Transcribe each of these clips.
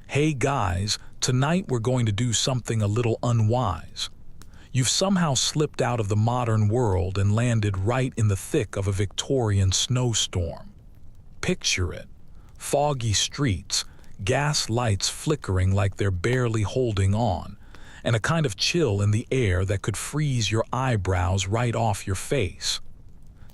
Hey guys, tonight we're going to do something a little unwise. You've somehow slipped out of the modern world and landed right in the thick of a Victorian snowstorm. Picture it. Foggy streets, gas lights flickering like they're barely holding on, and a kind of chill in the air that could freeze your eyebrows right off your face.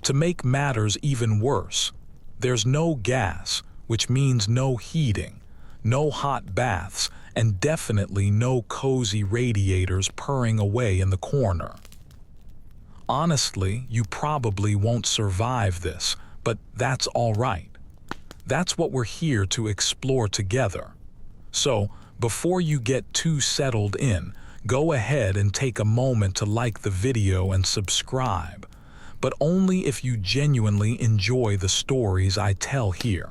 To make matters even worse, there's no gas, which means no heating, no hot baths, and definitely no cozy radiators purring away in the corner. Honestly, you probably won't survive this, but that's all right. That's what we're here to explore together. So, before you get too settled in, go ahead and take a moment to like the video and subscribe, but only if you genuinely enjoy the stories I tell here.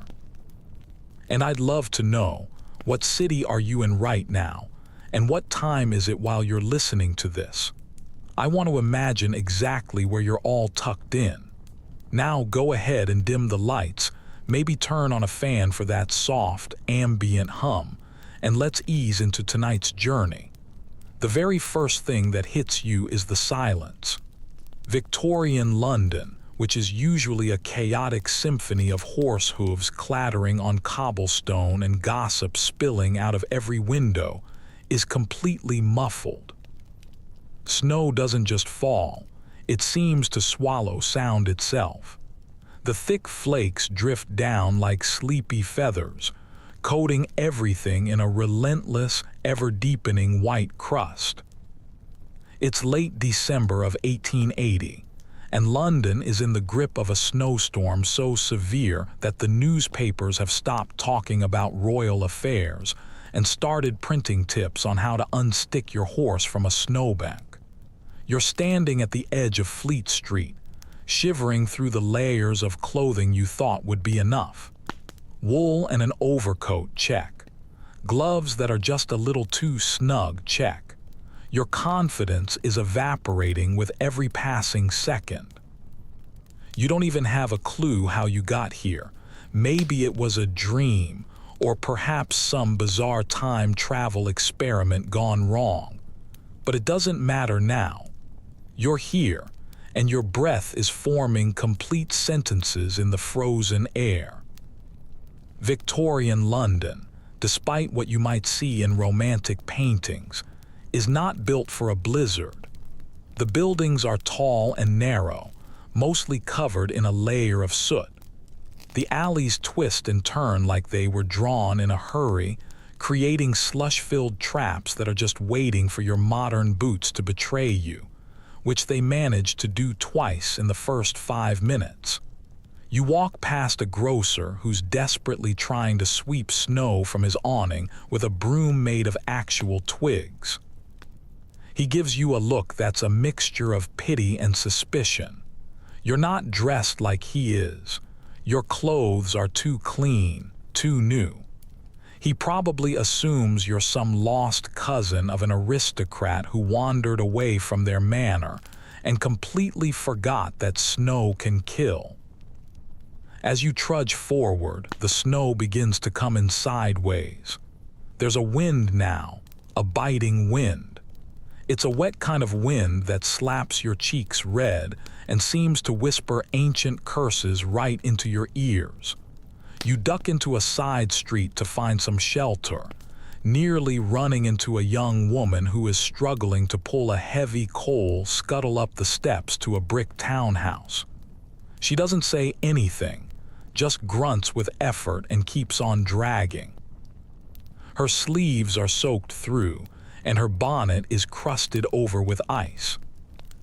And I'd love to know, what city are you in right now, and what time is it while you're listening to this? I want to imagine exactly where you're all tucked in. Now go ahead and dim the lights, maybe turn on a fan for that soft, ambient hum, and let's ease into tonight's journey. The very first thing that hits you is the silence. Victorian London, which is usually a chaotic symphony of horse hooves clattering on cobblestone and gossip spilling out of every window, is completely muffled. Snow doesn't just fall, it seems to swallow sound itself. The thick flakes drift down like sleepy feathers, coating everything in a relentless, ever-deepening white crust. It's late December of 1880, and London is in the grip of a snowstorm so severe that the newspapers have stopped talking about royal affairs and started printing tips on how to unstick your horse from a snowbank. You're standing at the edge of Fleet Street, shivering through the layers of clothing you thought would be enough. Wool and an overcoat, check. Gloves that are just a little too snug, check. Your confidence is evaporating with every passing second. You don't even have a clue how you got here. Maybe it was a dream, or perhaps some bizarre time travel experiment gone wrong. But it doesn't matter now. You're here, and your breath is forming complete sentences in the frozen air. Victorian London, despite what you might see in romantic paintings, is not built for a blizzard. The buildings are tall and narrow, mostly covered in a layer of soot. The alleys twist and turn like they were drawn in a hurry, creating slush-filled traps that are just waiting for your modern boots to betray you, which they manage to do twice in the first 5 minutes. You walk past a grocer who's desperately trying to sweep snow from his awning with a broom made of actual twigs. He gives you a look that's a mixture of pity and suspicion. You're not dressed like he is. Your clothes are too clean, too new. He probably assumes you're some lost cousin of an aristocrat who wandered away from their manor and completely forgot that snow can kill. As you trudge forward, the snow begins to come in sideways. There's a wind now, a biting wind. It's a wet kind of wind that slaps your cheeks red and seems to whisper ancient curses right into your ears. You duck into a side street to find some shelter, nearly running into a young woman who is struggling to pull a heavy coal scuttle up the steps to a brick townhouse. She doesn't say anything, just grunts with effort and keeps on dragging. Her sleeves are soaked through, and her bonnet is crusted over with ice.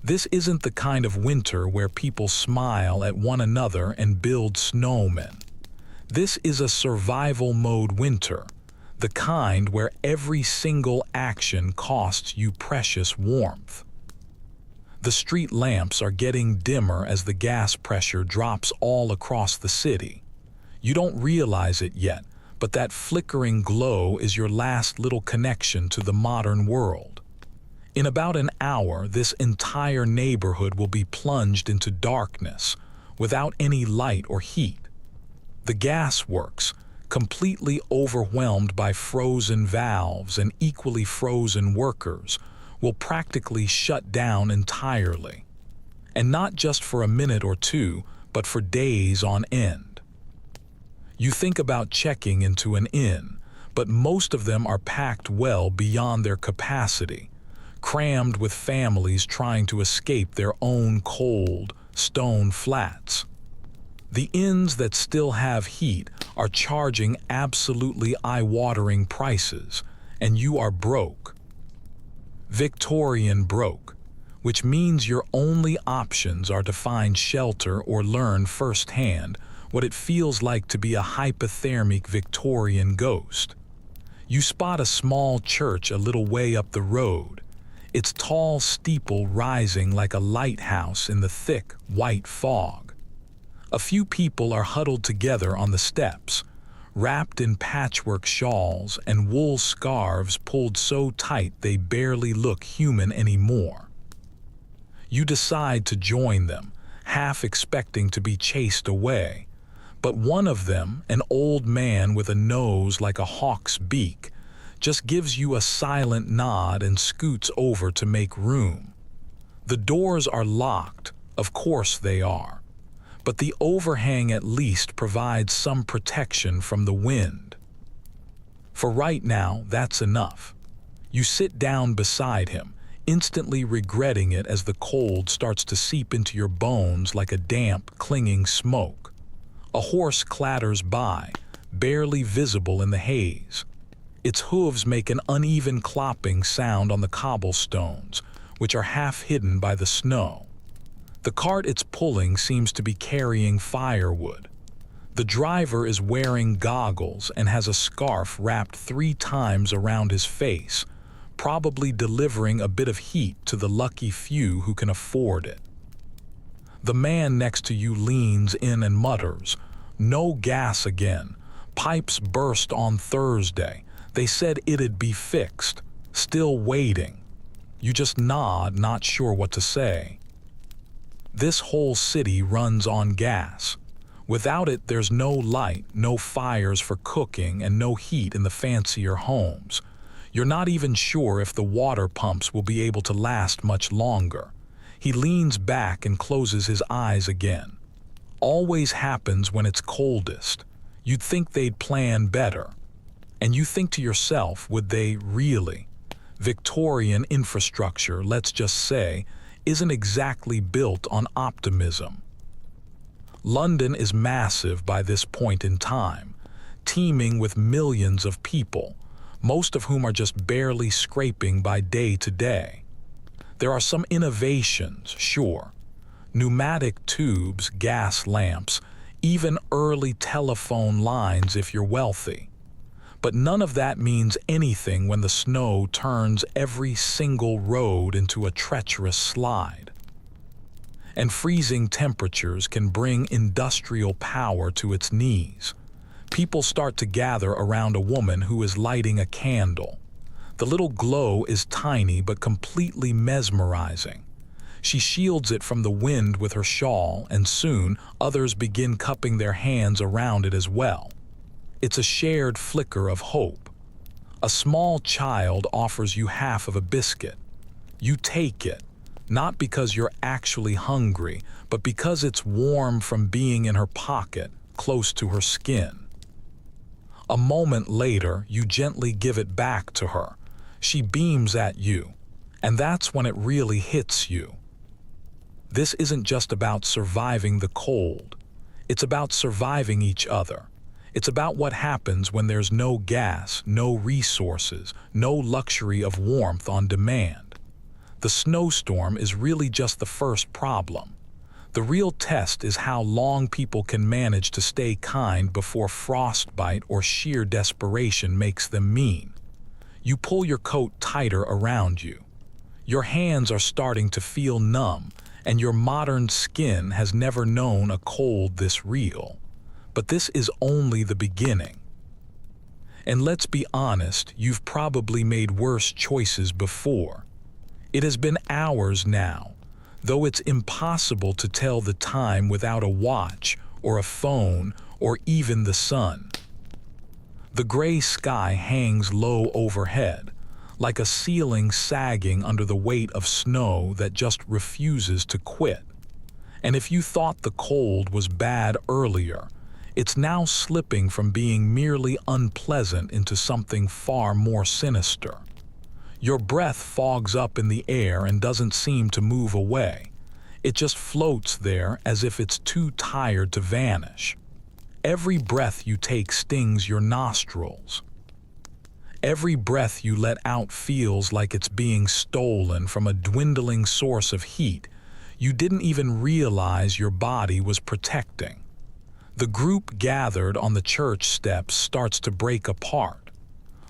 This isn't the kind of winter where people smile at one another and build snowmen. This is a survival mode winter, the kind where every single action costs you precious warmth. The street lamps are getting dimmer as the gas pressure drops all across the city. You don't realize it yet, but that flickering glow is your last little connection to the modern world. In about an hour, this entire neighborhood will be plunged into darkness, without any light or heat. The gas works, completely overwhelmed by frozen valves and equally frozen workers, will practically shut down entirely. And not just for a minute or two, but for days on end. You think about checking into an inn, but most of them are packed well beyond their capacity, crammed with families trying to escape their own cold, stone flats. The inns that still have heat are charging absolutely eye-watering prices, and you are broke. Victorian broke, which means your only options are to find shelter or learn firsthand what it feels like to be a hypothermic Victorian ghost. You spot a small church a little way up the road, its tall steeple rising like a lighthouse in the thick, white fog. A few people are huddled together on the steps, wrapped in patchwork shawls and wool scarves pulled so tight they barely look human anymore. You decide to join them, half expecting to be chased away, but one of them, an old man with a nose like a hawk's beak, just gives you a silent nod and scoots over to make room. The doors are locked, of course they are, but the overhang at least provides some protection from the wind. For right now, that's enough. You sit down beside him, instantly regretting it as the cold starts to seep into your bones like a damp, clinging smoke. A horse clatters by, barely visible in the haze. Its hooves make an uneven clopping sound on the cobblestones, which are half hidden by the snow. The cart it's pulling seems to be carrying firewood. The driver is wearing goggles and has a scarf wrapped 3 times around his face, probably delivering a bit of heat to the lucky few who can afford it. The man next to you leans in and mutters, "No gas again. Pipes burst on Thursday. They said it'd be fixed. Still waiting." You just nod, not sure what to say. This whole city runs on gas. Without it, there's no light, no fires for cooking, and no heat in the fancier homes. You're not even sure if the water pumps will be able to last much longer. He leans back and closes his eyes again. Always happens when it's coldest. You'd think they'd plan better. And you think to yourself, would they really? Victorian infrastructure, let's just say, isn't exactly built on optimism. London is massive by this point in time, teeming with millions of people, most of whom are just barely scraping by day to day. There are some innovations, sure. Pneumatic tubes, gas lamps, even early telephone lines if you're wealthy. But none of that means anything when the snow turns every single road into a treacherous slide. And freezing temperatures can bring industrial power to its knees. People start to gather around a woman who is lighting a candle. The little glow is tiny but completely mesmerizing. She shields it from the wind with her shawl, and soon others begin cupping their hands around it as well. It's a shared flicker of hope. A small child offers you half of a biscuit. You take it, not because you're actually hungry, but because it's warm from being in her pocket, close to her skin. A moment later, you gently give it back to her. She beams at you, and that's when it really hits you. This isn't just about surviving the cold. It's about surviving each other. It's about what happens when there's no gas, no resources, no luxury of warmth on demand. The snowstorm is really just the first problem. The real test is how long people can manage to stay kind before frostbite or sheer desperation makes them mean. You pull your coat tighter around you. Your hands are starting to feel numb, and your modern skin has never known a cold this real. But this is only the beginning. And let's be honest, you've probably made worse choices before. It has been hours now, though it's impossible to tell the time without a watch or a phone or even the sun. The gray sky hangs low overhead, like a ceiling sagging under the weight of snow that just refuses to quit. And if you thought the cold was bad earlier, it's now slipping from being merely unpleasant into something far more sinister. Your breath fogs up in the air and doesn't seem to move away. It just floats there as if it's too tired to vanish. Every breath you take stings your nostrils. Every breath you let out feels like it's being stolen from a dwindling source of heat you didn't even realize your body was protecting. The group gathered on the church steps starts to break apart.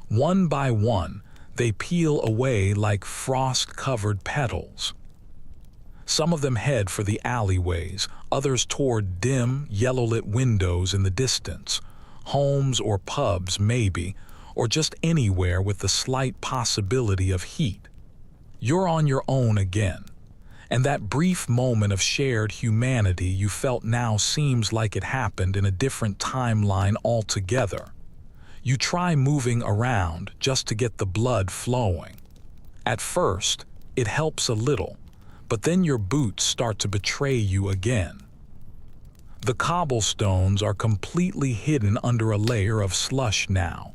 One by one, they peel away like frost-covered petals. Some of them head for the alleyways, others toward dim, yellow-lit windows in the distance, homes or pubs maybe, or just anywhere with the slight possibility of heat. You're on your own again, and that brief moment of shared humanity you felt now seems like it happened in a different timeline altogether. You try moving around just to get the blood flowing. At first, it helps a little, but then your boots start to betray you again. The cobblestones are completely hidden under a layer of slush now,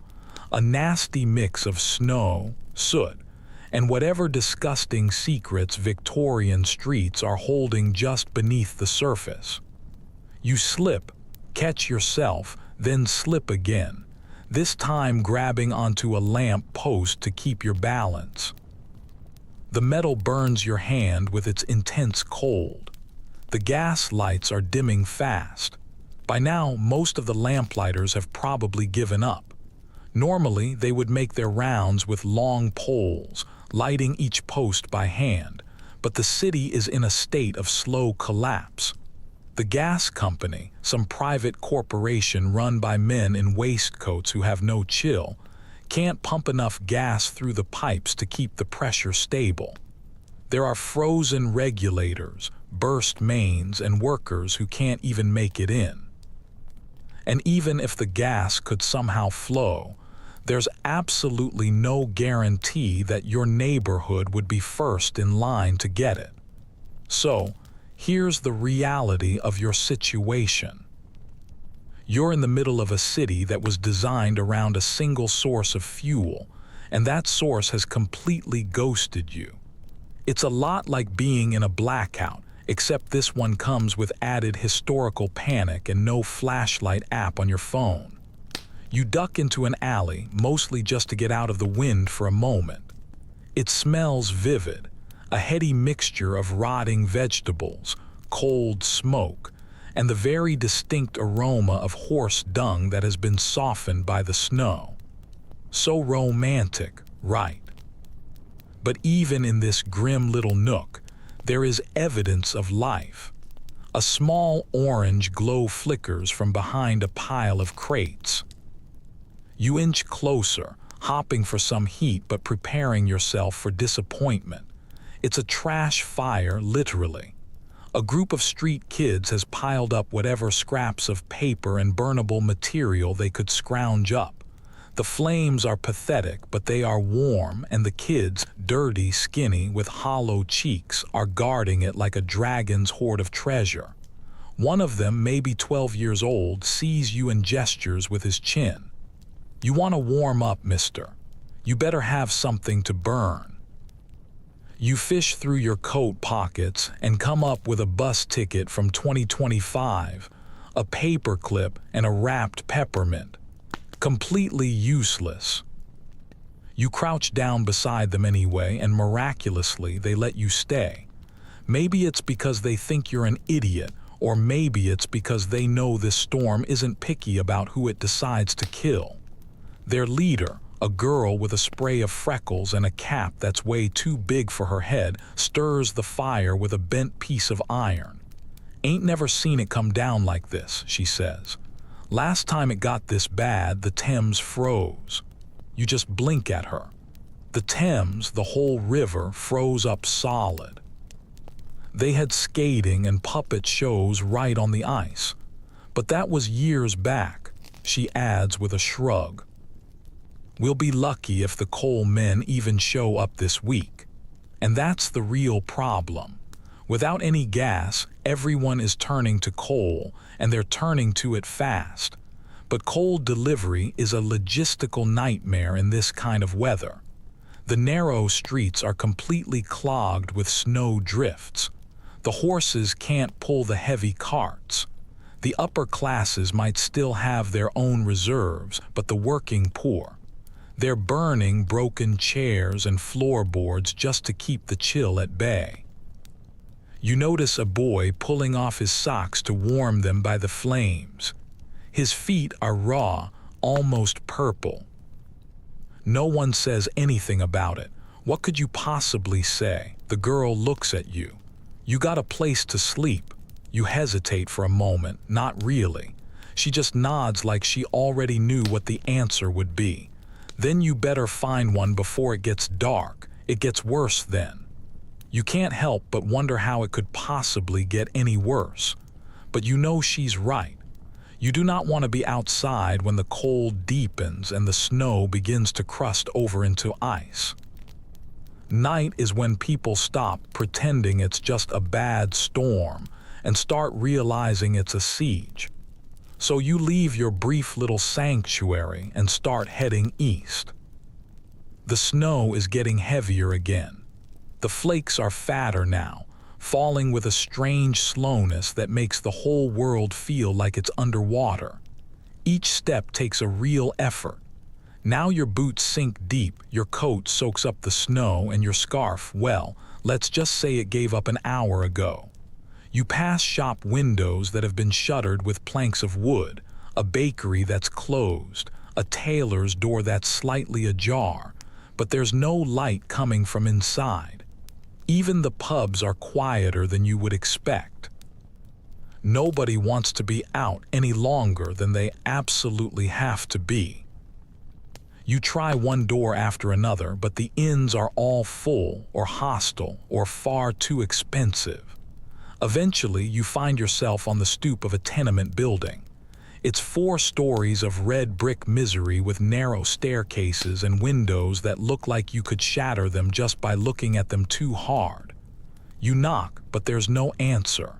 a nasty mix of snow, soot, and whatever disgusting secrets Victorian streets are holding just beneath the surface. You slip, catch yourself, then slip again, this time grabbing onto a lamp post to keep your balance. The metal burns your hand with its intense cold. The gas lights are dimming fast. By now, most of the lamplighters have probably given up. Normally, they would make their rounds with long poles, lighting each post by hand, but the city is in a state of slow collapse. The gas company, some private corporation run by men in waistcoats who have no chill, can't pump enough gas through the pipes to keep the pressure stable. There are frozen regulators, burst mains, and workers who can't even make it in. And even if the gas could somehow flow, there's absolutely no guarantee that your neighborhood would be first in line to get it. So, here's the reality of your situation. You're in the middle of a city that was designed around a single source of fuel, and that source has completely ghosted you. It's a lot like being in a blackout, except this one comes with added historical panic and no flashlight app on your phone. You duck into an alley, mostly just to get out of the wind for a moment. It smells vivid, a heady mixture of rotting vegetables, cold smoke, and the very distinct aroma of horse dung that has been softened by the snow. So romantic, right? But even in this grim little nook, there is evidence of life. A small orange glow flickers from behind a pile of crates. You inch closer, hopping for some heat but preparing yourself for disappointment. It's a trash fire, literally. A group of street kids has piled up whatever scraps of paper and burnable material they could scrounge up. The flames are pathetic, but they are warm, and the kids, dirty, skinny, with hollow cheeks, are guarding it like a dragon's hoard of treasure. One of them, maybe 12 years old, sees you and gestures with his chin. You want to warm up, mister. You better have something to burn. You fish through your coat pockets and come up with a bus ticket from 2025, a paperclip, and a wrapped peppermint. Completely useless. You crouch down beside them anyway, and miraculously they let you stay. Maybe it's because they think you're an idiot, or maybe it's because they know this storm isn't picky about who it decides to kill. Their leader, a girl with a spray of freckles and a cap that's way too big for her head, stirs the fire with a bent piece of iron. "Ain't never seen it come down like this," she says. "Last time it got this bad, the Thames froze." You just blink at her. The Thames, the whole river, froze up solid. They had skating and puppet shows right on the ice. But that was years back, she adds with a shrug. We'll be lucky if the coal men even show up this week. And that's the real problem. Without any gas, everyone is turning to coal, and they're turning to it fast. But coal delivery is a logistical nightmare in this kind of weather. The narrow streets are completely clogged with snow drifts. The horses can't pull the heavy carts. The upper classes might still have their own reserves, but the working poor, they're burning broken chairs and floorboards just to keep the chill at bay. You notice a boy pulling off his socks to warm them by the flames. His feet are raw, almost purple. No one says anything about it. What could you possibly say? The girl looks at you. You got a place to sleep. You hesitate for a moment, not really. She just nods like she already knew what the answer would be. Then you better find one before it gets dark. It gets worse then. You can't help but wonder how it could possibly get any worse. But you know she's right. You do not want to be outside when the cold deepens and the snow begins to crust over into ice. Night is when people stop pretending it's just a bad storm and start realizing it's a siege. So you leave your brief little sanctuary and start heading east. The snow is getting heavier again. The flakes are fatter now, falling with a strange slowness that makes the whole world feel like it's underwater. Each step takes a real effort. Now your boots sink deep, your coat soaks up the snow, and your scarf, well, let's just say it gave up an hour ago. You pass shop windows that have been shuttered with planks of wood, a bakery that's closed, a tailor's door that's slightly ajar, but there's no light coming from inside. Even the pubs are quieter than you would expect. Nobody wants to be out any longer than they absolutely have to be. You try one door after another, but the inns are all full or hostile or far too expensive. Eventually, you find yourself on the stoop of a tenement building. It's 4 stories of red brick misery with narrow staircases and windows that look like you could shatter them just by looking at them too hard. You knock, but there's no answer.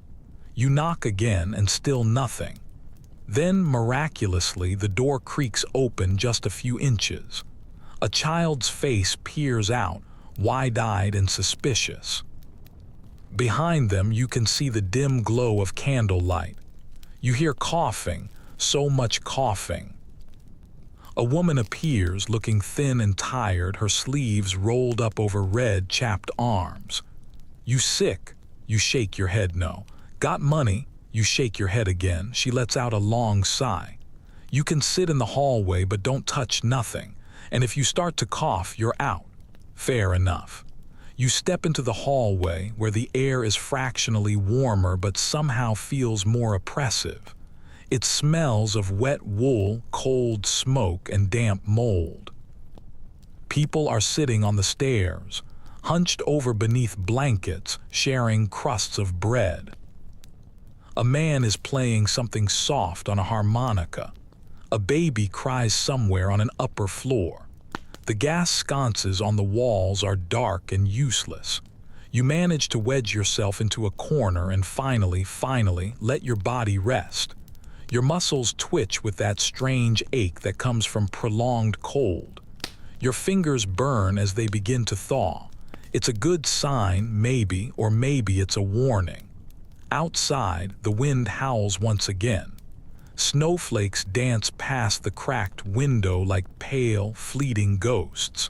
You knock again and still nothing. Then, miraculously, the door creaks open just a few inches. A child's face peers out, wide-eyed and suspicious. Behind them, you can see the dim glow of candlelight. You hear coughing, so much coughing. A woman appears, looking thin and tired, her sleeves rolled up over red, chapped arms. You sick? You shake your head no. Got money? You shake your head again. She lets out a long sigh. You can sit in the hallway, but don't touch nothing. And if you start to cough, you're out. Fair enough. You step into the hallway, where the air is fractionally warmer but somehow feels more oppressive. It smells of wet wool, cold smoke, and damp mold. People are sitting on the stairs, hunched over beneath blankets, sharing crusts of bread. A man is playing something soft on a harmonica. A baby cries somewhere on an upper floor. The gas sconces on the walls are dark and useless. You manage to wedge yourself into a corner and finally, let your body rest. Your muscles twitch with that strange ache that comes from prolonged cold. Your fingers burn as they begin to thaw. It's a good sign, maybe, or maybe it's a warning. Outside, the wind howls once again. Snowflakes dance past the cracked window like pale, fleeting ghosts.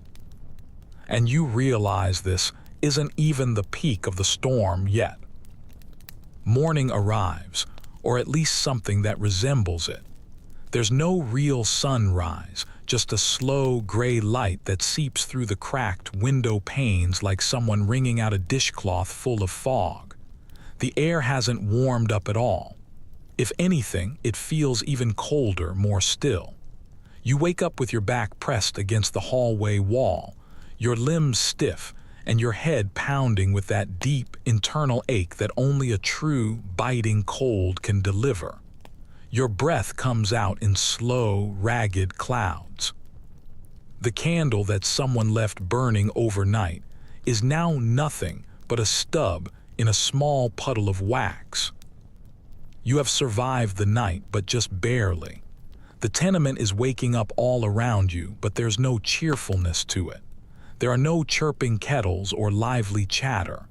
And you realize this isn't even the peak of the storm yet. Morning arrives, or at least something that resembles it. There's no real sunrise, just a slow gray light that seeps through the cracked window panes like someone wringing out a dishcloth full of fog. The air hasn't warmed up at all. If anything, it feels even colder, more still. You wake up with your back pressed against the hallway wall, your limbs stiff, and your head pounding with that deep, internal ache that only a true, biting cold can deliver. Your breath comes out in slow, ragged clouds. The candle that someone left burning overnight is now nothing but a stub in a small puddle of wax. You have survived the night, but just barely. The tenement is waking up all around you, but there's no cheerfulness to it. There are no chirping kettles or lively chatter.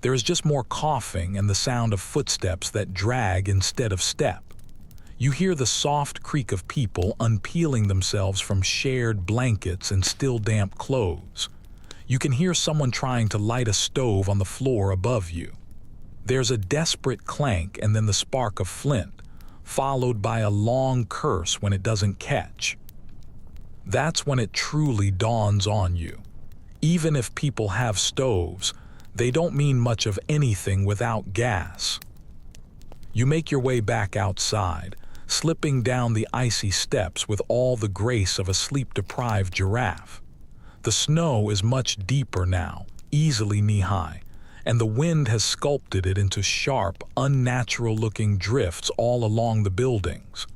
There is just more coughing and the sound of footsteps that drag instead of step. You hear the soft creak of people unpeeling themselves from shared blankets and still damp clothes. You can hear someone trying to light a stove on the floor above you. There's a desperate clank and then the spark of flint, followed by a long curse when it doesn't catch. That's when it truly dawns on you. Even if people have stoves, they don't mean much of anything without gas. You make your way back outside, slipping down the icy steps with all the grace of a sleep-deprived giraffe. The snow is much deeper now, easily knee-high, and the wind has sculpted it into sharp, unnatural-looking drifts all along the buildings.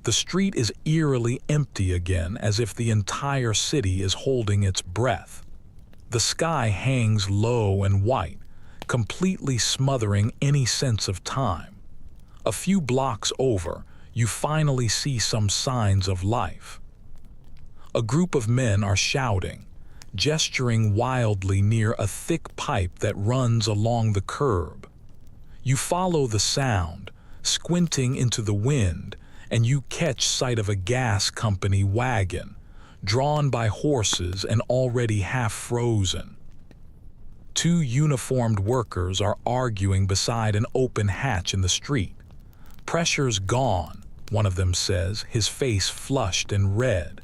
The street is eerily empty again, as if the entire city is holding its breath. The sky hangs low and white, completely smothering any sense of time. A few blocks over, you finally see some signs of life. A group of men are shouting, gesturing wildly near a thick pipe that runs along the curb. You follow the sound, squinting into the wind, and you catch sight of a gas company wagon, drawn by horses and already half frozen. Two uniformed workers are arguing beside an open hatch in the street. "Pressure's gone," one of them says, his face flushed and red.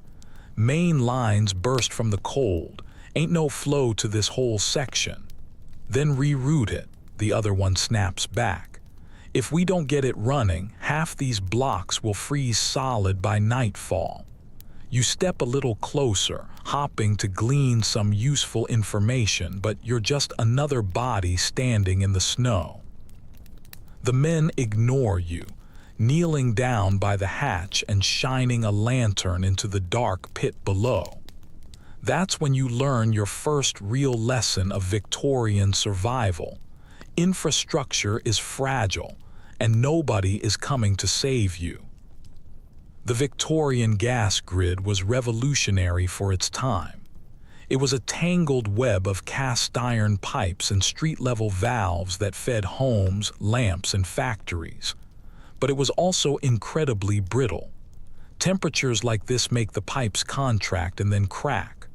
"Main lines burst from the cold. Ain't no flow to this whole section." "Then reroute it," the other one snaps back. "If we don't get it running, half these blocks will freeze solid by nightfall." You step a little closer, hopping to glean some useful information, but you're just another body standing in the snow. The men ignore you, kneeling down by the hatch and shining a lantern into the dark pit below. That's when you learn your first real lesson of Victorian survival. Infrastructure is fragile, and nobody is coming to save you. The Victorian gas grid was revolutionary for its time. It was a tangled web of cast iron pipes and street-level valves that fed homes, lamps, and factories. But it was also incredibly brittle. Temperatures like this make the pipes contract and then crack.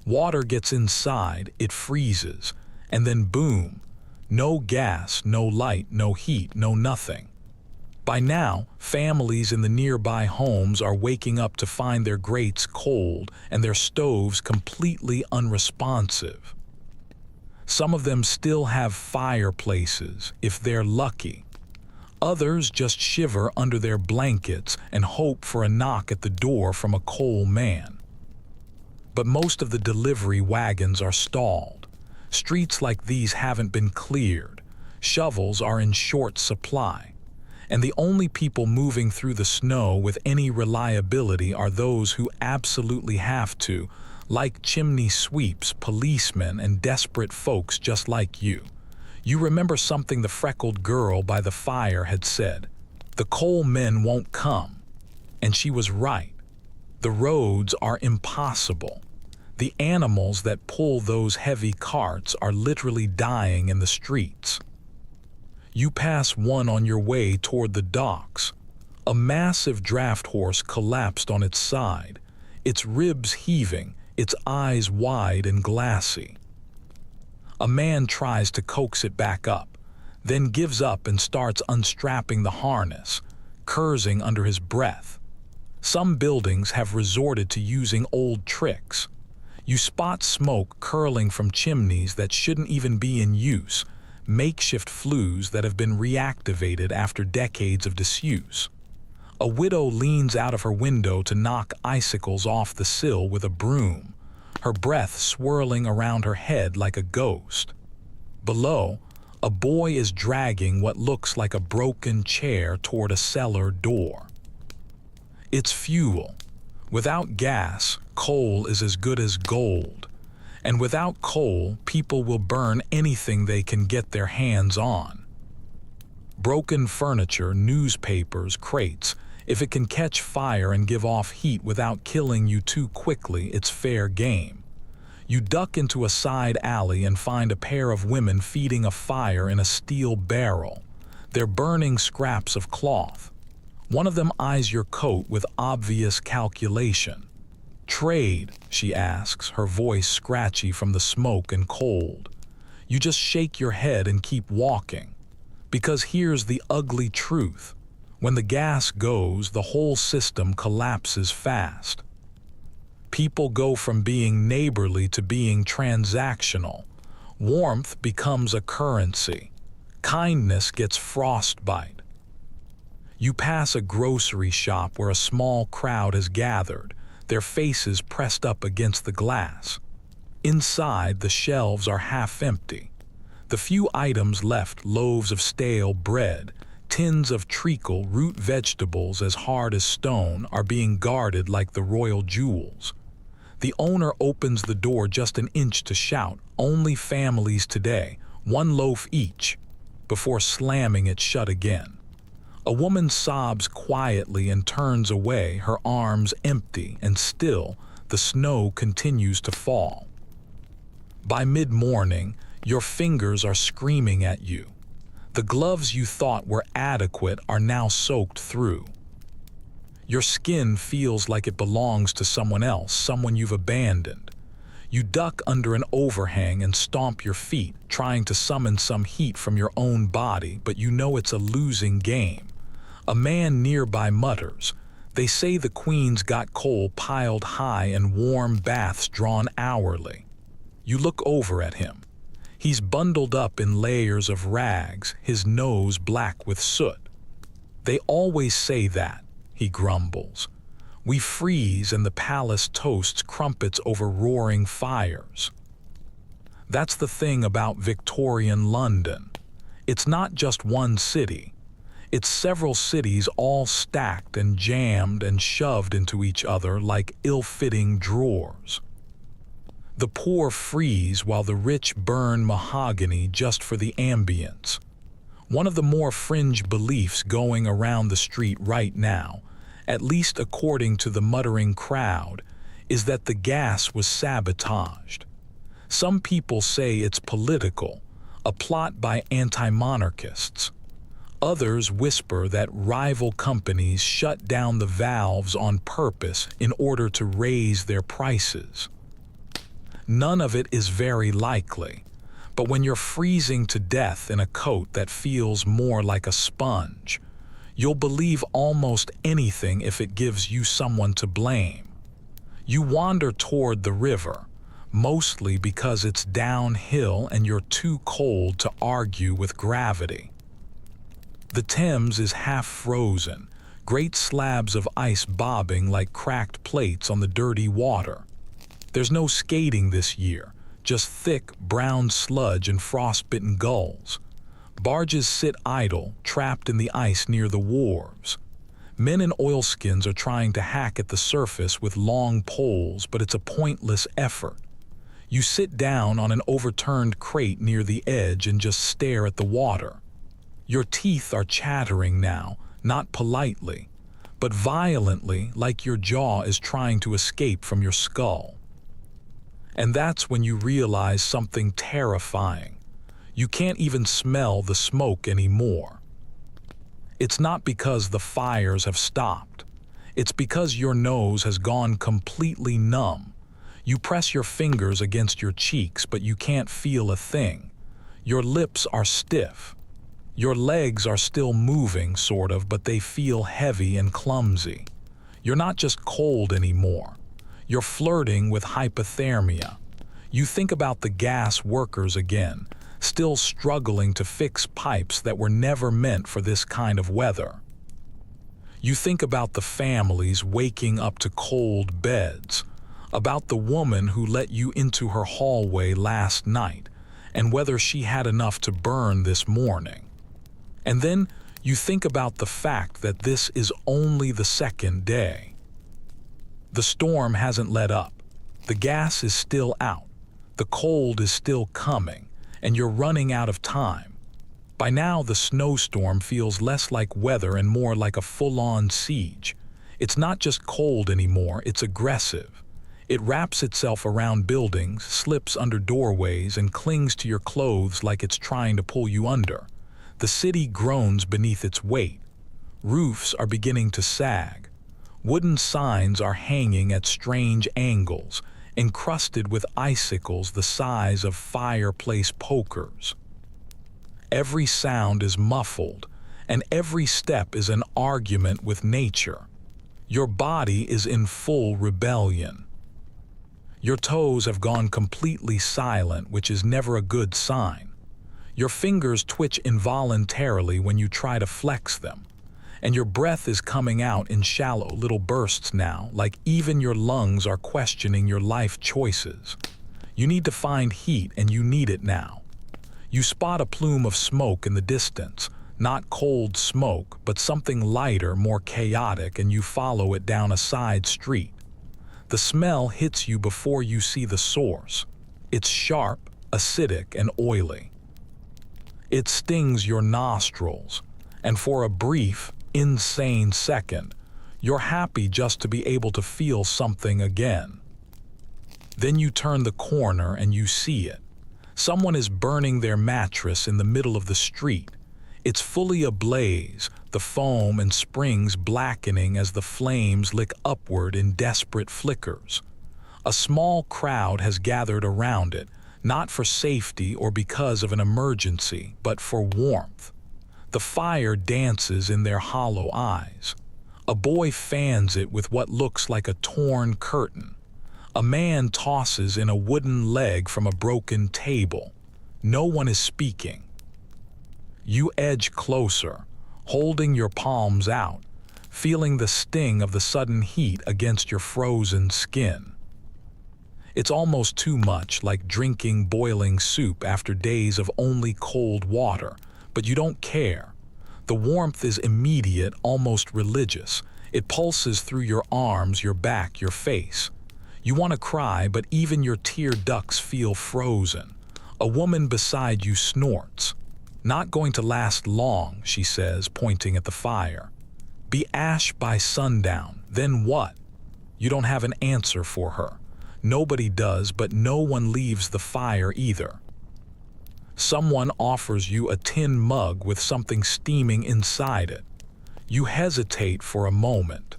Water gets inside, it freezes, and then boom, no gas, no light, no heat, no nothing. By now, families in the nearby homes are waking up to find their grates cold and their stoves completely unresponsive. Some of them still have fireplaces, if they're lucky. Others just shiver under their blankets and hope for a knock at the door from a coal man. But most of the delivery wagons are stalled. Streets like these haven't been cleared. Shovels are in short supply. And the only people moving through the snow with any reliability are those who absolutely have to, like chimney sweeps, policemen, and desperate folks just like you. You remember something the freckled girl by the fire had said: "The coal men won't come." And she was right. The roads are impossible. The animals that pull those heavy carts are literally dying in the streets. You pass one on your way toward the docks. A massive draft horse collapsed on its side, its ribs heaving, its eyes wide and glassy. A man tries to coax it back up, then gives up and starts unstrapping the harness, cursing under his breath. Some buildings have resorted to using old tricks. You spot smoke curling from chimneys that shouldn't even be in use, makeshift flues that have been reactivated after decades of disuse. A widow leans out of her window to knock icicles off the sill with a broom, her breath swirling around her head like a ghost. Below, a boy is dragging what looks like a broken chair toward a cellar door. It's fuel. Without gas, coal is as good as gold. And without coal, people will burn anything they can get their hands on. Broken furniture, newspapers, crates, if it can catch fire and give off heat without killing you too quickly, it's fair game. You duck into a side alley and find a pair of women feeding a fire in a steel barrel. They're burning scraps of cloth. One of them eyes your coat with obvious calculation. "Trade?" she asks, her voice scratchy from the smoke and cold. You just shake your head and keep walking. Because here's the ugly truth. When the gas goes, the whole system collapses fast. People go from being neighborly to being transactional. Warmth becomes a currency. Kindness gets frostbite. You pass a grocery shop where a small crowd has gathered, their faces pressed up against the glass. Inside, the shelves are half empty. The few items left, loaves of stale bread, tins of treacle, root vegetables as hard as stone, are being guarded like the royal jewels. The owner opens the door just an inch to shout, "Only families today, 1 loaf each," before slamming it shut again. A woman sobs quietly and turns away, her arms empty, and still the snow continues to fall. By mid-morning, your fingers are screaming at you. The gloves you thought were adequate are now soaked through. Your skin feels like it belongs to someone else, someone you've abandoned. You duck under an overhang and stomp your feet, trying to summon some heat from your own body, but you know it's a losing game. A man nearby mutters, "They say the Queen's got coal piled high and warm baths drawn hourly." You look over at him. He's bundled up in layers of rags, his nose black with soot. "They always say that," he grumbles. "We freeze and the palace toasts crumpets over roaring fires." That's the thing about Victorian London. It's not just one city. It's several cities all stacked and jammed and shoved into each other like ill-fitting drawers. The poor freeze while the rich burn mahogany just for the ambience. One of the more fringe beliefs going around the street right now, at least according to the muttering crowd, is that the gas was sabotaged. Some people say it's political, a plot by anti-monarchists. Others whisper that rival companies shut down the valves on purpose in order to raise their prices. None of it is very likely, but when you're freezing to death in a coat that feels more like a sponge, you'll believe almost anything if it gives you someone to blame. You wander toward the river, mostly because it's downhill and you're too cold to argue with gravity. The Thames is half frozen, great slabs of ice bobbing like cracked plates on the dirty water. There's no skating this year, just thick, brown sludge and frostbitten gulls. Barges sit idle, trapped in the ice near the wharves. Men in oilskins are trying to hack at the surface with long poles, but it's a pointless effort. You sit down on an overturned crate near the edge and just stare at the water. Your teeth are chattering now, not politely, but violently, like your jaw is trying to escape from your skull. And that's when you realize something terrifying. You can't even smell the smoke anymore. It's not because the fires have stopped. It's because your nose has gone completely numb. You press your fingers against your cheeks, but you can't feel a thing. Your lips are stiff. Your legs are still moving, sort of, but they feel heavy and clumsy. You're not just cold anymore. You're flirting with hypothermia. You think about the gas workers again, still struggling to fix pipes that were never meant for this kind of weather. You think about the families waking up to cold beds, about the woman who let you into her hallway last night, and whether she had enough to burn this morning. And then you think about the fact that this is only the second day. The storm hasn't let up. The gas is still out. The cold is still coming, and you're running out of time. By now, the snowstorm feels less like weather and more like a full-on siege. It's not just cold anymore, it's aggressive. It wraps itself around buildings, slips under doorways, and clings to your clothes like it's trying to pull you under. The city groans beneath its weight. Roofs are beginning to sag. Wooden signs are hanging at strange angles, encrusted with icicles the size of fireplace pokers. Every sound is muffled, and every step is an argument with nature. Your body is in full rebellion. Your toes have gone completely silent, which is never a good sign. Your fingers twitch involuntarily when you try to flex them, and your breath is coming out in shallow little bursts now, like even your lungs are questioning your life choices. You need to find heat, and you need it now. You spot a plume of smoke in the distance, not cold smoke, but something lighter, more chaotic, and you follow it down a side street. The smell hits you before you see the source. It's sharp, acidic, and oily. It stings your nostrils, and for a brief, insane second, you're happy just to be able to feel something again. Then you turn the corner and you see it. Someone is burning their mattress in the middle of the street. It's fully ablaze, the foam and springs blackening as the flames lick upward in desperate flickers. A small crowd has gathered around it, not for safety or because of an emergency, but for warmth. The fire dances in their hollow eyes. A boy fans it with what looks like a torn curtain. A man tosses in a wooden leg from a broken table. No one is speaking. You edge closer, holding your palms out, feeling the sting of the sudden heat against your frozen skin. It's almost too much, like drinking boiling soup after days of only cold water, but you don't care. The warmth is immediate, almost religious. It pulses through your arms, your back, your face. You want to cry, but even your tear ducts feel frozen. A woman beside you snorts. "Not going to last long," she says, pointing at the fire. "Be ash by sundown, then what?" You don't have an answer for her. Nobody does, but no one leaves the fire either. Someone offers you a tin mug with something steaming inside it. You hesitate for a moment.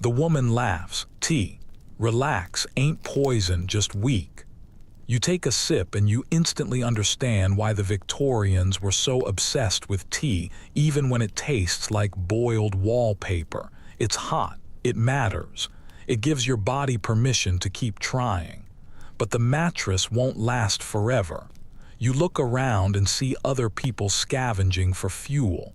The woman laughs. "Tea. Relax, ain't poison, just weak." You take a sip and you instantly understand why the Victorians were so obsessed with tea, even when it tastes like boiled wallpaper. It's hot. It matters. It gives your body permission to keep trying. But the mattress won't last forever. You look around and see other people scavenging for fuel.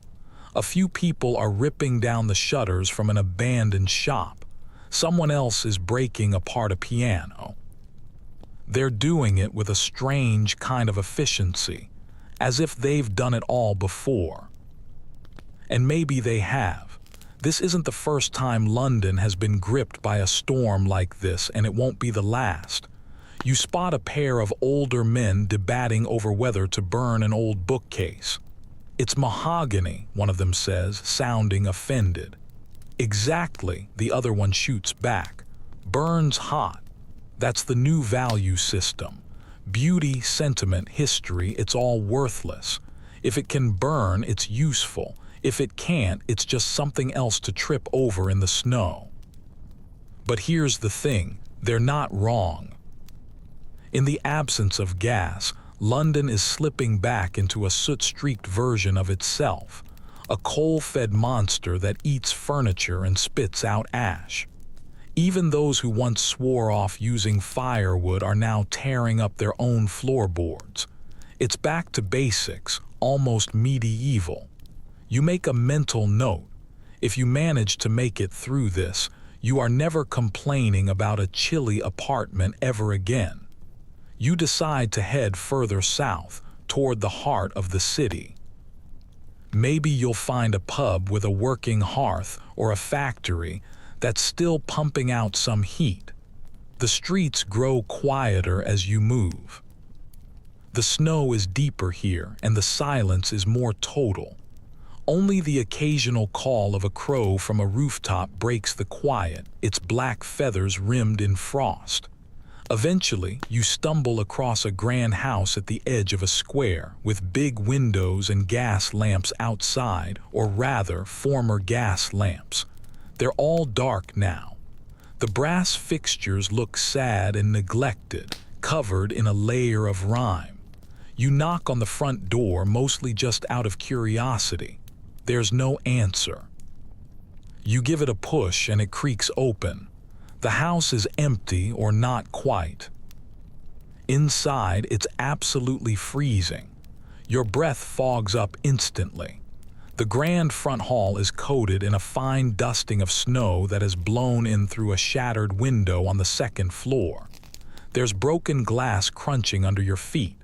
A few people are ripping down the shutters from an abandoned shop. Someone else is breaking apart a piano. They're doing it with a strange kind of efficiency, as if they've done it all before. And maybe they have. This isn't the first time London has been gripped by a storm like this, and it won't be the last. You spot a pair of older men debating over whether to burn an old bookcase. "It's mahogany," one of them says, sounding offended. "Exactly," the other one shoots back. "Burns hot. That's the new value system. Beauty, sentiment, history, it's all worthless. If it can burn, it's useful. If it can't, it's just something else to trip over in the snow." But here's the thing, they're not wrong. In the absence of gas, London is slipping back into a soot-streaked version of itself, a coal-fed monster that eats furniture and spits out ash. Even those who once swore off using firewood are now tearing up their own floorboards. It's back to basics, almost medieval. You make a mental note. If you manage to make it through this, you are never complaining about a chilly apartment ever again. You decide to head further south, toward the heart of the city. Maybe you'll find a pub with a working hearth or a factory that's still pumping out some heat. The streets grow quieter as you move. The snow is deeper here, and the silence is more total. Only the occasional call of a crow from a rooftop breaks the quiet, its black feathers rimmed in frost. Eventually, you stumble across a grand house at the edge of a square, with big windows and gas lamps outside, or rather, former gas lamps. They're all dark now. The brass fixtures look sad and neglected, covered in a layer of rime. You knock on the front door, mostly just out of curiosity. There's no answer. You give it a push and it creaks open. The house is empty, or not quite. Inside, it's absolutely freezing. Your breath fogs up instantly. The grand front hall is coated in a fine dusting of snow that has blown in through a shattered window on the second floor. There's broken glass crunching under your feet.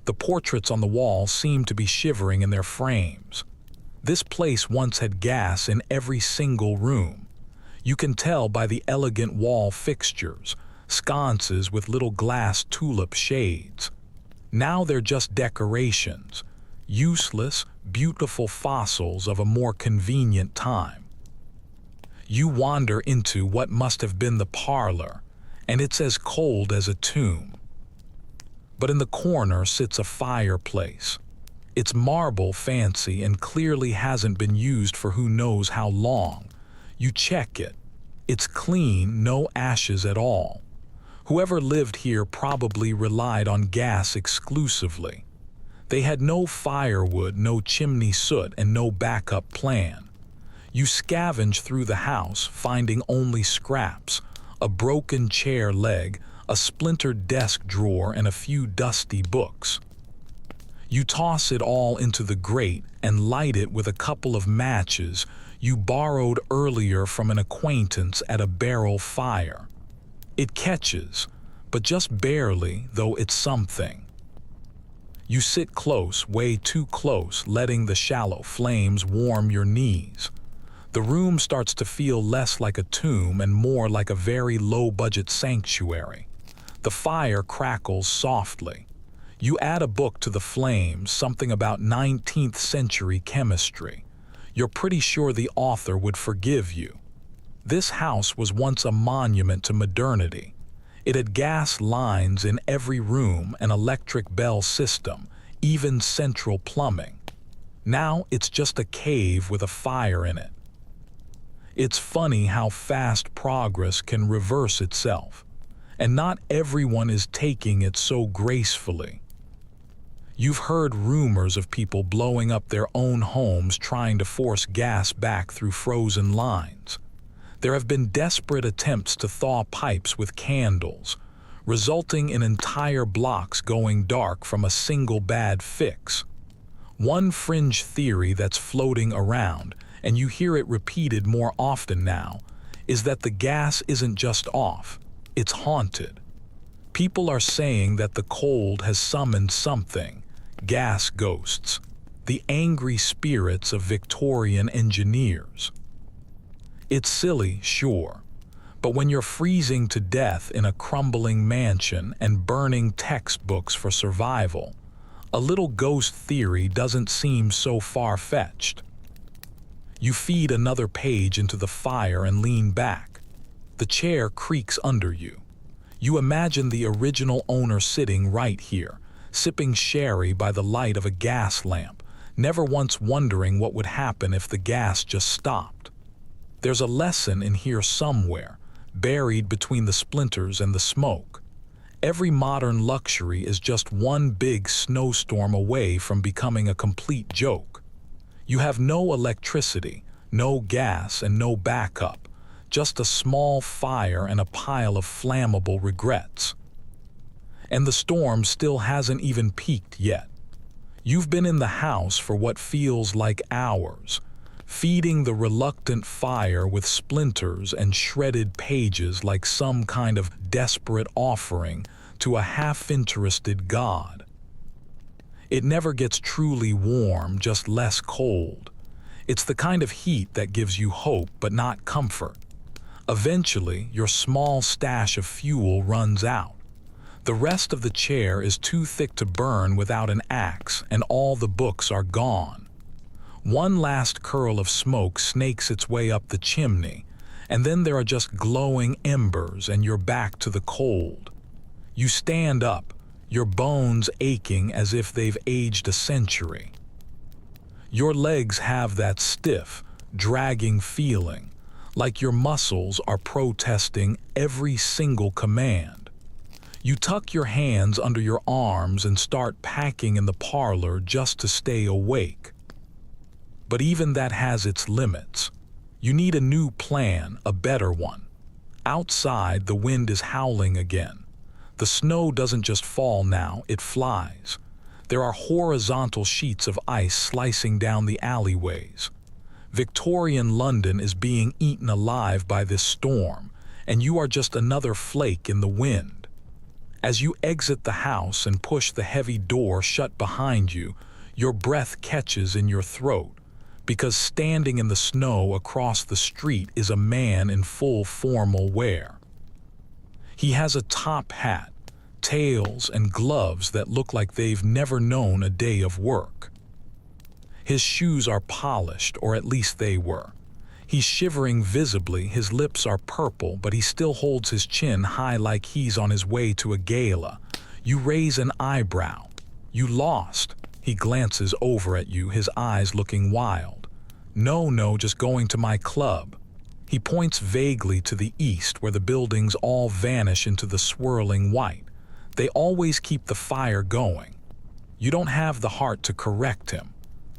The portraits on the wall seem to be shivering in their frames. This place once had gas in every single room. You can tell by the elegant wall fixtures, sconces with little glass tulip shades. Now they're just decorations, useless, beautiful fossils of a more convenient time. You wander into what must have been the parlor, and it's as cold as a tomb. But in the corner sits a fireplace. It's marble fancy and clearly hasn't been used for who knows how long. You check it. It's clean, no ashes at all. Whoever lived here probably relied on gas exclusively. They had no firewood, no chimney soot, and no backup plan. You scavenge through the house, finding only scraps, a broken chair leg, a splintered desk drawer, and a few dusty books. You toss it all into the grate and light it with a couple of matches you borrowed earlier from an acquaintance at a barrel fire. It catches, but just barely, though it's something. You sit close, way too close, letting the shallow flames warm your knees. The room starts to feel less like a tomb and more like a very low-budget sanctuary. The fire crackles softly. You add a book to the flames, something about 19th century chemistry. You're pretty sure the author would forgive you. This house was once a monument to modernity. It had gas lines in every room, an electric bell system, even central plumbing. Now it's just a cave with a fire in it. It's funny how fast progress can reverse itself, and not everyone is taking it so gracefully. You've heard rumors of people blowing up their own homes trying to force gas back through frozen lines. There have been desperate attempts to thaw pipes with candles, resulting in entire blocks going dark from a single bad fix. One fringe theory that's floating around, and you hear it repeated more often now, is that the gas isn't just off, it's haunted. People are saying that the cold has summoned something, gas ghosts, the angry spirits of Victorian engineers. It's silly, sure, but when you're freezing to death in a crumbling mansion and burning textbooks for survival, a little ghost theory doesn't seem so far-fetched. You feed another page into the fire and lean back. The chair creaks under you. You imagine the original owner sitting right here, sipping sherry by the light of a gas lamp, never once wondering what would happen if the gas just stopped. There's a lesson in here somewhere, buried between the splinters and the smoke. Every modern luxury is just one big snowstorm away from becoming a complete joke. You have no electricity, no gas, and no backup, just a small fire and a pile of flammable regrets. And the storm still hasn't even peaked yet. You've been in the house for what feels like hours, feeding the reluctant fire with splinters and shredded pages like some kind of desperate offering to a half-interested god. It never gets truly warm, just less cold. It's the kind of heat that gives you hope but not comfort. Eventually, your small stash of fuel runs out. The rest of the chair is too thick to burn without an axe, and all the books are gone. One last curl of smoke snakes its way up the chimney, and then there are just glowing embers and you're back to the cold. You stand up, your bones aching as if they've aged a century. Your legs have that stiff, dragging feeling, like your muscles are protesting every single command. You tuck your hands under your arms and start packing in the parlor just to stay awake. But even that has its limits. You need a new plan, a better one. Outside, the wind is howling again. The snow doesn't just fall now, it flies. There are horizontal sheets of ice slicing down the alleyways. Victorian London is being eaten alive by this storm, and you are just another flake in the wind. As you exit the house and push the heavy door shut behind you, your breath catches in your throat, because standing in the snow across the street is a man in full formal wear. He has a top hat, tails, and gloves that look like they've never known a day of work. His shoes are polished, or at least they were. He's shivering visibly, his lips are purple, but he still holds his chin high like he's on his way to a gala. You raise an eyebrow. You lost. He glances over at you, his eyes looking wild. No, just going to my club. He points vaguely to the east where the buildings all vanish into the swirling white. They always keep the fire going. You don't have the heart to correct him.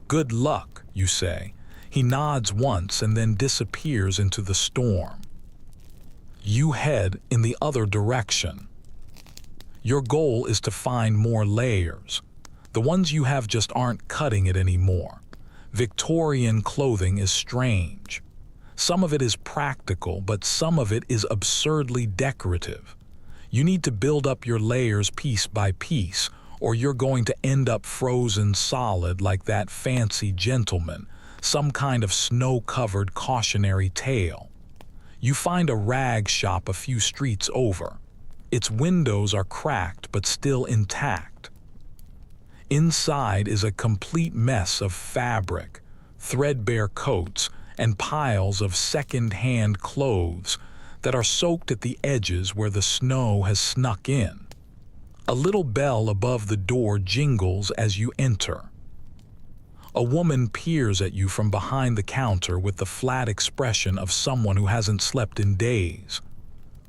Good luck, you say. He nods once and then disappears into the storm. You head in the other direction. Your goal is to find more layers. The ones you have just aren't cutting it anymore. Victorian clothing is strange. Some of it is practical, but some of it is absurdly decorative. You need to build up your layers piece by piece, or you're going to end up frozen solid like that fancy gentleman, some kind of snow-covered cautionary tale. You find a rag shop a few streets over. Its windows are cracked but still intact. Inside is a complete mess of fabric, threadbare coats, and piles of second-hand clothes that are soaked at the edges where the snow has snuck in. A little bell above the door jingles as you enter. A woman peers at you from behind the counter with the flat expression of someone who hasn't slept in days.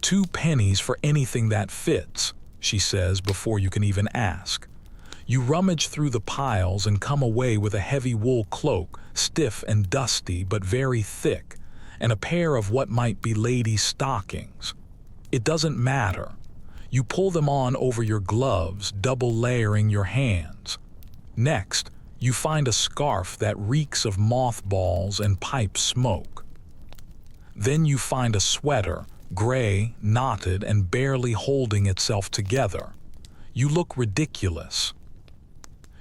2 pennies for anything that fits, she says before you can even ask. You rummage through the piles and come away with a heavy wool cloak, stiff and dusty but very thick, and a pair of what might be ladies' stockings. It doesn't matter. You pull them on over your gloves, double layering your hands. Next, you find a scarf that reeks of mothballs and pipe smoke. Then you find a sweater, gray, knotted, and barely holding itself together. You look ridiculous.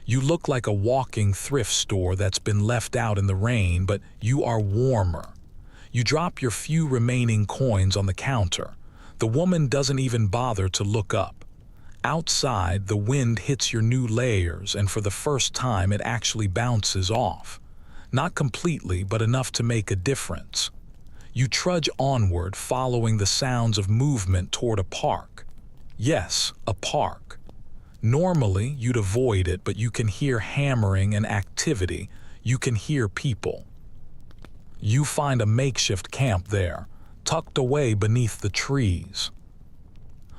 You look like a walking thrift store that's been left out in the rain, but you are warmer. You drop your few remaining coins on the counter. The woman doesn't even bother to look up. Outside, the wind hits your new layers, and for the first time it actually bounces off. Not completely, but enough to make a difference. You trudge onward, following the sounds of movement toward a park. Yes, a park. Normally, you'd avoid it, but you can hear hammering and activity. You can hear people. You find a makeshift camp there, tucked away beneath the trees.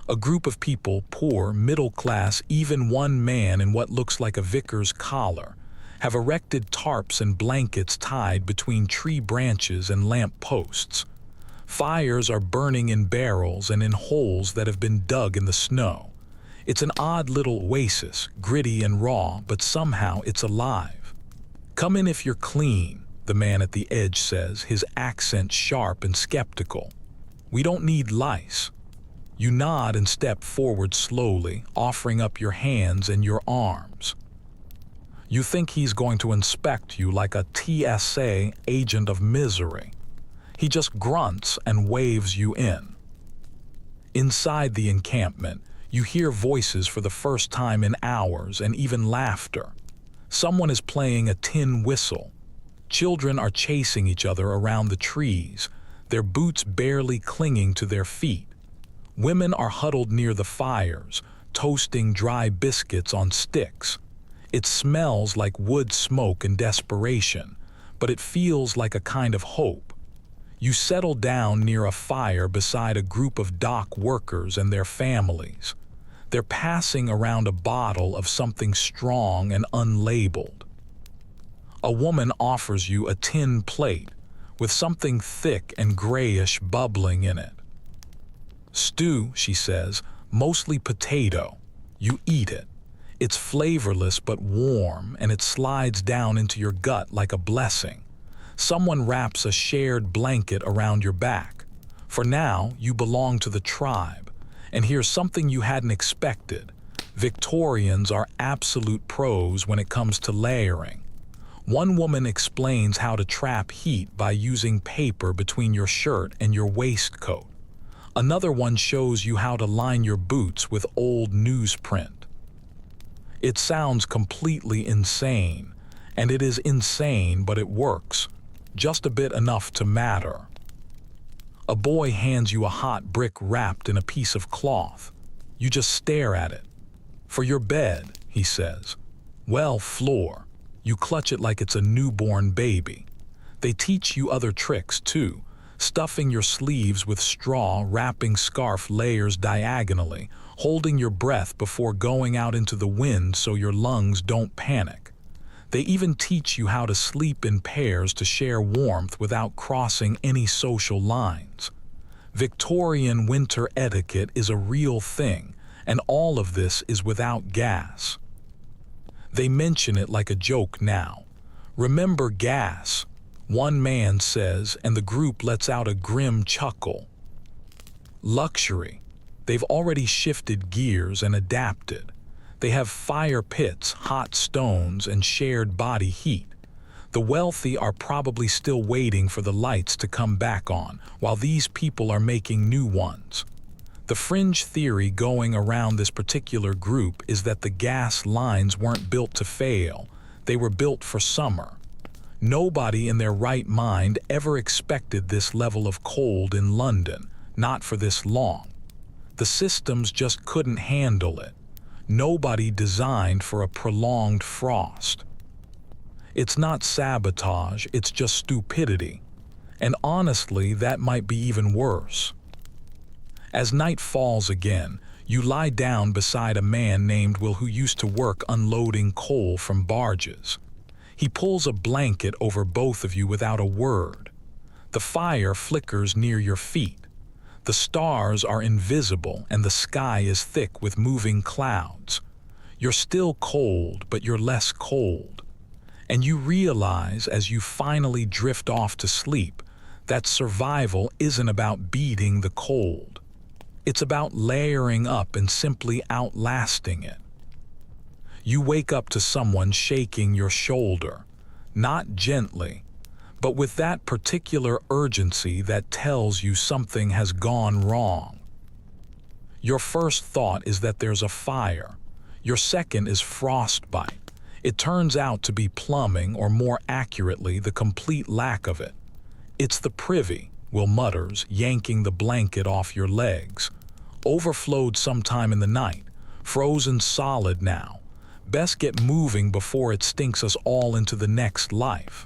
A group of people, poor, middle class, even one man in what looks like a vicar's collar, have erected tarps and blankets tied between tree branches and lamp posts. Fires are burning in barrels and in holes that have been dug in the snow. It's an odd little oasis, gritty and raw, but somehow it's alive. "Come in if you're clean," the man at the edge says, his accent sharp and skeptical. "We don't need lice." You nod and step forward slowly, offering up your hands and your arms. You think he's going to inspect you like a TSA agent of misery. He just grunts and waves you in. Inside the encampment, you hear voices for the first time in hours and even laughter. Someone is playing a tin whistle. Children are chasing each other around the trees, their boots barely clinging to their feet. Women are huddled near the fires, toasting dry biscuits on sticks. It smells like wood smoke and desperation, but it feels like a kind of hope. You settle down near a fire beside a group of dock workers and their families. They're passing around a bottle of something strong and unlabeled. A woman offers you a tin plate with something thick and grayish bubbling in it. Stew, she says, mostly potato. You eat it. It's flavorless but warm, and it slides down into your gut like a blessing. Someone wraps a shared blanket around your back. For now, you belong to the tribe. And here's something you hadn't expected. Victorians are absolute pros when it comes to layering. One woman explains how to trap heat by using paper between your shirt and your waistcoat. Another one shows you how to line your boots with old newsprint. It sounds completely insane, and it is insane, but it works. Just a bit enough to matter. A boy hands you a hot brick wrapped in a piece of cloth. You just stare at it. For your bed, he says. Well, floor. You clutch it like it's a newborn baby. They teach you other tricks, too. Stuffing your sleeves with straw, wrapping scarf layers diagonally, holding your breath before going out into the wind so your lungs don't panic. They even teach you how to sleep in pairs to share warmth without crossing any social lines. Victorian winter etiquette is a real thing, and all of this is without gas. They mention it like a joke now. Remember gas, one man says, and the group lets out a grim chuckle. Luxury. They've already shifted gears and adapted. They have fire pits, hot stones, and shared body heat. The wealthy are probably still waiting for the lights to come back on, while these people are making new ones. The fringe theory going around this particular group is that the gas lines weren't built to fail, they were built for summer. Nobody in their right mind ever expected this level of cold in London, not for this long. The systems just couldn't handle it. Nobody designed for a prolonged frost. It's not sabotage, it's just stupidity. And honestly, that might be even worse. As night falls again, you lie down beside a man named Will who used to work unloading coal from barges. He pulls a blanket over both of you without a word. The fire flickers near your feet. The stars are invisible and the sky is thick with moving clouds. You're still cold, but you're less cold. And you realize as you finally drift off to sleep that survival isn't about beating the cold. It's about layering up and simply outlasting it. You wake up to someone shaking your shoulder, not gently, but with that particular urgency that tells you something has gone wrong. Your first thought is that there's a fire. Your second is frostbite. It turns out to be plumbing, or more accurately, the complete lack of it. It's the privy, Will mutters, yanking the blanket off your legs. Overflowed sometime in the night, frozen solid now. Best get moving before it stinks us all into the next life.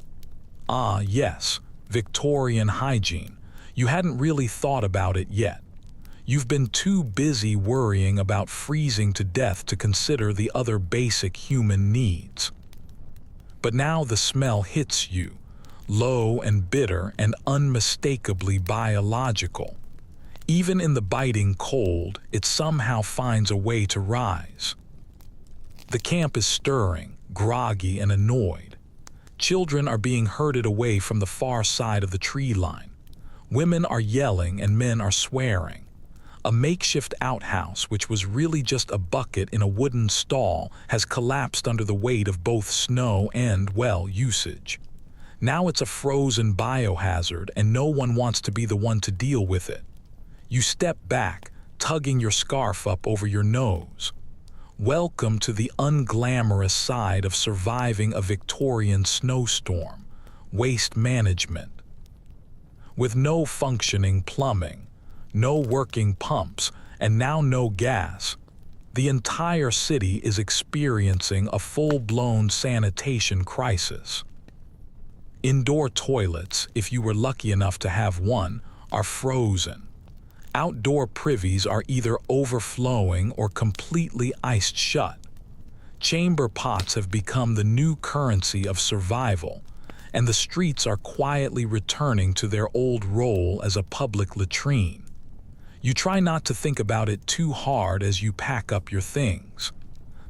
Ah, yes, Victorian hygiene. You hadn't really thought about it yet. You've been too busy worrying about freezing to death to consider the other basic human needs. But now the smell hits you, low and bitter and unmistakably biological. Even in the biting cold, it somehow finds a way to rise. The camp is stirring, groggy and annoyed. Children are being herded away from the far side of the tree line. Women are yelling and men are swearing. A makeshift outhouse, which was really just a bucket in a wooden stall, has collapsed under the weight of both snow and, well, usage. Now it's a frozen biohazard and no one wants to be the one to deal with it. You step back, tugging your scarf up over your nose. Welcome to the unglamorous side of surviving a Victorian snowstorm: waste management. With no functioning plumbing, no working pumps, and now no gas, the entire city is experiencing a full-blown sanitation crisis. Indoor toilets, if you were lucky enough to have one, are frozen. Outdoor privies are either overflowing or completely iced shut. Chamber pots have become the new currency of survival, and the streets are quietly returning to their old role as a public latrine. You try not to think about it too hard as you pack up your things.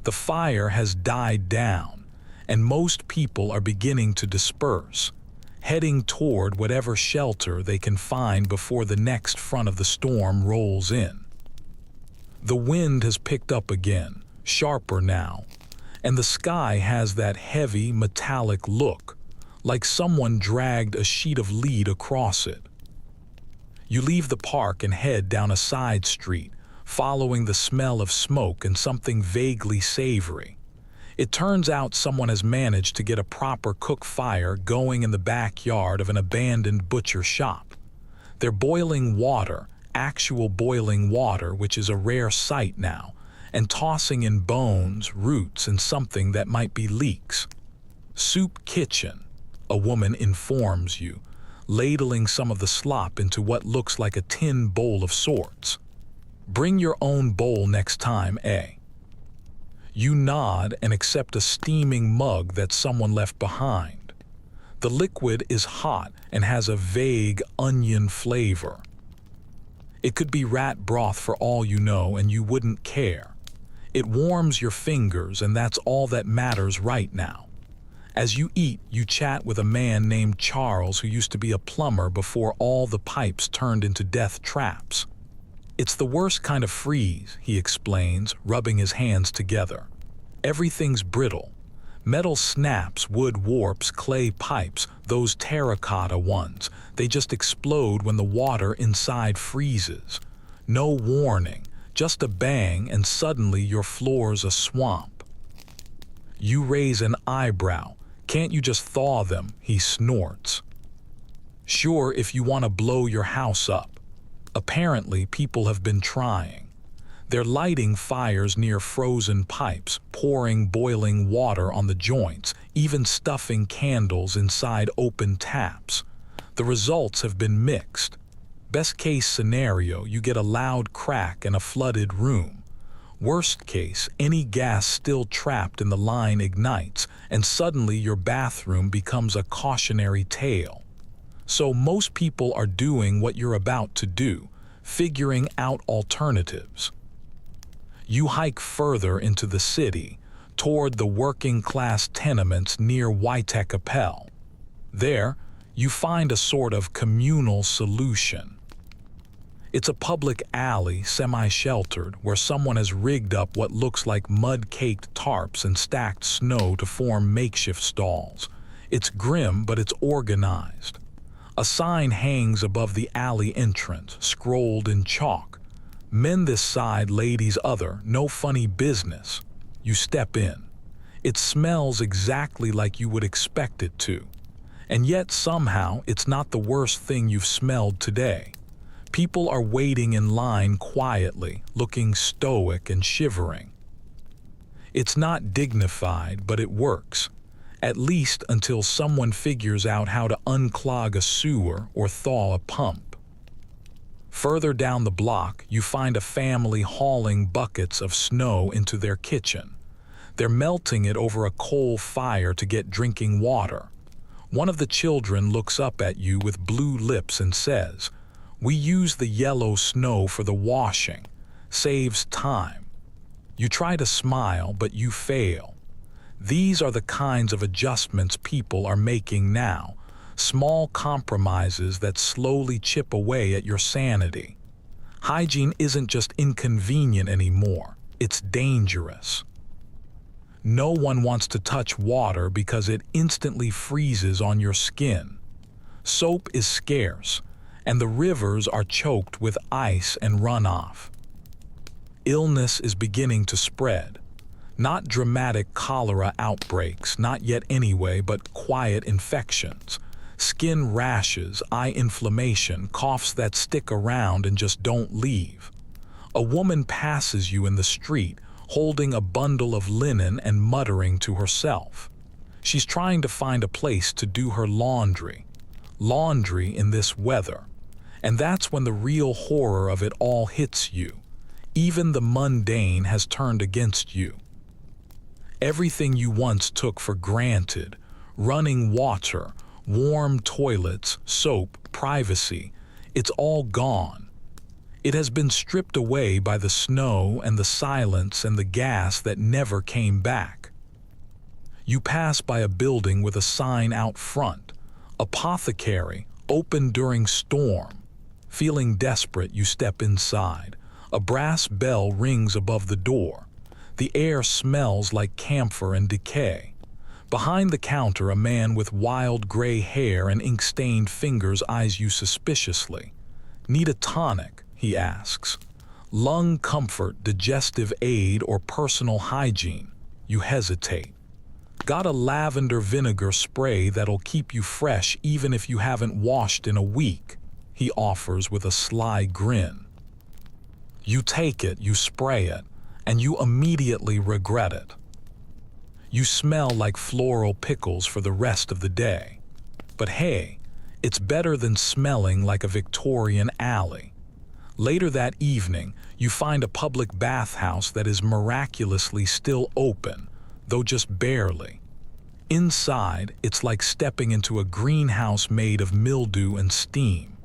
The fire has died down, and most people are beginning to disperse, heading toward whatever shelter they can find before the next front of the storm rolls in. The wind has picked up again, sharper now, and the sky has that heavy, metallic look, like someone dragged a sheet of lead across it. You leave the park and head down a side street, following the smell of smoke and something vaguely savory. It turns out someone has managed to get a proper cook fire going in the backyard of an abandoned butcher shop. They're boiling water, actual boiling water, which is a rare sight now, and tossing in bones, roots, and something that might be leeks. Soup kitchen, a woman informs you, ladling some of the slop into what looks like a tin bowl of sorts. Bring your own bowl next time, eh? You nod and accept a steaming mug that someone left behind. The liquid is hot and has a vague onion flavor. It could be rat broth for all you know, and you wouldn't care. It warms your fingers, and that's all that matters right now. As you eat, you chat with a man named Charles who used to be a plumber before all the pipes turned into death traps. It's the worst kind of freeze, he explains, rubbing his hands together. Everything's brittle. Metal snaps, wood warps, clay pipes, those terracotta ones. They just explode when the water inside freezes. No warning, just a bang, and suddenly your floor's a swamp. You raise an eyebrow. Can't you just thaw them? He snorts. Sure, if you want to blow your house up. Apparently, people have been trying. They're lighting fires near frozen pipes, pouring boiling water on the joints, even stuffing candles inside open taps. The results have been mixed. Best case scenario, you get a loud crack and a flooded room. Worst case, any gas still trapped in the line ignites, and suddenly your bathroom becomes a cautionary tale. So most people are doing what you're about to do, figuring out alternatives. You hike further into the city, toward the working-class tenements near Waitekapel. There, you find a sort of communal solution. It's a public alley, semi-sheltered, where someone has rigged up what looks like mud-caked tarps and stacked snow to form makeshift stalls. It's grim, but it's organized. A sign hangs above the alley entrance, scrolled in chalk. Men this side, ladies other, no funny business. You step in. It smells exactly like you would expect it to. And yet somehow it's not the worst thing you've smelled today. People are waiting in line quietly, looking stoic and shivering. It's not dignified, but it works, at least until someone figures out how to unclog a sewer or thaw a pump. Further down the block, you find a family hauling buckets of snow into their kitchen. They're melting it over a coal fire to get drinking water. One of the children looks up at you with blue lips and says, "We use the yellow snow for the washing. Saves time." You try to smile, but you fail. These are the kinds of adjustments people are making now, small compromises that slowly chip away at your sanity. Hygiene isn't just inconvenient anymore, it's dangerous. No one wants to touch water because it instantly freezes on your skin. Soap is scarce, and the rivers are choked with ice and runoff. Illness is beginning to spread. Not dramatic cholera outbreaks, not yet anyway, but quiet infections. Skin rashes, eye inflammation, coughs that stick around and just don't leave. A woman passes you in the street, holding a bundle of linen and muttering to herself. She's trying to find a place to do her laundry. Laundry in this weather. And that's when the real horror of it all hits you. Even the mundane has turned against you. Everything you once took for granted, running water, warm toilets, soap, privacy, it's all gone. It has been stripped away by the snow and the silence and the gas that never came back. You pass by a building with a sign out front, "Apothecary, open during storm." Feeling desperate, you step inside. A brass bell rings above the door. The air smells like camphor and decay. Behind the counter, a man with wild gray hair and ink-stained fingers eyes you suspiciously. "Need a tonic?" he asks. "Lung comfort, digestive aid, or personal hygiene?" You hesitate. "Got a lavender vinegar spray that'll keep you fresh even if you haven't washed in a week," he offers with a sly grin. You take it, you spray it, and you immediately regret it. You smell like floral pickles for the rest of the day. But hey, it's better than smelling like a Victorian alley. Later that evening, you find a public bathhouse that is miraculously still open, though just barely. Inside, it's like stepping into a greenhouse made of mildew and steam.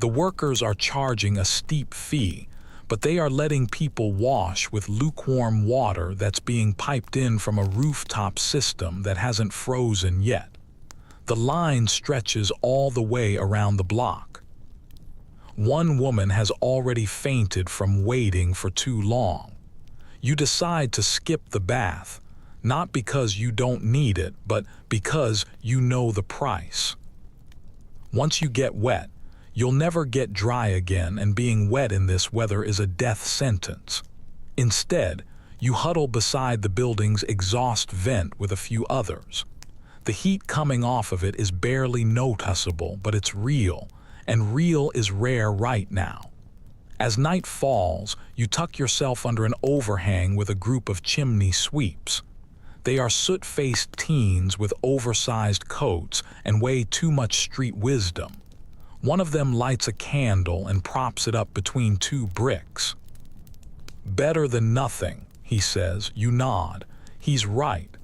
The workers are charging a steep fee, but they are letting people wash with lukewarm water that's being piped in from a rooftop system that hasn't frozen yet. The line stretches all the way around the block. One woman has already fainted from waiting for too long. You decide to skip the bath, not because you don't need it, but because you know the price. Once you get wet, you'll never get dry again, and being wet in this weather is a death sentence. Instead, you huddle beside the building's exhaust vent with a few others. The heat coming off of it is barely noticeable, but it's real, and real is rare right now. As night falls, you tuck yourself under an overhang with a group of chimney sweeps. They are soot-faced teens with oversized coats and way too much street wisdom. One of them lights a candle and props it up between two bricks. "Better than nothing," he says. You nod. He's right.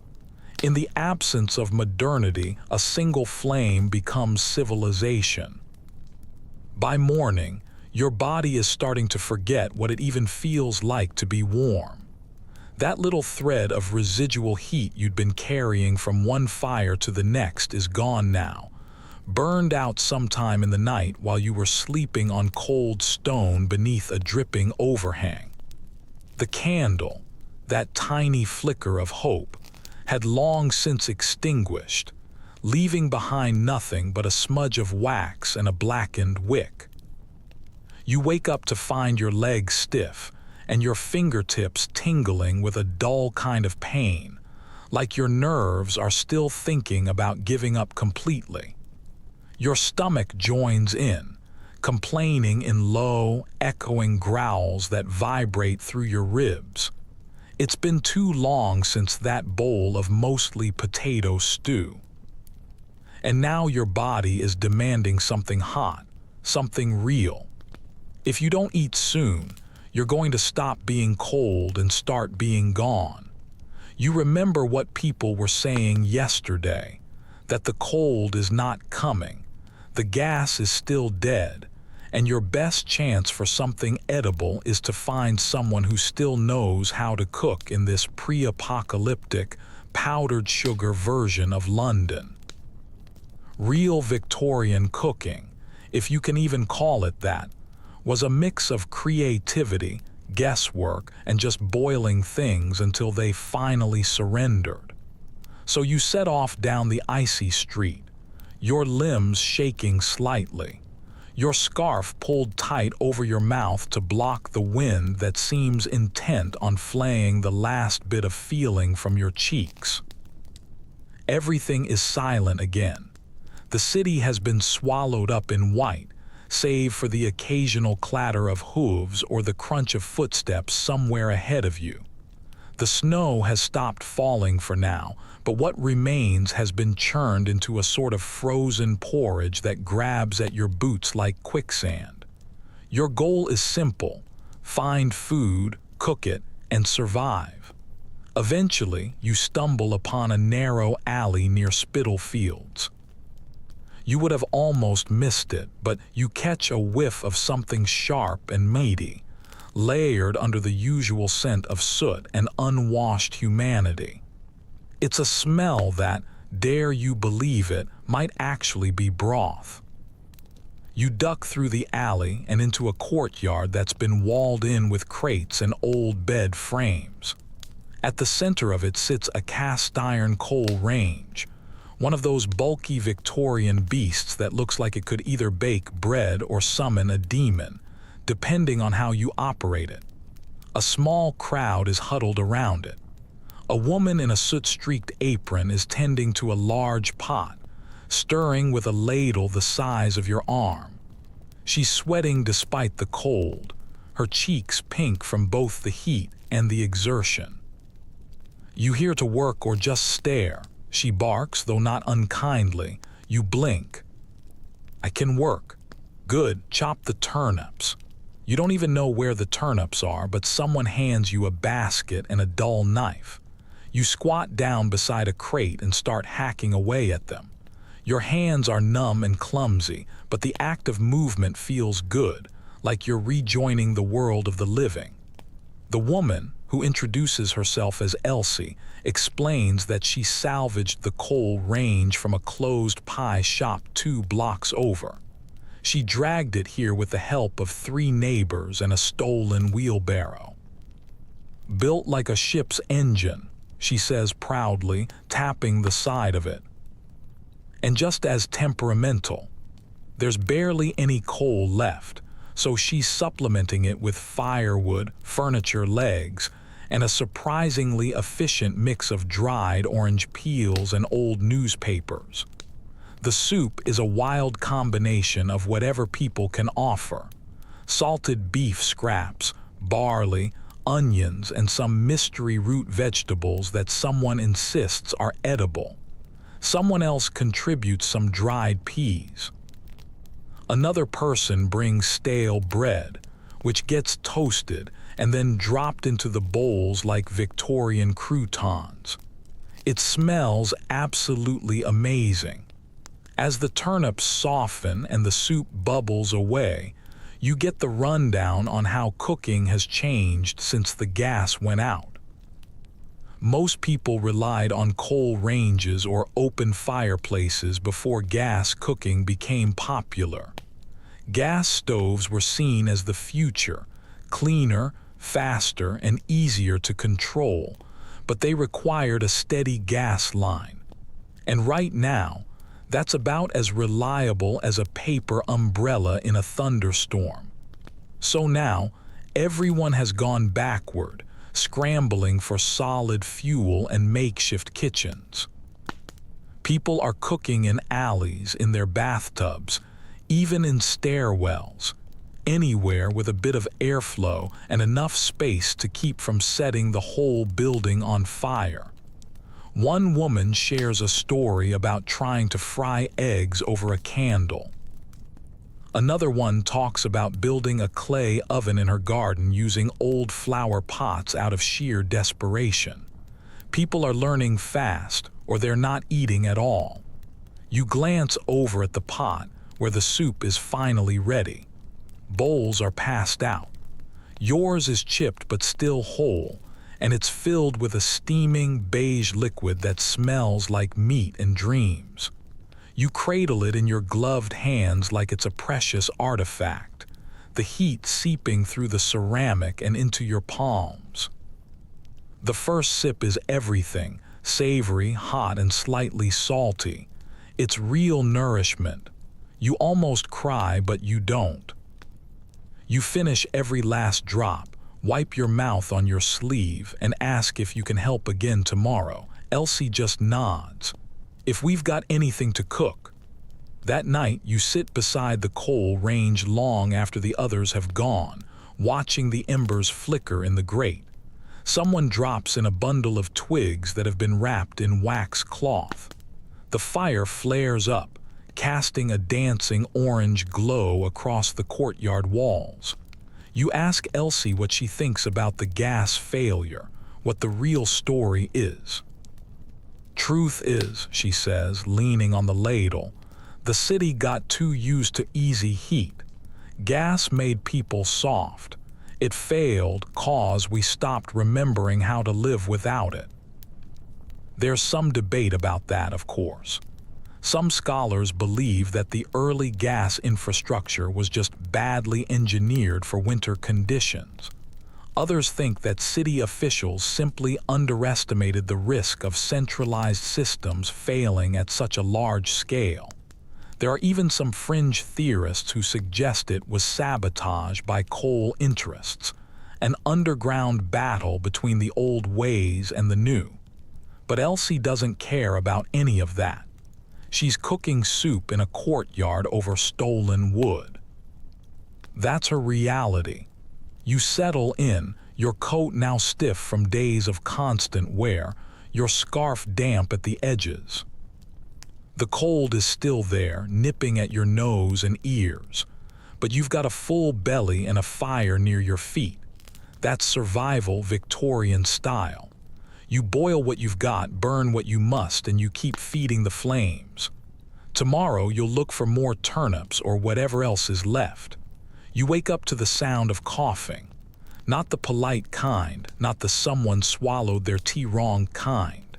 In the absence of modernity, a single flame becomes civilization. By morning, your body is starting to forget what it even feels like to be warm. That little thread of residual heat you'd been carrying from one fire to the next is gone now. Burned out sometime in the night while you were sleeping on cold stone beneath a dripping overhang. The candle, that tiny flicker of hope, had long since extinguished, leaving behind nothing but a smudge of wax and a blackened wick. You wake up to find your legs stiff and your fingertips tingling with a dull kind of pain, like your nerves are still thinking about giving up completely. Your stomach joins in, complaining in low, echoing growls that vibrate through your ribs. It's been too long since that bowl of mostly potato stew. And now your body is demanding something hot, something real. If you don't eat soon, you're going to stop being cold and start being gone. You remember what people were saying yesterday, that the cold is not coming. The gas is still dead, and your best chance for something edible is to find someone who still knows how to cook in this pre-apocalyptic, powdered sugar version of London. Real Victorian cooking, if you can even call it that, was a mix of creativity, guesswork, and just boiling things until they finally surrendered. So you set off down the icy street, your limbs shaking slightly, your scarf pulled tight over your mouth to block the wind that seems intent on flaying the last bit of feeling from your cheeks. Everything is silent again. The city has been swallowed up in white, save for the occasional clatter of hooves or the crunch of footsteps somewhere ahead of you. The snow has stopped falling for now, but what remains has been churned into a sort of frozen porridge that grabs at your boots like quicksand. Your goal is simple: find food, cook it, and survive. Eventually, you stumble upon a narrow alley near Spittle Fields. You would have almost missed it, but you catch a whiff of something sharp and meaty, layered under the usual scent of soot and unwashed humanity. It's a smell that, dare you believe it, might actually be broth. You duck through the alley and into a courtyard that's been walled in with crates and old bed frames. At the center of it sits a cast-iron coal range, one of those bulky Victorian beasts that looks like it could either bake bread or summon a demon, depending on how you operate it. A small crowd is huddled around it. A woman in a soot-streaked apron is tending to a large pot, stirring with a ladle the size of your arm. She's sweating despite the cold, her cheeks pink from both the heat and the exertion. You here to work or just stare? She barks, though not unkindly. You blink. I can work. Good, chop the turnips. You don't even know where the turnips are, but someone hands you a basket and a dull knife. You squat down beside a crate and start hacking away at them. Your hands are numb and clumsy, but the act of movement feels good, like you're rejoining the world of the living. The woman, who introduces herself as Elsie, explains that she salvaged the coal range from a closed pie shop 2 blocks over. She dragged it here with the help of 3 neighbors and a stolen wheelbarrow. Built like a ship's engine, she says proudly, tapping the side of it. And just as temperamental. There's barely any coal left, so she's supplementing it with firewood, furniture legs, and a surprisingly efficient mix of dried orange peels and old newspapers. The soup is a wild combination of whatever people can offer: salted beef scraps, barley, onions, and some mystery root vegetables that someone insists are edible. Someone else contributes some dried peas. Another person brings stale bread, which gets toasted and then dropped into the bowls like Victorian croutons. It smells absolutely amazing. As the turnips soften and the soup bubbles away, you get the rundown on how cooking has changed since the gas went out. Most people relied on coal ranges or open fireplaces before gas cooking became popular. Gas stoves were seen as the future, cleaner, faster, and easier to control, but they required a steady gas line. And right now, that's about as reliable as a paper umbrella in a thunderstorm. So now, everyone has gone backward, scrambling for solid fuel and makeshift kitchens. People are cooking in alleys, in their bathtubs, even in stairwells, anywhere with a bit of airflow and enough space to keep from setting the whole building on fire. One woman shares a story about trying to fry eggs over a candle. Another one talks about building a clay oven in her garden using old flower pots out of sheer desperation. People are learning fast, or they're not eating at all. You glance over at the pot, where the soup is finally ready. Bowls are passed out. Yours is chipped but still whole, and it's filled with a steaming beige liquid that smells like meat and dreams. You cradle it in your gloved hands like it's a precious artifact. the heat seeping through the ceramic and into your palms. The first sip is everything, savory, hot, and slightly salty. It's real nourishment. You almost cry, but you don't. You finish every last drop, wipe your mouth on your sleeve, and ask if you can help again tomorrow. Elsie just nods. If we've got anything to cook. That night, you sit beside the coal range long after the others have gone, watching the embers flicker in the grate. Someone drops in a bundle of twigs that have been wrapped in wax cloth. The fire flares up, casting a dancing orange glow across the courtyard walls. You ask Elsie what she thinks about the gas failure, what the real story is. Truth is, she says, leaning on the ladle, the city got too used to easy heat. Gas made people soft. It failed cause we stopped remembering how to live without it. There's some debate about that, of course. Some scholars believe that the early gas infrastructure was just badly engineered for winter conditions. Others think that city officials simply underestimated the risk of centralized systems failing at such a large scale. There are even some fringe theorists who suggest it was sabotage by coal interests, an underground battle between the old ways and the new. But Elsie doesn't care about any of that. She's cooking soup in a courtyard over stolen wood. That's her reality. You settle in, your coat now stiff from days of constant wear, your scarf damp at the edges. The cold is still there, nipping at your nose and ears, but you've got a full belly and a fire near your feet. That's survival Victorian style. You boil what you've got, burn what you must, and you keep feeding the flames. Tomorrow you'll look for more turnips or whatever else is left. You wake up to the sound of coughing. Not the polite kind, not the someone swallowed their tea wrong kind.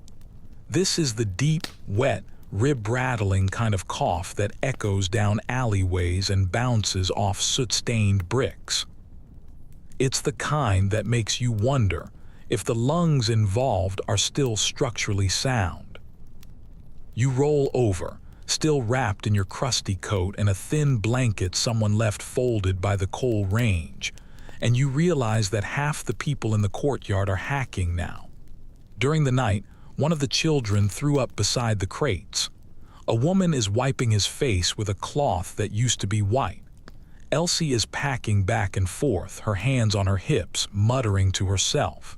This is the deep, wet, rib-rattling kind of cough that echoes down alleyways and bounces off soot-stained bricks. It's the kind that makes you wonder if the lungs involved are still structurally sound. You roll over, still wrapped in your crusty coat and a thin blanket someone left folded by the coal range, and you realize that half the people in the courtyard are hacking now. During the night, one of the children threw up beside the crates. A woman is wiping his face with a cloth that used to be white. Elsie is packing back and forth, her hands on her hips, muttering to herself.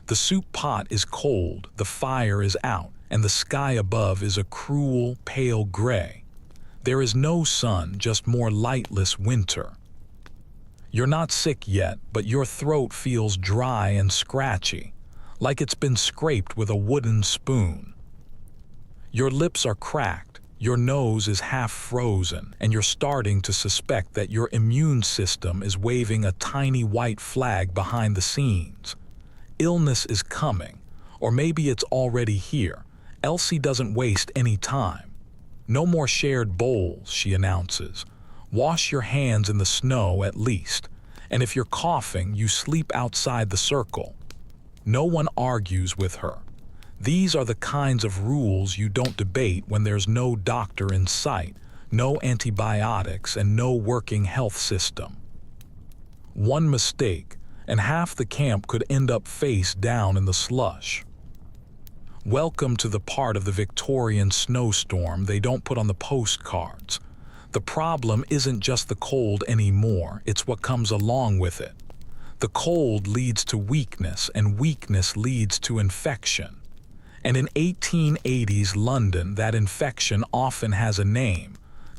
The soup pot is cold, the fire is out, and the sky above is a cruel, pale gray. There is no sun, just more lightless winter. You're not sick yet, but your throat feels dry and scratchy, like it's been scraped with a wooden spoon. Your lips are cracked, your nose is half frozen, and you're starting to suspect that your immune system is waving a tiny white flag behind the scenes. Illness is coming, or maybe it's already here. Elsie doesn't waste any time. No more shared bowls, she announces. Wash your hands in the snow at least, and if you're coughing, you sleep outside the circle. No one argues with her. These are the kinds of rules you don't debate when there's no doctor in sight, no antibiotics, and no working health system. One mistake, and half the camp could end up face down in the slush. Welcome to the part of the Victorian snowstorm they don't put on the postcards. The problem isn't just the cold anymore, it's what comes along with it. The cold leads to weakness, and weakness leads to infection. And in 1880s London, that infection often has a name: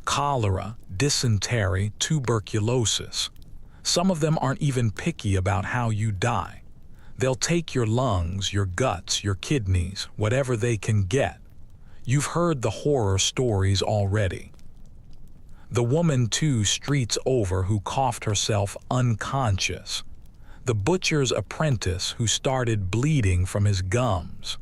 cholera, dysentery, tuberculosis. Some of them aren't even picky about how you die. They'll take your lungs, your guts, your kidneys, whatever they can get. You've heard the horror stories already. The woman 2 streets over who coughed herself unconscious. The butcher's apprentice who started bleeding from his gums.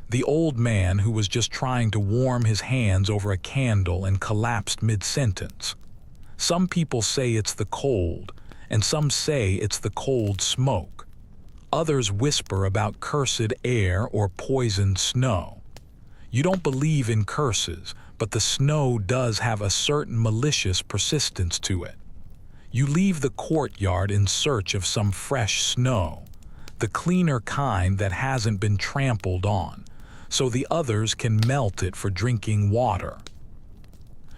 The old man who was just trying to warm his hands over a candle and collapsed mid-sentence. Some people say it's the cold, and some say it's the cold smoke. Others whisper about cursed air or poisoned snow. You don't believe in curses, but the snow does have a certain malicious persistence to it. You leave the courtyard in search of some fresh snow, the cleaner kind that hasn't been trampled on, so the others can melt it for drinking water.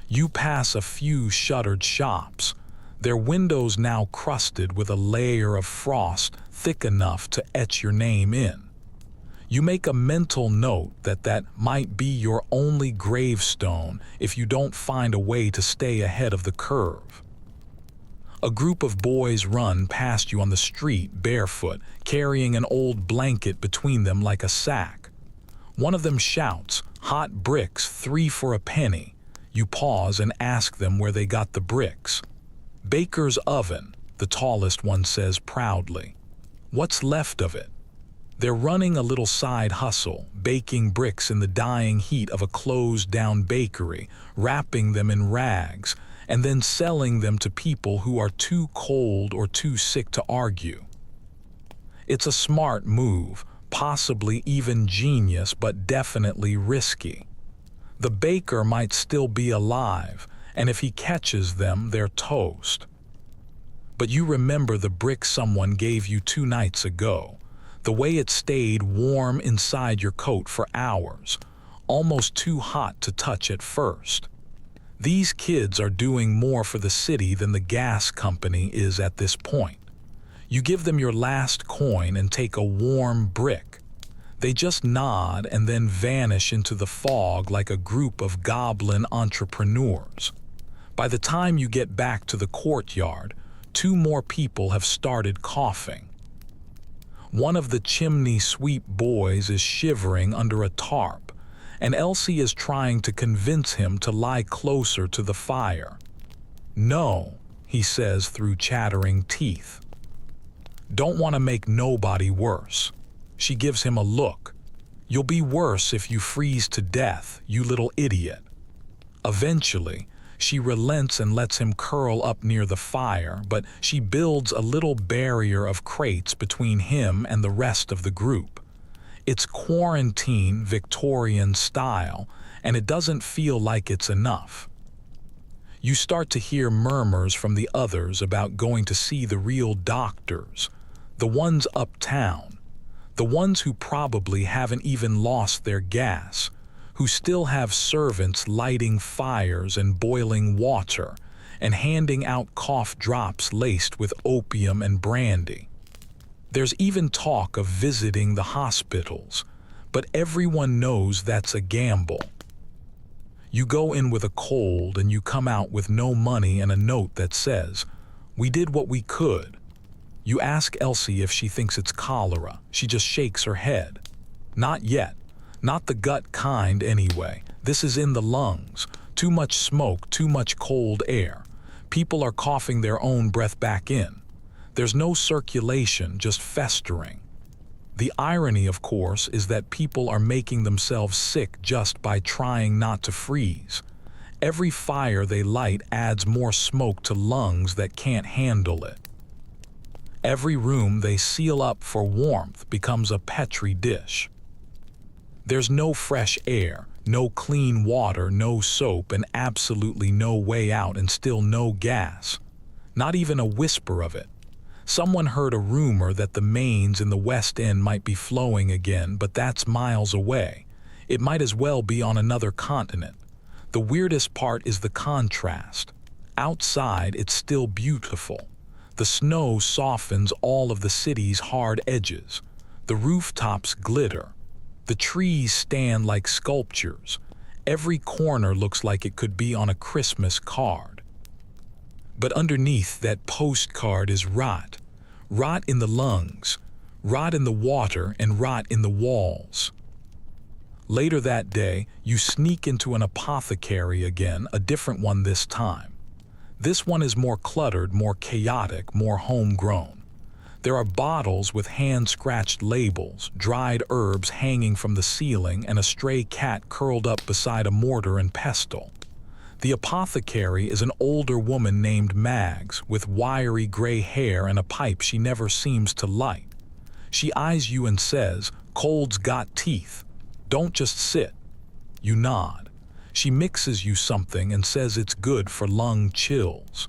You pass a few shuttered shops, their windows now crusted with a layer of frost thick enough to etch your name in. You make a mental note that might be your only gravestone if you don't find a way to stay ahead of the curve. A group of boys run past you on the street barefoot, carrying an old blanket between them like a sack. One of them shouts, "Hot bricks, 3 for a penny." You pause and ask them where they got the bricks. "Baker's oven," the tallest one says proudly. "What's left of it?" They're running a little side hustle, baking bricks in the dying heat of a closed-down bakery, wrapping them in rags, and then selling them to people who are too cold or too sick to argue. It's a smart move, possibly even genius, but definitely risky. The baker might still be alive, and if he catches them, they're toast. But you remember the brick someone gave you 2 nights ago, the way it stayed warm inside your coat for hours, almost too hot to touch at first. These kids are doing more for the city than the gas company is at this point. You give them your last coin and take a warm brick. They just nod and then vanish into the fog like a group of goblin entrepreneurs. By the time you get back to the courtyard, 2 more people have started coughing. One of the chimney sweep boys is shivering under a tarp, and Elsie is trying to convince him to lie closer to the fire. "No," he says through chattering teeth. "Don't want to make nobody worse." She gives him a look. "You'll be worse if you freeze to death, you little idiot." Eventually, she relents and lets him curl up near the fire, but she builds a little barrier of crates between him and the rest of the group. It's quarantine Victorian style, and it doesn't feel like it's enough. You start to hear murmurs from the others about going to see the real doctors, the ones uptown, the ones who probably haven't even lost their gas, who still have servants lighting fires and boiling water and handing out cough drops laced with opium and brandy. There's even talk of visiting the hospitals, but everyone knows that's a gamble. You go in with a cold and you come out with no money and a note that says, "We did what we could." You ask Elsie if she thinks it's cholera. She just shakes her head. "Not yet. Not the gut kind anyway. This is in the lungs. Too much smoke, too much cold air. People are coughing their own breath back in. There's no circulation, just festering." The irony, of course, is that people are making themselves sick just by trying not to freeze. Every fire they light adds more smoke to lungs that can't handle it. Every room they seal up for warmth becomes a petri dish. There's no fresh air, no clean water, no soap, and absolutely no way out, and still no gas. Not even a whisper of it. Someone heard a rumor that the mains in the West End might be flowing again, but that's miles away. It might as well be on another continent. The weirdest part is the contrast. Outside, it's still beautiful. The snow softens all of the city's hard edges. The rooftops glitter. The trees stand like sculptures. Every corner looks like it could be on a Christmas card. But underneath that postcard is rot. Rot in the lungs, rot in the water, and rot in the walls. Later that day, you sneak into an apothecary again, a different one this time. This one is more cluttered, more chaotic, more homegrown. There are bottles with hand-scratched labels, dried herbs hanging from the ceiling, and a stray cat curled up beside a mortar and pestle. The apothecary is an older woman named Mags, with wiry gray hair and a pipe she never seems to light. She eyes you and says, "Cold's got teeth. Don't just sit." You nod. She mixes you something and says it's good for lung chills.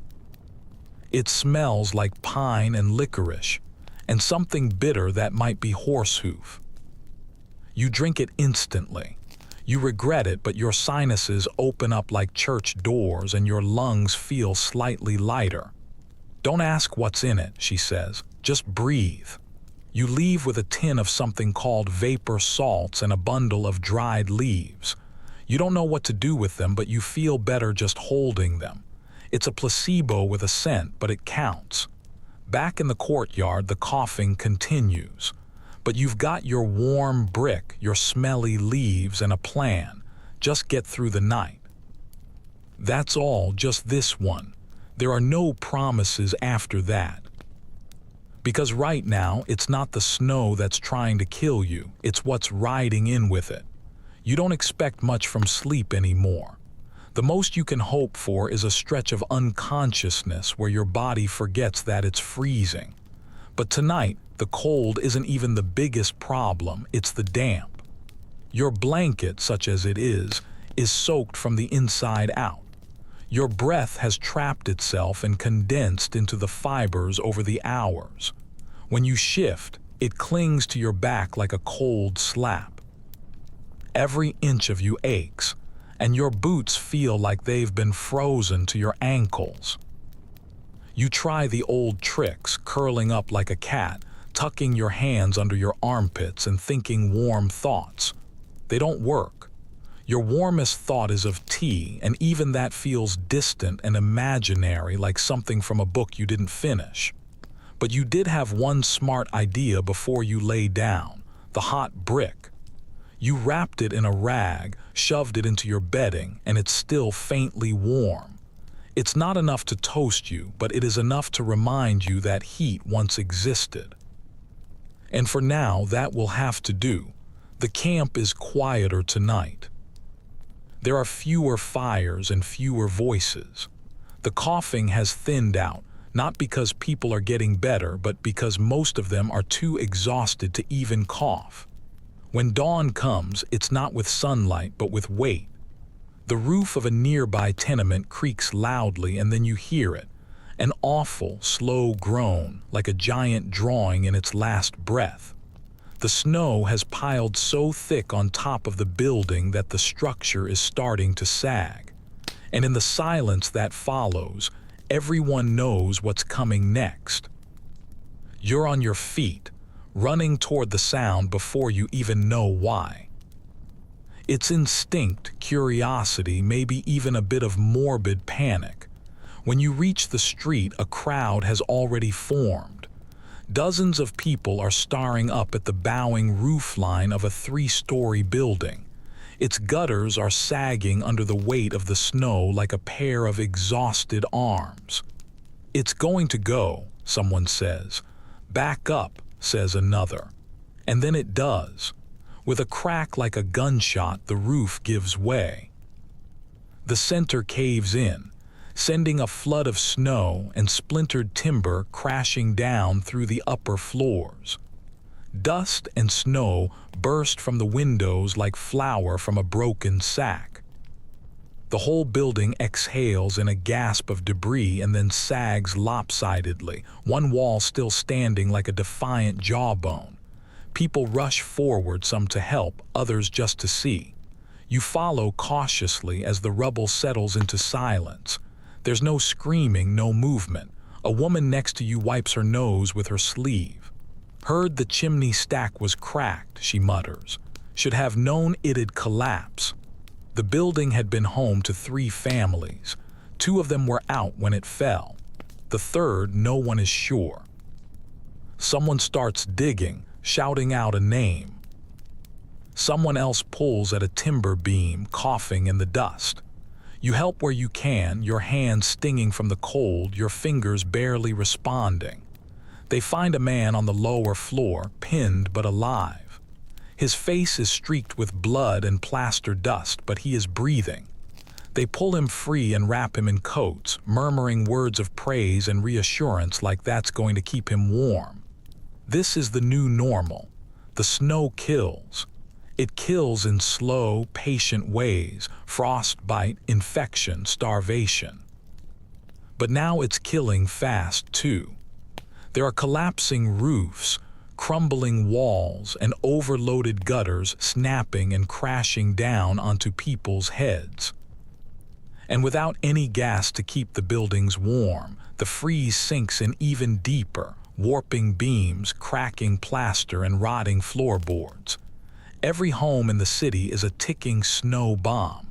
It smells like pine and licorice, and something bitter that might be horsehoof. You drink it instantly. You regret it, but your sinuses open up like church doors and your lungs feel slightly lighter. "Don't ask what's in it," she says. "Just breathe." You leave with a tin of something called vapor salts and a bundle of dried leaves. You don't know what to do with them, but you feel better just holding them. It's a placebo with a scent, but it counts. Back in the courtyard, the coughing continues. But you've got your warm brick, your smelly leaves, and a plan. Just get through the night. That's all, just this one. There are no promises after that. Because right now, it's not the snow that's trying to kill you, it's what's riding in with it. You don't expect much from sleep anymore. The most you can hope for is a stretch of unconsciousness where your body forgets that it's freezing. But tonight, the cold isn't even the biggest problem, it's the damp. Your blanket, such as it is soaked from the inside out. Your breath has trapped itself and condensed into the fibers over the hours. When you shift, it clings to your back like a cold slap. Every inch of you aches, and your boots feel like they've been frozen to your ankles. You try the old tricks, curling up like a cat, tucking your hands under your armpits and thinking warm thoughts. They don't work. Your warmest thought is of tea, and even that feels distant and imaginary, like something from a book you didn't finish. But you did have one smart idea before you lay down: the hot brick. You wrapped it in a rag, shoved it into your bedding, and it's still faintly warm. It's not enough to toast you, but it is enough to remind you that heat once existed. And for now, that will have to do. The camp is quieter tonight. There are fewer fires and fewer voices. The coughing has thinned out, not because people are getting better, but because most of them are too exhausted to even cough. When dawn comes, it's not with sunlight, but with weight. The roof of a nearby tenement creaks loudly, and then you hear it, an awful, slow groan, like a giant drawing in its last breath. The snow has piled so thick on top of the building that the structure is starting to sag. And in the silence that follows, everyone knows what's coming next. You're on your feet, running toward the sound before you even know why. It's instinct, curiosity, maybe even a bit of morbid panic. When you reach the street, a crowd has already formed. Dozens of people are staring up at the bowing roofline of a 3-story building. Its gutters are sagging under the weight of the snow like a pair of exhausted arms. "It's going to go," someone says. "Back up," says another. And then it does. With a crack like a gunshot, the roof gives way. The center caves in, sending a flood of snow and splintered timber crashing down through the upper floors. Dust and snow burst from the windows like flour from a broken sack. The whole building exhales in a gasp of debris and then sags lopsidedly, one wall still standing like a defiant jawbone. People rush forward, some to help, others just to see. You follow cautiously as the rubble settles into silence. There's no screaming, no movement. A woman next to you wipes her nose with her sleeve. "Heard the chimney stack was cracked," she mutters. "Should have known it'd collapse." The building had been home to 3 families. 2 of them were out when it fell. The third, no one is sure. Someone starts digging, shouting out a name. Someone else pulls at a timber beam, coughing in the dust. You help where you can, your hands stinging from the cold, your fingers barely responding. They find a man on the lower floor, pinned but alive. His face is streaked with blood and plaster dust, but he is breathing. They pull him free and wrap him in coats, murmuring words of praise and reassurance like that's going to keep him warm. This is the new normal. The snow kills. It kills in slow, patient ways: frostbite, infection, starvation. But now it's killing fast, too. There are collapsing roofs, crumbling walls, and overloaded gutters snapping and crashing down onto people's heads. And without any gas to keep the buildings warm, the freeze sinks in even deeper, warping beams, cracking plaster, and rotting floorboards. Every home in the city is a ticking snow bomb.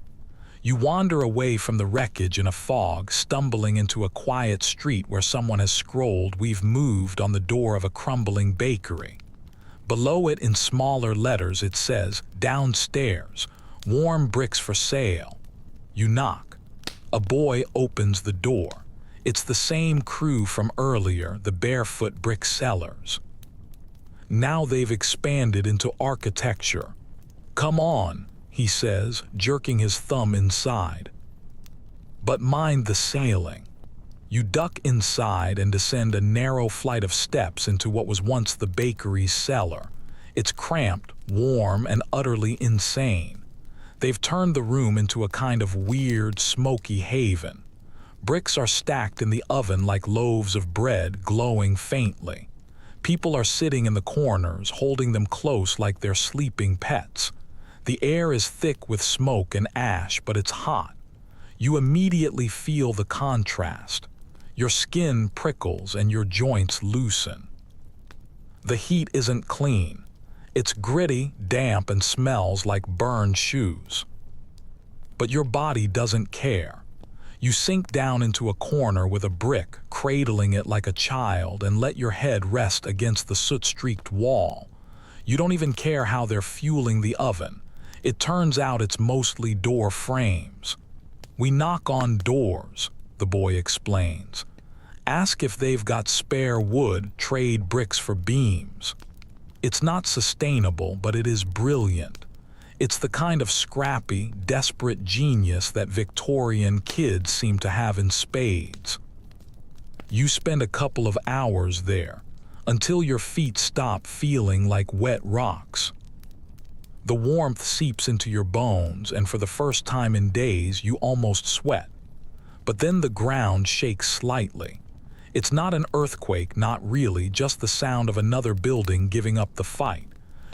You wander away from the wreckage in a fog, stumbling into a quiet street where someone has scrolled "We've moved" on the door of a crumbling bakery. Below it, in smaller letters, it says, "Downstairs, warm bricks for sale." You knock. A boy opens the door. It's the same crew from earlier, the barefoot brick sellers. Now they've expanded into architecture. "Come on," he says, jerking his thumb inside. But mind the sailing. You duck inside and descend a narrow flight of steps into what was once the bakery's cellar. It's cramped, warm, and utterly insane. They've turned the room into a kind of weird, smoky haven. Bricks are stacked in the oven like loaves of bread, glowing faintly. People are sitting in the corners, holding them close like they're sleeping pets. The air is thick with smoke and ash, but it's hot. You immediately feel the contrast. Your skin prickles and your joints loosen. The heat isn't clean. It's gritty, damp, and smells like burned shoes. But your body doesn't care. You sink down into a corner with a brick, cradling it like a child, and let your head rest against the soot-streaked wall. You don't even care how they're fueling the oven. It turns out it's mostly door frames. "We knock on doors," the boy explains. "Ask if they've got spare wood, trade bricks for beams." It's not sustainable, but it is brilliant. It's the kind of scrappy, desperate genius that Victorian kids seem to have in spades. You spend a couple of hours there, until your feet stop feeling like wet rocks. The warmth seeps into your bones, and for the first time in days, you almost sweat. But then the ground shakes slightly. It's not an earthquake, not really, just the sound of another building giving up the fight.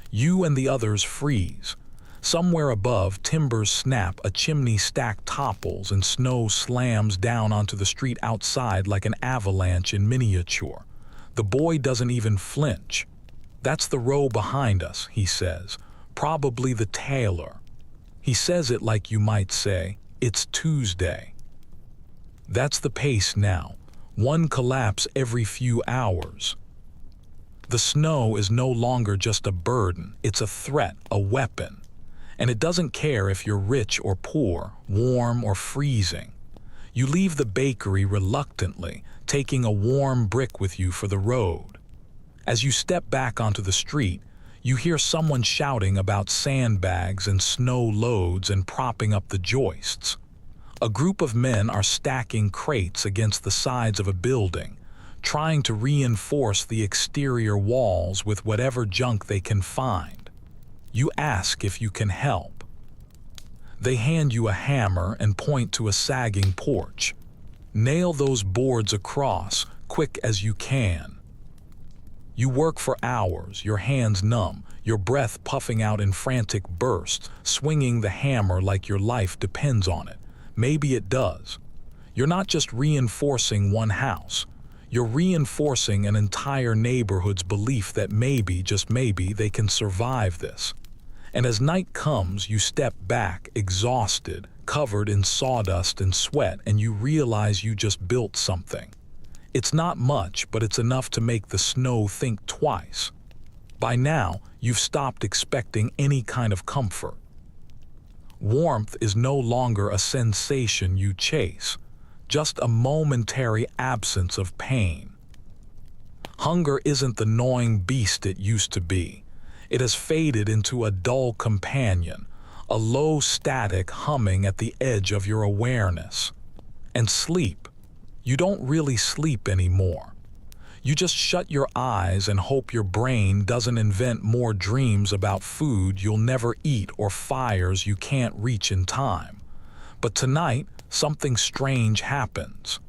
You and the others freeze. Somewhere above, timbers snap, a chimney stack topples, and snow slams down onto the street outside like an avalanche in miniature. The boy doesn't even flinch. "That's the row behind us," he says. "Probably the tailor." He says it like you might say, "It's Tuesday." That's the pace now. One collapse every few hours. The snow is no longer just a burden, it's a threat, a weapon. And it doesn't care if you're rich or poor, warm or freezing. You leave the bakery reluctantly, taking a warm brick with you for the road. As you step back onto the street, you hear someone shouting about sandbags and snow loads and propping up the joists. A group of men are stacking crates against the sides of a building, trying to reinforce the exterior walls with whatever junk they can find. You ask if you can help. They hand you a hammer and point to a sagging porch. "Nail those boards across, quick as you can." You work for hours, your hands numb, your breath puffing out in frantic bursts, swinging the hammer like your life depends on it. Maybe it does. You're not just reinforcing one house. You're reinforcing an entire neighborhood's belief that maybe, just maybe, they can survive this. And as night comes, you step back, exhausted, covered in sawdust and sweat, and you realize you just built something. It's not much, but it's enough to make the snow think twice. By now, you've stopped expecting any kind of comfort. Warmth is no longer a sensation you chase, just a momentary absence of pain. Hunger isn't the gnawing beast it used to be. It has faded into a dull companion, a low static humming at the edge of your awareness. And sleep. You don't really sleep anymore. You just shut your eyes and hope your brain doesn't invent more dreams about food you'll never eat or fires you can't reach in time. But tonight, something strange happens.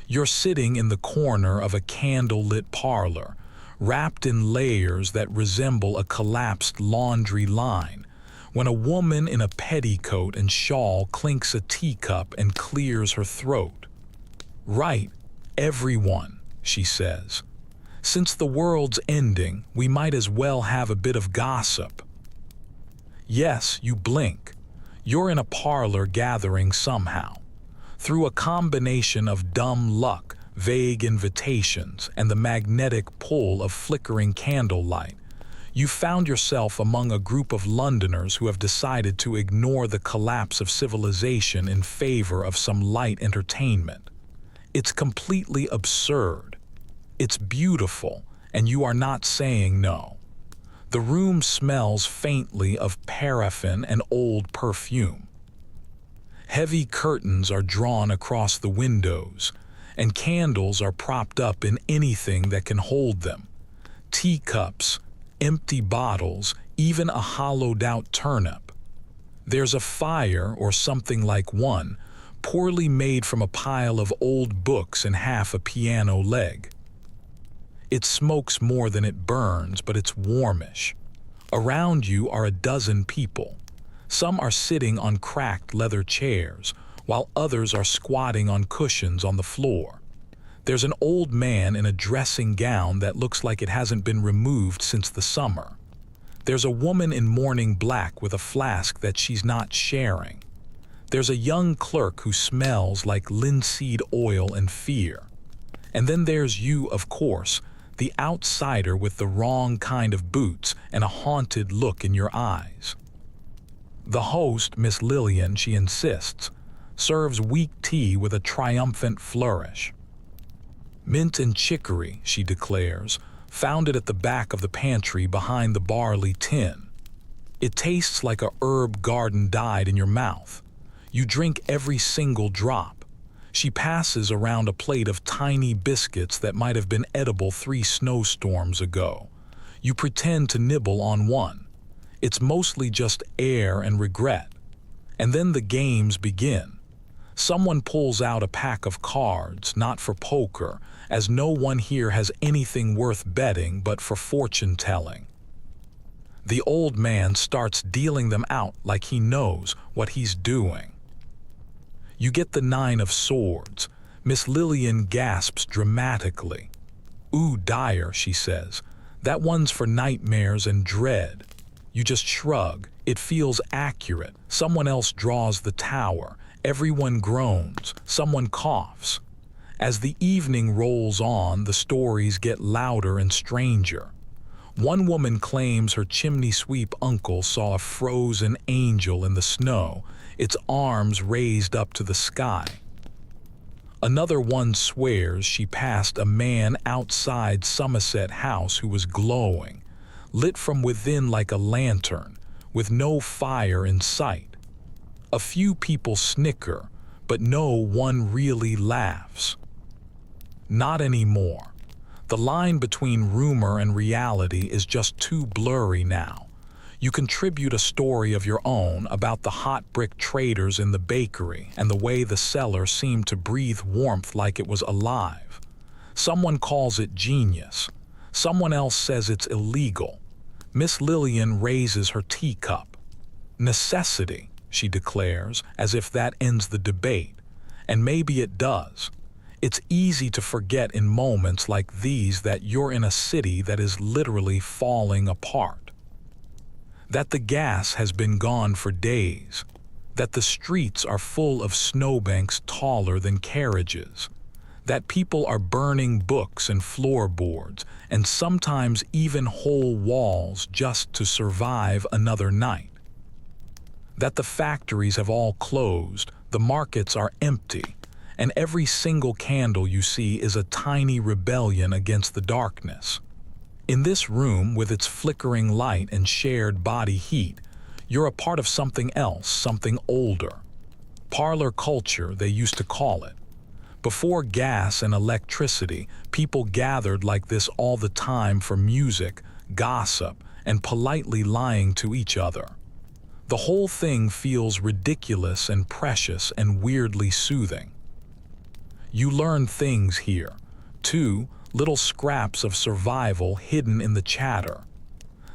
You're sitting in the corner of a candle-lit parlor, wrapped in layers that resemble a collapsed laundry line, when a woman in a petticoat and shawl clinks a teacup and clears her throat. "Right, everyone," she says. "Since the world's ending, we might as well have a bit of gossip." Yes, you blink. You're in a parlor gathering somehow. Through a combination of dumb luck, vague invitations, and the magnetic pull of flickering candlelight, you found yourself among a group of Londoners who have decided to ignore the collapse of civilization in favor of some light entertainment. It's completely absurd. It's beautiful, and you are not saying no. The room smells faintly of paraffin and old perfume. Heavy curtains are drawn across the windows, and candles are propped up in anything that can hold them. Teacups, empty bottles, even a hollowed-out turnip. There's a fire, or something like one, poorly made from a pile of old books and half a piano leg. It smokes more than it burns, but it's warmish. Around you are a dozen people. Some are sitting on cracked leather chairs, while others are squatting on cushions on the floor. There's an old man in a dressing gown that looks like it hasn't been removed since the summer. There's a woman in morning black with a flask that she's not sharing. There's a young clerk who smells like linseed oil and fear. And then there's you, of course, the outsider with the wrong kind of boots and a haunted look in your eyes. The host, Miss Lillian, she insists, serves weak tea with a triumphant flourish. "Mint and chicory," she declares, found it at the back of the pantry behind the barley tin. "It tastes like a herb garden died in your mouth. You drink every single drop." She passes around a plate of tiny biscuits that might have been edible 3 snowstorms ago. You pretend to nibble on one. It's mostly just air and regret. And then the games begin. Someone pulls out a pack of cards, not for poker, as no one here has anything worth betting but for fortune-telling. The old man starts dealing them out like he knows what he's doing. You get the 9 of swords. Miss Lillian gasps dramatically. "Ooh, dire," she says. "That one's for nightmares and dread." You just shrug. It feels accurate. Someone else draws the tower. Everyone groans. Someone coughs. As the evening rolls on, the stories get louder and stranger. One woman claims her chimney-sweep uncle saw a frozen angel in the snow, its arms raised up to the sky. Another one swears she passed a man outside Somerset House who was glowing, lit from within like a lantern, with no fire in sight. A few people snicker, but no one really laughs. Not anymore. The line between rumor and reality is just too blurry now. You contribute a story of your own about the hot brick traders in the bakery and the way the cellar seemed to breathe warmth like it was alive. Someone calls it genius. Someone else says it's illegal. Miss Lillian raises her teacup. "Necessity," she declares, as if that ends the debate. And maybe it does. It's easy to forget in moments like these that you're in a city that is literally falling apart. That the gas has been gone for days. That the streets are full of snowbanks taller than carriages. That people are burning books and floorboards, and sometimes even whole walls just to survive another night. That the factories have all closed, the markets are empty, and every single candle you see is a tiny rebellion against the darkness. In this room, with its flickering light and shared body heat, You're a part of something else, something older. Parlor culture, they used to call it. Before gas and electricity, people gathered like this all the time for music, gossip, and politely lying to each other. The whole thing feels ridiculous and precious and weirdly soothing. You learn things here, too, little scraps of survival hidden in the chatter.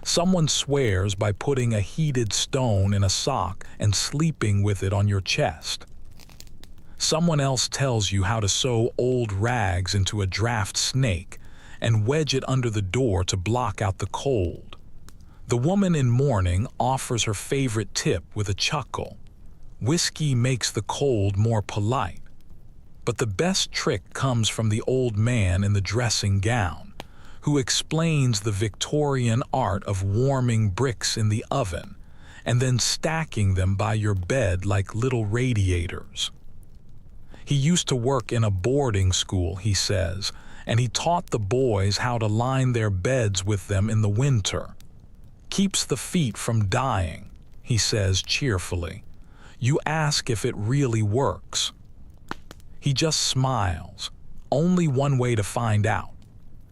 Someone swears by putting a heated stone in a sock and sleeping with it on your chest. Someone else tells you how to sew old rags into a draft snake and wedge it under the door to block out the cold. The woman in mourning offers her favorite tip with a chuckle. Whiskey makes the cold more polite. But the best trick comes from the old man in the dressing gown, who explains the Victorian art of warming bricks in the oven and then stacking them by your bed like little radiators. He used to work in a boarding school, he says, and he taught the boys how to line their beds with them in the winter. Keeps the feet from dying, he says cheerfully. You ask if it really works. He just smiles. Only one way to find out.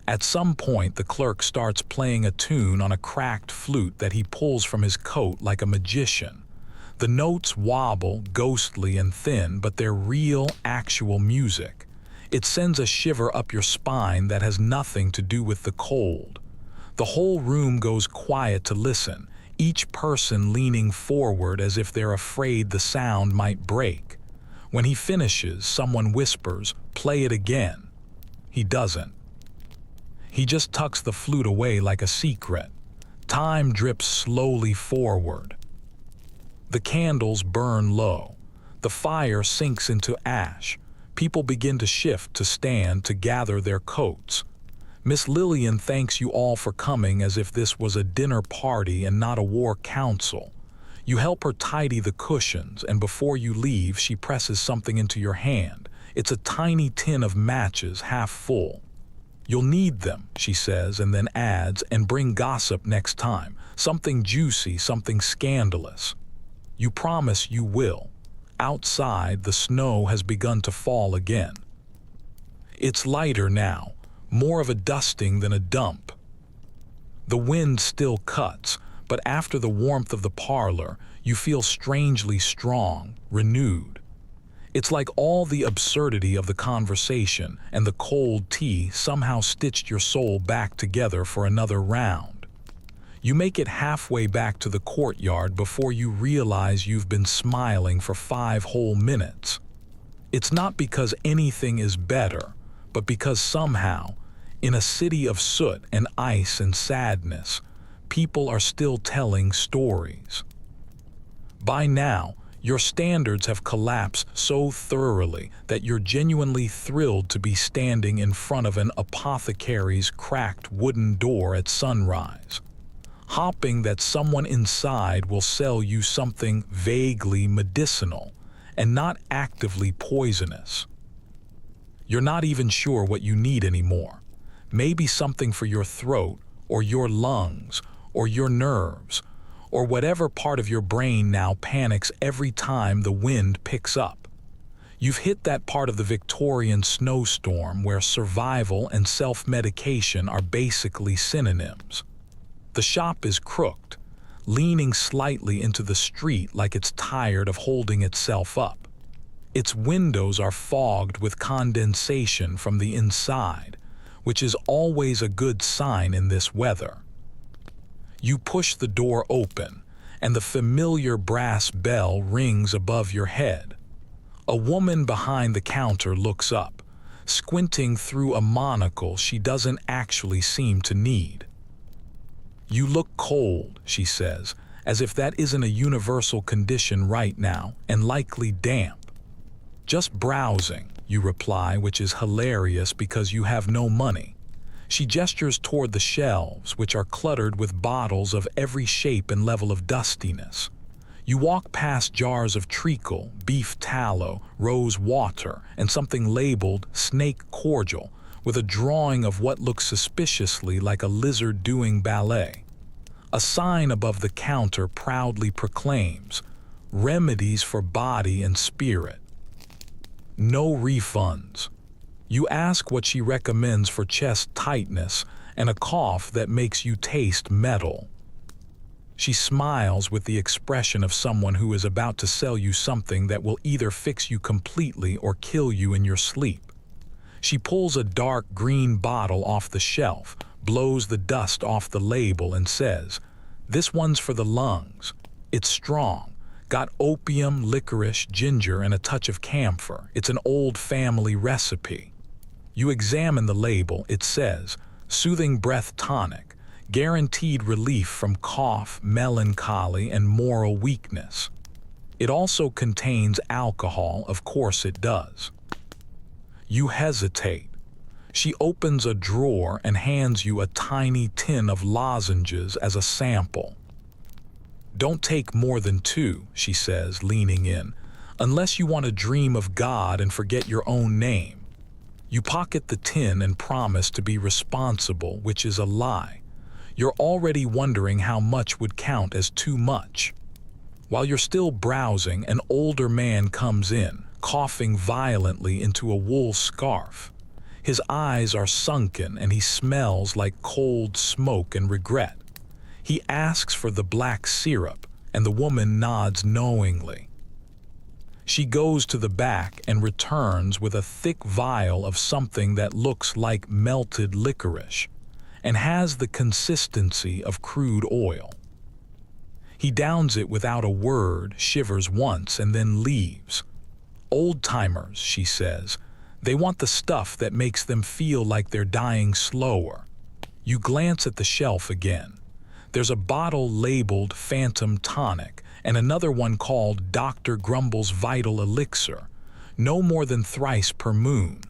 At some point, the clerk starts playing a tune on a cracked flute that he pulls from his coat like a magician. The notes wobble, ghostly and thin, but they're real, actual music. It sends a shiver up your spine that has nothing to do with the cold. The whole room goes quiet to listen, each person leaning forward as if they're afraid the sound might break. When he finishes, someone whispers, "Play it again." He doesn't. He just tucks the flute away like a secret. Time drips slowly forward. The candles burn low. The fire sinks into ash. People begin to shift, to stand, to gather their coats. Miss Lillian thanks you all for coming as if this was a dinner party and not a war council. You help her tidy the cushions, and before you leave, she presses something into your hand. It's a tiny tin of matches, half full. You'll need them, she says, and then adds, and bring gossip next time. Something juicy, something scandalous. You promise you will. Outside, the snow has begun to fall again. It's lighter now, more of a dusting than a dump. The wind still cuts, but after the warmth of the parlor, you feel strangely strong, renewed. It's like all the absurdity of the conversation and the cold tea somehow stitched your soul back together for another round. You make it halfway back to the courtyard before you realize you've been smiling for 5 whole minutes. It's not because anything is better, but because somehow, in a city of soot and ice and sadness, people are still telling stories. By now, your standards have collapsed so thoroughly that you're genuinely thrilled to be standing in front of an apothecary's cracked wooden door at sunrise, hoping that someone inside will sell you something vaguely medicinal and not actively poisonous. You're not even sure what you need anymore. Maybe something for your throat, or your lungs, or your nerves, or whatever part of your brain now panics every time the wind picks up. You've hit that part of the Victorian snowstorm where survival and self-medication are basically synonyms. The shop is crooked, leaning slightly into the street like it's tired of holding itself up. Its windows are fogged with condensation from the inside, which is always a good sign in this weather. You push the door open, and the familiar brass bell rings above your head. A woman behind the counter looks up, squinting through a monocle she doesn't actually seem to need. You look cold, she says, as if that isn't a universal condition right now, and likely damp. Just browsing, you reply, which is hilarious because you have no money. She gestures toward the shelves, which are cluttered with bottles of every shape and level of dustiness. You walk past jars of treacle, beef tallow, rose water, and something labeled snake cordial, with a drawing of what looks suspiciously like a lizard doing ballet. A sign above the counter proudly proclaims, "Remedies for body and spirit." No refunds. You ask what she recommends for chest tightness and a cough that makes you taste metal. She smiles with the expression of someone who is about to sell you something that will either fix you completely or kill you in your sleep. She pulls a dark green bottle off the shelf, blows the dust off the label and says, "This one's for the lungs. It's strong. Got opium, licorice, ginger, and a touch of camphor. It's an old family recipe." You examine the label. It says, "Soothing breath tonic. Guaranteed relief from cough, melancholy, and moral weakness." It also contains alcohol, of course it does. You hesitate. She opens a drawer and hands you a tiny tin of lozenges as a sample. "Don't take more than 2, she says, leaning in, "unless you want to dream of God and forget your own name." You pocket the tin and promise to be responsible, which is a lie. You're already wondering how much would count as too much. While you're still browsing, an older man comes in, coughing violently into a wool scarf. His eyes are sunken and he smells like cold smoke and regret. He asks for the black syrup, and the woman nods knowingly. She goes to the back and returns with a thick vial of something that looks like melted licorice and has the consistency of crude oil. He downs it without a word, shivers once, and then leaves. "Old-timers," she says. "They want the stuff that makes them feel like they're dying slower." You glance at the shelf again. There's a bottle labeled Phantom Tonic and another one called Dr. Grumble's Vital Elixir, no more than thrice per moon.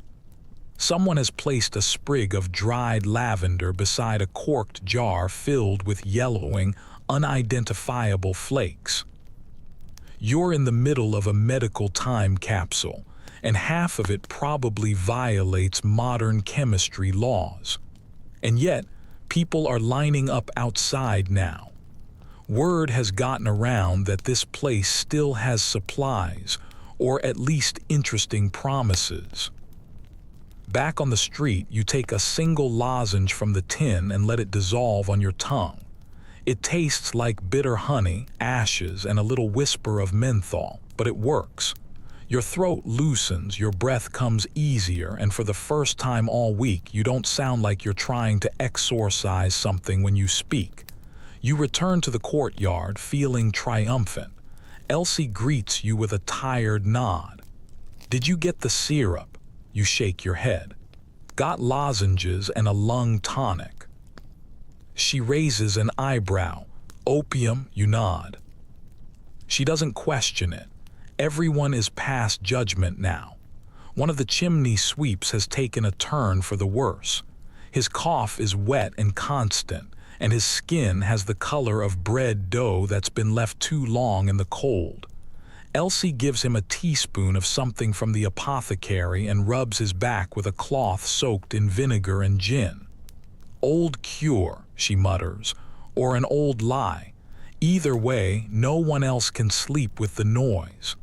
Someone has placed a sprig of dried lavender beside a corked jar filled with yellowing, unidentifiable flakes. You're in the middle of a medical time capsule, and half of it probably violates modern chemistry laws. And yet, people are lining up outside now. Word has gotten around that this place still has supplies, or at least interesting promises. Back on the street, you take a single lozenge from the tin and let it dissolve on your tongue. It tastes like bitter honey, ashes, and a little whisper of menthol, but it works. Your throat loosens, your breath comes easier, and for the first time all week, you don't sound like you're trying to exorcise something when you speak. You return to the courtyard, feeling triumphant. Elsie greets you with a tired nod. "Did you get the syrup?" You shake your head. "Got lozenges and a lung tonic." She raises an eyebrow. "Opium?" You nod. She doesn't question it. Everyone is past judgment now. One of the chimney sweeps has taken a turn for the worse. His cough is wet and constant, and his skin has the color of bread dough that's been left too long in the cold. Elsie gives him a teaspoon of something from the apothecary and rubs his back with a cloth soaked in vinegar and gin. "Old cure," she mutters, "or an old lie. Either way, no one else can sleep with the noise."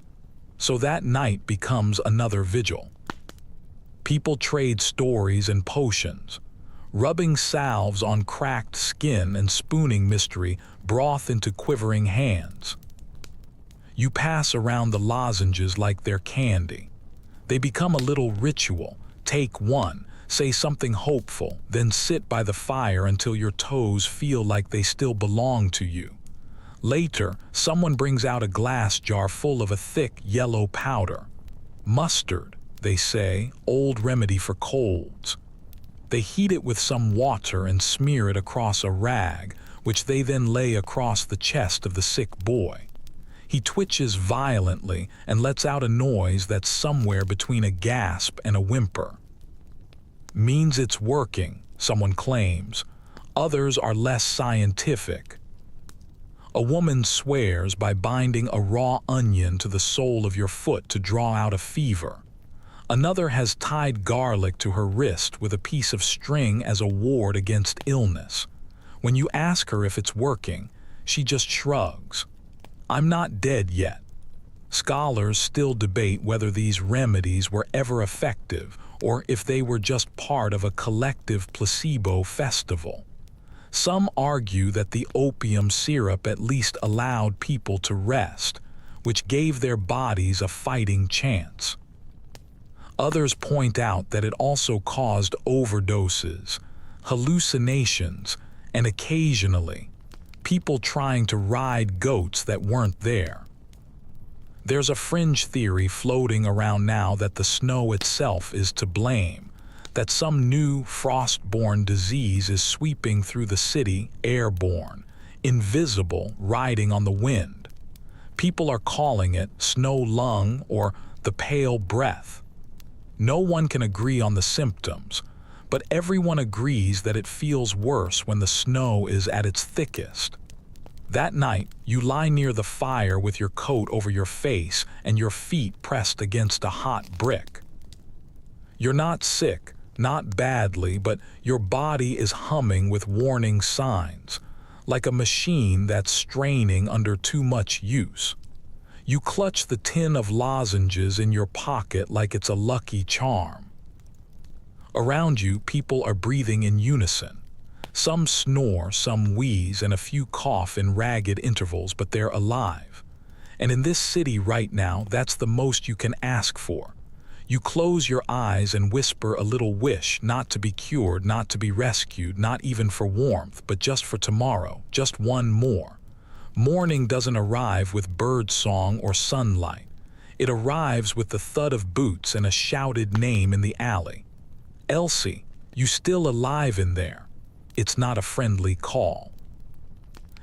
So that night becomes another vigil. People trade stories and potions, rubbing salves on cracked skin and spooning mystery broth into quivering hands. You pass around the lozenges like they're candy. They become a little ritual. Take one, say something hopeful, then sit by the fire until your toes feel like they still belong to you. Later, someone brings out a glass jar full of a thick yellow powder. "Mustard," they say, "old remedy for colds." They heat it with some water and smear it across a rag, which they then lay across the chest of the sick boy. He twitches violently and lets out a noise that's somewhere between a gasp and a whimper. "Means it's working," someone claims. Others are less scientific. A woman swears by binding a raw onion to the sole of your foot to draw out a fever. Another has tied garlic to her wrist with a piece of string as a ward against illness. When you ask her if it's working, she just shrugs. I'm not dead yet. Scholars still debate whether these remedies were ever effective or if they were just part of a collective placebo festival. Some argue that the opium syrup at least allowed people to rest, which gave their bodies a fighting chance. Others point out that it also caused overdoses, hallucinations, and occasionally, people trying to ride goats that weren't there. There's a fringe theory floating around now that the snow itself is to blame, that some new frost-borne disease is sweeping through the city airborne, invisible, riding on the wind. People are calling it snow lung or the pale breath. No one can agree on the symptoms, but everyone agrees that it feels worse when the snow is at its thickest. That night, you lie near the fire with your coat over your face and your feet pressed against a hot brick. You're not sick, not badly, but your body is humming with warning signs, like a machine that's straining under too much use. You clutch the tin of lozenges in your pocket like it's a lucky charm. Around you, people are breathing in unison. Some snore, some wheeze, and a few cough in ragged intervals, but they're alive. And in this city right now, that's the most you can ask for. You close your eyes and whisper a little wish, not to be cured, not to be rescued, not even for warmth, but just for tomorrow, just one more. Morning doesn't arrive with bird song or sunlight. It arrives with the thud of boots and a shouted name in the alley. Elsie, you still alive in there? It's not a friendly call.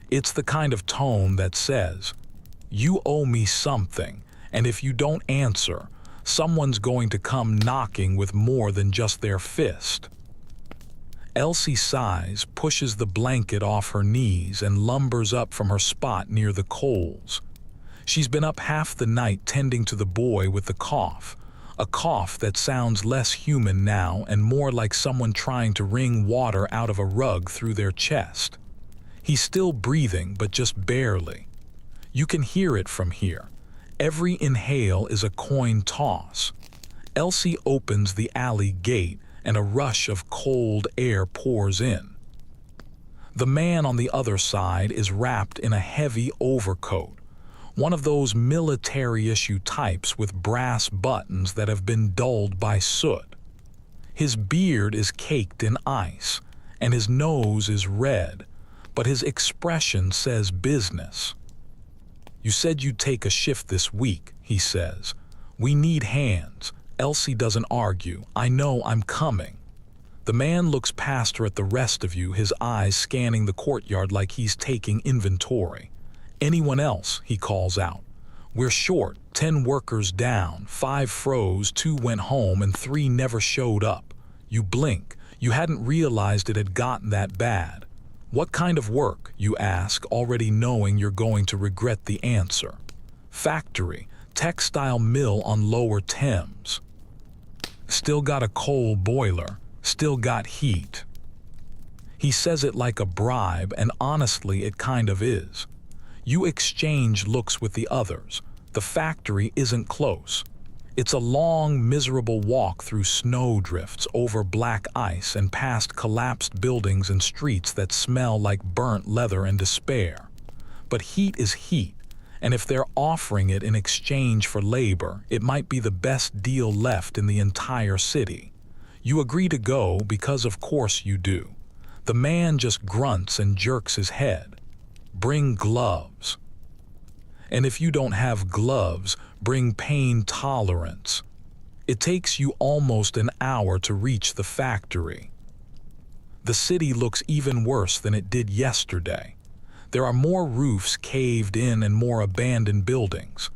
It's the kind of tone that says, you owe me something, and if you don't answer, someone's going to come knocking with more than just their fist. Elsie sighs, pushes the blanket off her knees, and lumbers up from her spot near the coals. She's been up half the night tending to the boy with the cough, a cough that sounds less human now and more like someone trying to wring water out of a rug through their chest. He's still breathing, but just barely. You can hear it from here. Every inhale is a coin toss. Elsie opens the alley gate, and a rush of cold air pours in. The man on the other side is wrapped in a heavy overcoat, one of those military-issue types with brass buttons that have been dulled by soot. His beard is caked in ice, and his nose is red, but his expression says business. You said you'd take a shift this week, he says. We need hands. Elsie doesn't argue. I know I'm coming. The man looks past her at the rest of you, his eyes scanning the courtyard like he's taking inventory. Anyone else, he calls out. We're short, 10 workers down, 5 froze, 2 went home, and 3 never showed up. You blink. You hadn't realized it had gotten that bad. What kind of work, you ask, already knowing you're going to regret the answer. Factory, textile mill on Lower Thames. Still got a coal boiler, still got heat. He says it like a bribe, and honestly it kind of is. You exchange looks with the others. The factory isn't close. It's a long, miserable walk through snowdrifts, over black ice, and past collapsed buildings and streets that smell like burnt leather and despair. But heat is heat, and if they're offering it in exchange for labor, it might be the best deal left in the entire city. You agree to go because of course you do. The man just grunts and jerks his head. Bring gloves. And if you don't have gloves, bring pain tolerance. It takes you almost an hour to reach the factory. The city looks even worse than it did yesterday. There are more roofs caved in and more abandoned buildings.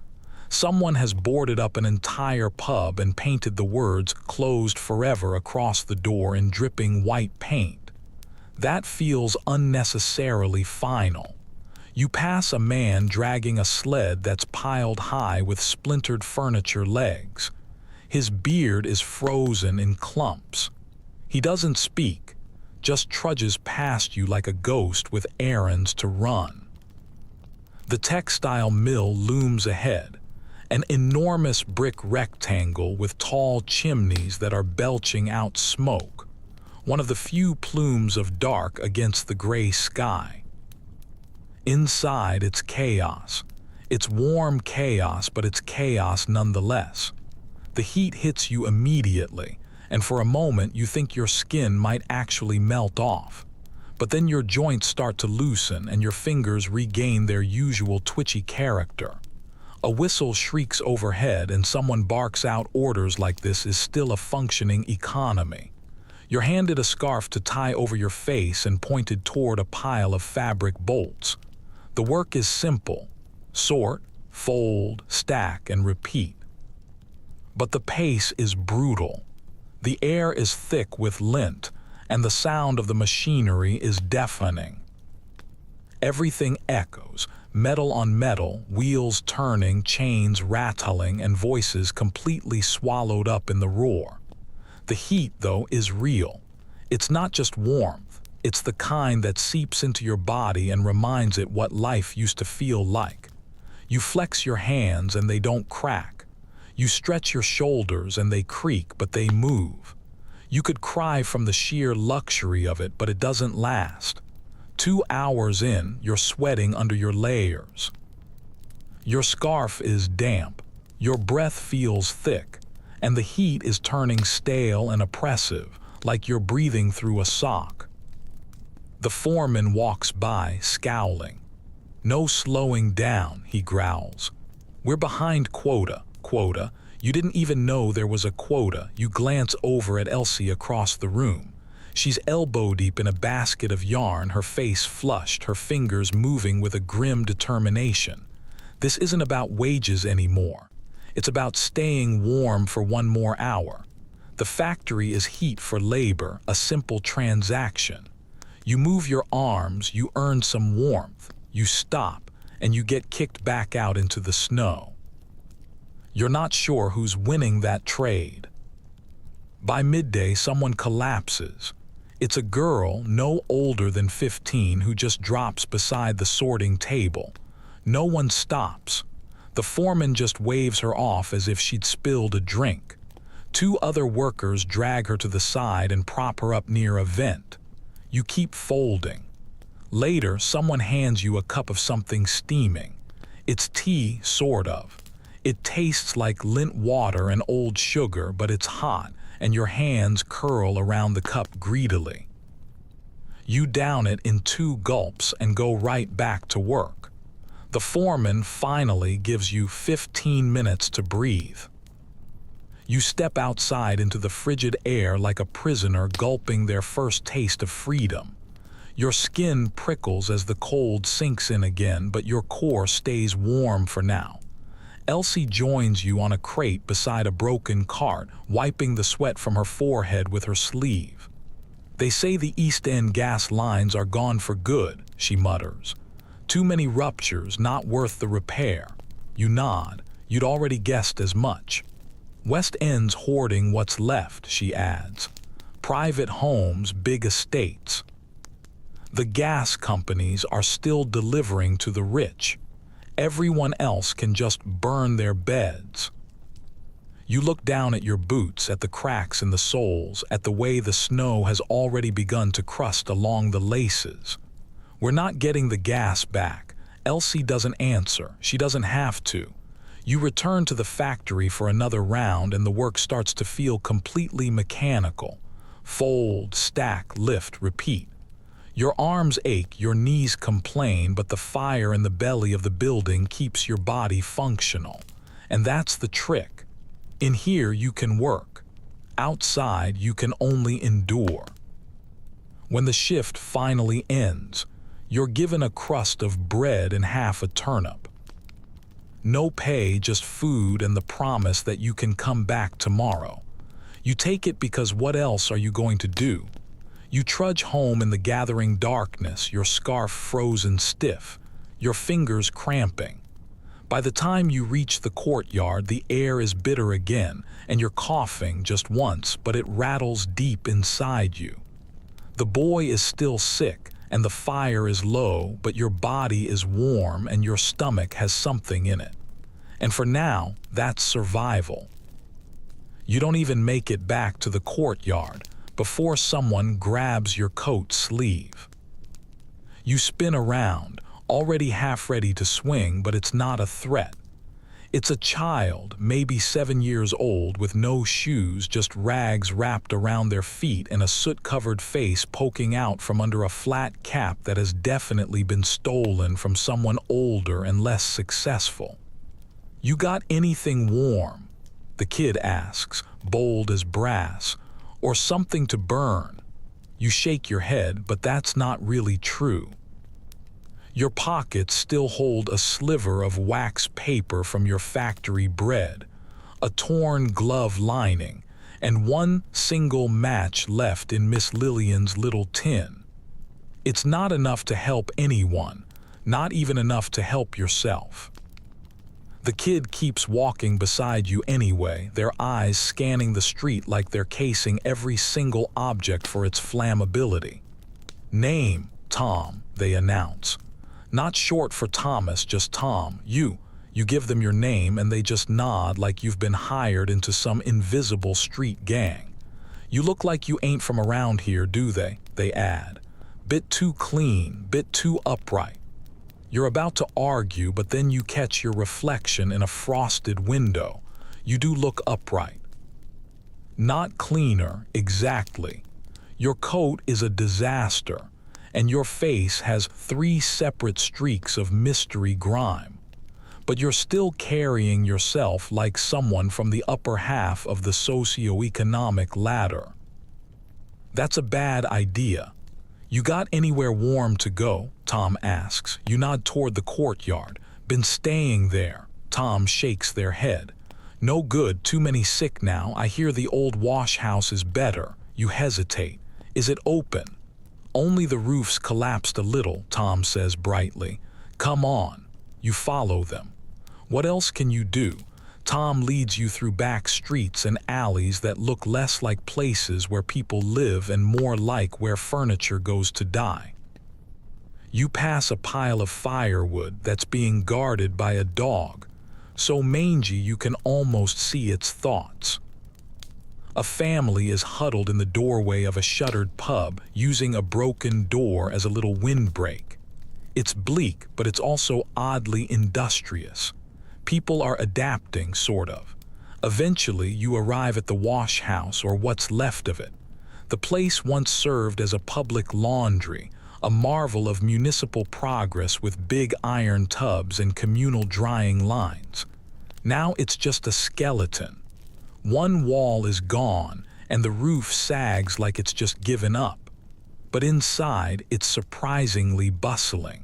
Someone has boarded up an entire pub and painted the words "Closed Forever" across the door in dripping white paint. That feels unnecessarily final. You pass a man dragging a sled that's piled high with splintered furniture legs. His beard is frozen in clumps. He doesn't speak, just trudges past you like a ghost with errands to run. The textile mill looms ahead, an enormous brick rectangle with tall chimneys that are belching out smoke, one of the few plumes of dark against the gray sky. Inside, it's chaos. It's warm chaos, but it's chaos nonetheless. The heat hits you immediately, and for a moment you think your skin might actually melt off. But then your joints start to loosen and your fingers regain their usual twitchy character. A whistle shrieks overhead and someone barks out orders like this is still a functioning economy. You're handed a scarf to tie over your face and pointed toward a pile of fabric bolts. The work is simple: sort, fold, stack, and repeat. But the pace is brutal. The air is thick with lint, and the sound of the machinery is deafening. Everything echoes, metal on metal, wheels turning, chains rattling, and voices completely swallowed up in the roar. The heat, though, is real. It's not just warmth. It's the kind that seeps into your body and reminds it what life used to feel like. You flex your hands and they don't crack. You stretch your shoulders and they creak, but they move. You could cry from the sheer luxury of it, but it doesn't last. 2 hours in, you're sweating under your layers. Your scarf is damp. Your breath feels thick, and the heat is turning stale and oppressive, like you're breathing through a sock. The foreman walks by, scowling. "No slowing down," he growls. "We're behind quota." Quota? You didn't even know there was a quota. You glance over at Elsie across the room. She's elbow-deep in a basket of yarn, her face flushed, her fingers moving with a grim determination. This isn't about wages anymore. It's about staying warm for 1 more hour. The factory is heat for labor, a simple transaction. You move your arms, you earn some warmth, you stop, and you get kicked back out into the snow. You're not sure who's winning that trade. By midday, someone collapses. It's a girl no older than 15 who just drops beside the sorting table. No one stops. The foreman just waves her off as if she'd spilled a drink. 2 other workers drag her to the side and prop her up near a vent. You keep folding. Later, someone hands you a cup of something steaming. It's tea, sort of. It tastes like lint water and old sugar, but it's hot, and your hands curl around the cup greedily. You down it in 2 gulps and go right back to work. The foreman finally gives you 15 minutes to breathe. You step outside into the frigid air like a prisoner gulping their first taste of freedom. Your skin prickles as the cold sinks in again, but your core stays warm for now. Elsie joins you on a crate beside a broken cart, wiping the sweat from her forehead with her sleeve. "They say the East End gas lines are gone for good," she mutters. "Too many ruptures, not worth the repair." You nod. You'd already guessed as much. "West End's hoarding what's left," she adds. "Private homes, big estates. The gas companies are still delivering to the rich. Everyone else can just burn their beds." You look down at your boots, at the cracks in the soles, at the way the snow has already begun to crust along the laces. "We're not getting the gas back." Elsie doesn't answer. She doesn't have to. You return to the factory for another round and the work starts to feel completely mechanical. Fold, stack, lift, repeat. Your arms ache, your knees complain, but the fire in the belly of the building keeps your body functional. And that's the trick. In here you can work. Outside you can only endure. When the shift finally ends, you're given a crust of bread and half a turnip. No pay, just food and the promise that you can come back tomorrow. You take it because what else are you going to do? You trudge home in the gathering darkness, your scarf frozen stiff, your fingers cramping. By the time you reach the courtyard, the air is bitter again, and you're coughing just once, but it rattles deep inside you. The boy is still sick, and the fire is low, but your body is warm and your stomach has something in it. And for now, that's survival. You don't even make it back to the courtyard before someone grabs your coat sleeve. You spin around, already half ready to swing, but it's not a threat. It's a child, maybe 7 years old, with no shoes, just rags wrapped around their feet and a soot-covered face poking out from under a flat cap that has definitely been stolen from someone older and less successful. "You got anything warm?" the kid asks, bold as brass. "Or something to burn?" You shake your head, but that's not really true. Your pockets still hold a sliver of wax paper from your factory bread, a torn glove lining, and one single match left in Miss Lillian's little tin. It's not enough to help anyone, not even enough to help yourself. The kid keeps walking beside you anyway, their eyes scanning the street like they're casing every single object for its flammability. "Name, Tom," they announce. Not short for Thomas, just Tom. You give them your name and they just nod like you've been hired into some invisible street gang. "You look like you ain't from around here, do they?" they add. "Bit too clean, bit too upright." You're about to argue, but then you catch your reflection in a frosted window. You do look upright. Not cleaner, exactly. Your coat is a disaster, and your face has 3 separate streaks of mystery grime. But you're still carrying yourself like someone from the upper half of the socioeconomic ladder. That's a bad idea. "You got anywhere warm to go?" Tom asks. You nod toward the courtyard. "Been staying there." Tom shakes their head. "No good, too many sick now. I hear the old wash house is better." You hesitate. "Is it open?" "Only the roof's collapsed a little," Tom says brightly. "Come on." You follow them. What else can you do? Tom leads you through back streets and alleys that look less like places where people live and more like where furniture goes to die. You pass a pile of firewood that's being guarded by a dog, so mangy you can almost see its thoughts. A family is huddled in the doorway of a shuttered pub, using a broken door as a little windbreak. It's bleak, but it's also oddly industrious. People are adapting, sort of. Eventually, you arrive at the wash house, or what's left of it. The place once served as a public laundry, a marvel of municipal progress with big iron tubs and communal drying lines. Now it's just a skeleton. One wall is gone, and the roof sags like it's just given up. But inside, it's surprisingly bustling.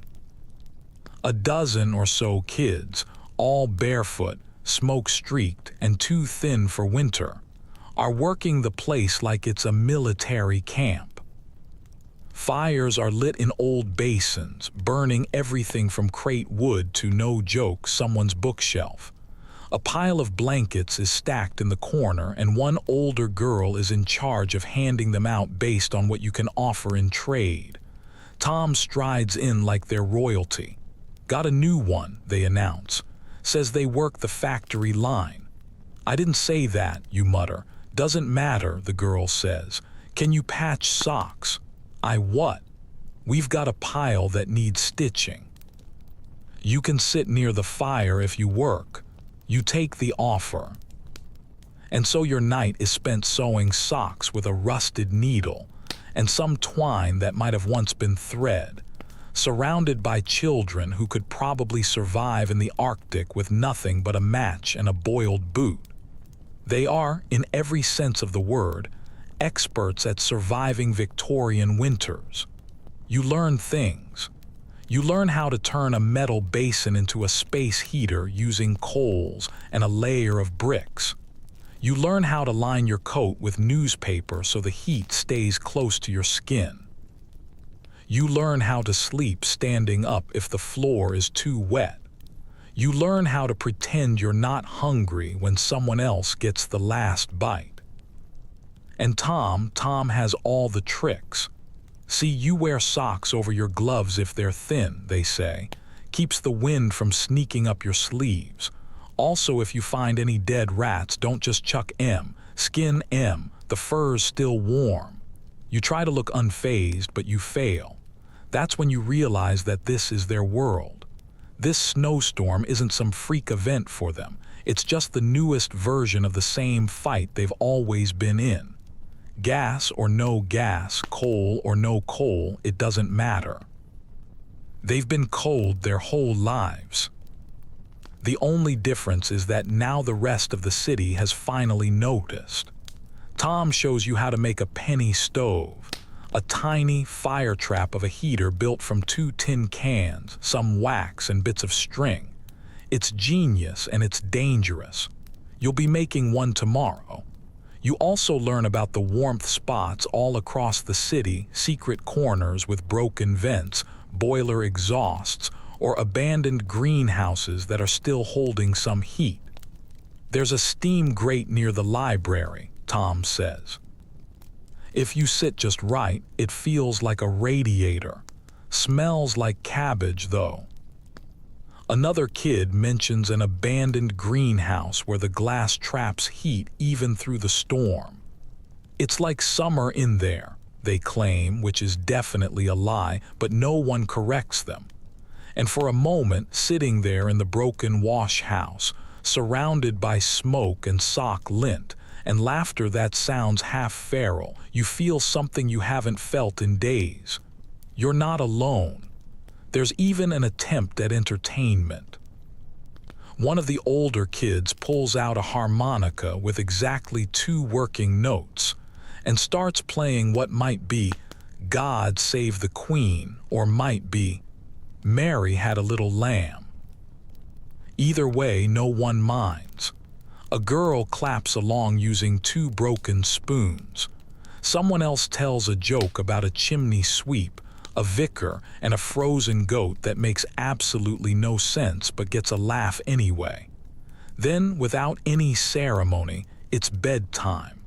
A dozen or so kids, all barefoot, smoke-streaked, and too thin for winter, are working the place like it's a military camp. Fires are lit in old basins, burning everything from crate wood to, no joke, someone's bookshelf. A pile of blankets is stacked in the corner, and one older girl is in charge of handing them out based on what you can offer in trade. Tom strides in like they're royalty. "Got a new one," they announce. "Says they work the factory line." "I didn't say that," you mutter. "Doesn't matter," the girl says. "Can you patch socks?" "I what?" "We've got a pile that needs stitching." "You can sit near the fire if you work." You take the offer. And so your night is spent sewing socks with a rusted needle and some twine that might have once been thread, surrounded by children who could probably survive in the Arctic with nothing but a match and a boiled boot. They are, in every sense of the word, experts at surviving Victorian winters. You learn things. You learn how to turn a metal basin into a space heater using coals and a layer of bricks. You learn how to line your coat with newspaper so the heat stays close to your skin. You learn how to sleep standing up if the floor is too wet. You learn how to pretend you're not hungry when someone else gets the last bite. And Tom has all the tricks. See, you wear socks over your gloves if they're thin, they say. Keeps the wind from sneaking up your sleeves. Also, if you find any dead rats, don't just chuck M. Skin M. The fur's still warm. You try to look unfazed, but you fail. That's when you realize that this is their world. This snowstorm isn't some freak event for them. It's just the newest version of the same fight they've always been in. Gas or no gas, coal or no coal, it doesn't matter. They've been cold their whole lives. The only difference is that now the rest of the city has finally noticed. Tom shows you how to make a penny stove, a tiny fire trap of a heater built from 2 tin cans, some wax and bits of string. It's genius and it's dangerous. You'll be making one tomorrow. You also learn about the warmth spots all across the city, secret corners with broken vents, boiler exhausts, or abandoned greenhouses that are still holding some heat. There's a steam grate near the library, Tom says. If you sit just right, it feels like a radiator. Smells like cabbage, though. Another kid mentions an abandoned greenhouse where the glass traps heat even through the storm. It's like summer in there, they claim, which is definitely a lie, but no one corrects them. And for a moment, sitting there in the broken wash house, surrounded by smoke and sock lint, and laughter that sounds half feral, you feel something you haven't felt in days. You're not alone. There's even an attempt at entertainment. One of the older kids pulls out a harmonica with exactly 2 working notes and starts playing what might be God Save the Queen, or might be Mary Had a Little Lamb. Either way, no one minds. A girl claps along using 2 broken spoons. Someone else tells a joke about a chimney sweep, a vicar, and a frozen goat that makes absolutely no sense but gets a laugh anyway. Then, without any ceremony, it's bedtime.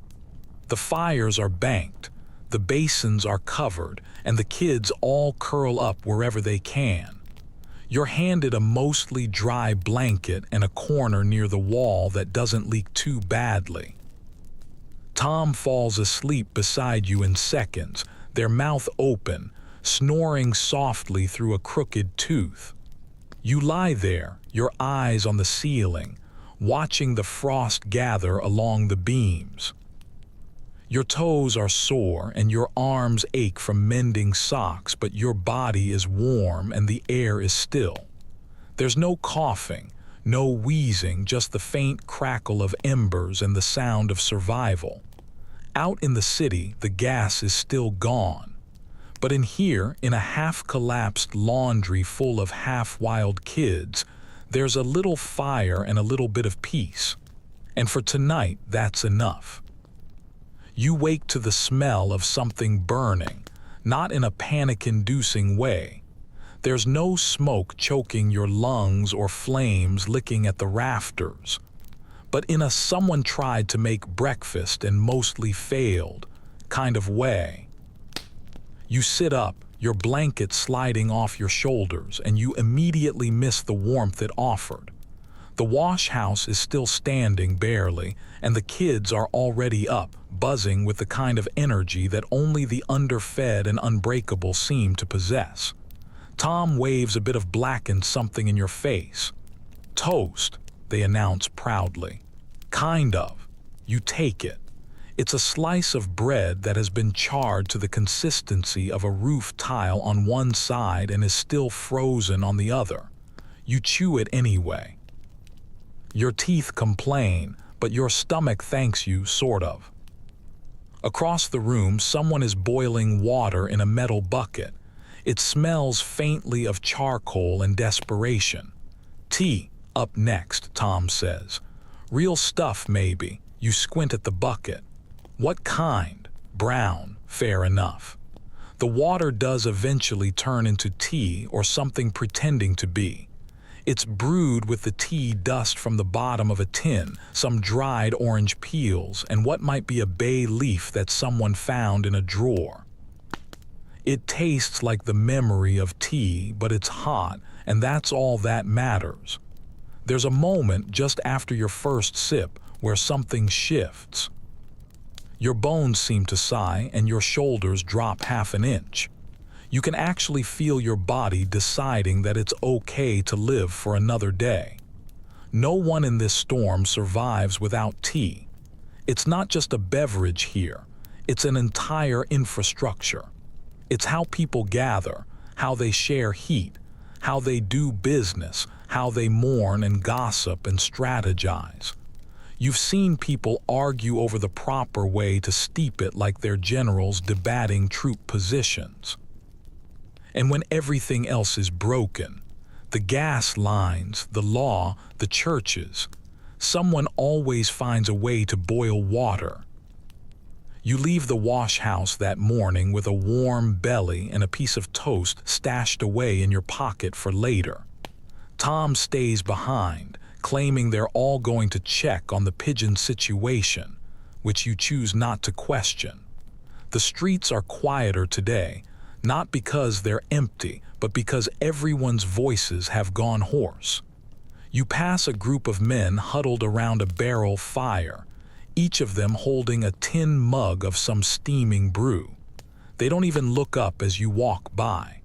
The fires are banked, the basins are covered, and the kids all curl up wherever they can. You're handed a mostly dry blanket and a corner near the wall that doesn't leak too badly. Tom falls asleep beside you in seconds, their mouth open, snoring softly through a crooked tooth. You lie there, your eyes on the ceiling, watching the frost gather along the beams. Your toes are sore and your arms ache from mending socks, but your body is warm and the air is still. There's no coughing, no wheezing, just the faint crackle of embers and the sound of survival. Out in the city, the gas is still gone. But in here, in a half-collapsed laundry full of half-wild kids, there's a little fire and a little bit of peace. And for tonight, that's enough. You wake to the smell of something burning, not in a panic-inducing way. There's no smoke choking your lungs or flames licking at the rafters, but in a someone tried to make breakfast and mostly failed kind of way. You sit up, your blanket sliding off your shoulders, and you immediately miss the warmth it offered. The wash house is still standing barely, and the kids are already up, buzzing with the kind of energy that only the underfed and unbreakable seem to possess. Tom waves a bit of blackened something in your face. Toast, they announce proudly. Kind of. You take it. It's a slice of bread that has been charred to the consistency of a roof tile on one side and is still frozen on the other. You chew it anyway. Your teeth complain, but your stomach thanks you, sort of. Across the room, someone is boiling water in a metal bucket. It smells faintly of charcoal and desperation. Tea, up next, Tom says. Real stuff, maybe. You squint at the bucket. What kind? Brown, fair enough. The water does eventually turn into tea or something pretending to be. It's brewed with the tea dust from the bottom of a tin, some dried orange peels, and what might be a bay leaf that someone found in a drawer. It tastes like the memory of tea, but it's hot, and that's all that matters. There's a moment just after your first sip where something shifts. Your bones seem to sigh and your shoulders drop half an inch. You can actually feel your body deciding that it's okay to live for another day. No one in this storm survives without tea. It's not just a beverage here, it's an entire infrastructure. It's how people gather, how they share heat, how they do business, how they mourn and gossip and strategize. You've seen people argue over the proper way to steep it like they're generals debating troop positions. And when everything else is broken, the gas lines, the law, the churches, someone always finds a way to boil water. You leave the wash house that morning with a warm belly and a piece of toast stashed away in your pocket for later. Tom stays behind, claiming they're all going to check on the pigeon situation, which you choose not to question. The streets are quieter today, not because they're empty, but because everyone's voices have gone hoarse. You pass a group of men huddled around a barrel fire, each of them holding a tin mug of some steaming brew. They don't even look up as you walk by.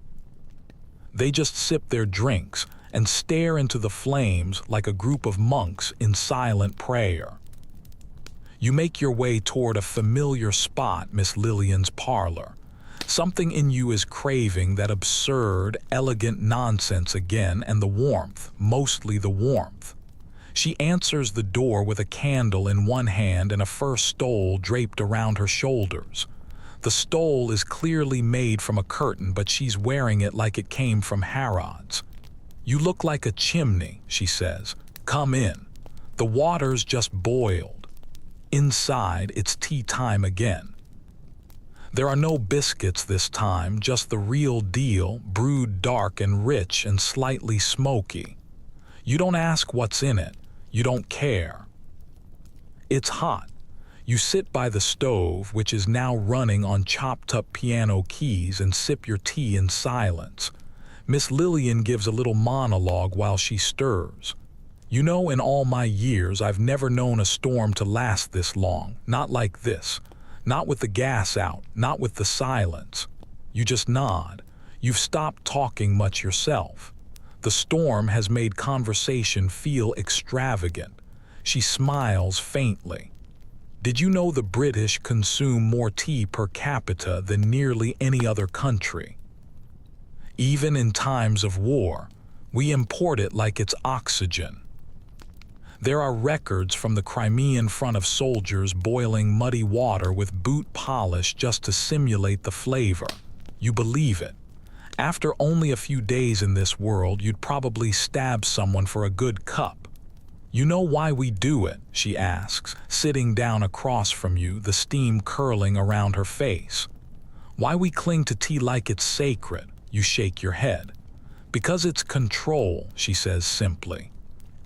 They just sip their drinks and stare into the flames like a group of monks in silent prayer. You make your way toward a familiar spot, Miss Lillian's parlor. Something in you is craving that absurd, elegant nonsense again, and the warmth, mostly the warmth. She answers the door with a candle in one hand and a fur stole draped around her shoulders. The stole is clearly made from a curtain, but she's wearing it like it came from Harrods. "You look like a chimney," she says. "Come in. The water's just boiled." Inside, it's tea time again. There are no biscuits this time, just the real deal, brewed dark and rich and slightly smoky. You don't ask what's in it. You don't care. It's hot. You sit by the stove, which is now running on chopped-up piano keys, and sip your tea in silence. Miss Lillian gives a little monologue while she stirs. "You know, in all my years, I've never known a storm to last this long, not like this. Not with the gas out, not with the silence." You just nod. You've stopped talking much yourself. The storm has made conversation feel extravagant. She smiles faintly. "Did you know the British consume more tea per capita than nearly any other country? Even in times of war, we import it like it's oxygen. There are records from the Crimean front of soldiers boiling muddy water with boot polish just to simulate the flavor. You believe it. After only a few days in this world, you'd probably stab someone for a good cup. You know why we do it?" she asks, sitting down across from you, the steam curling around her face. "Why we cling to tea like it's sacred?" You shake your head. "Because it's control," she says simply.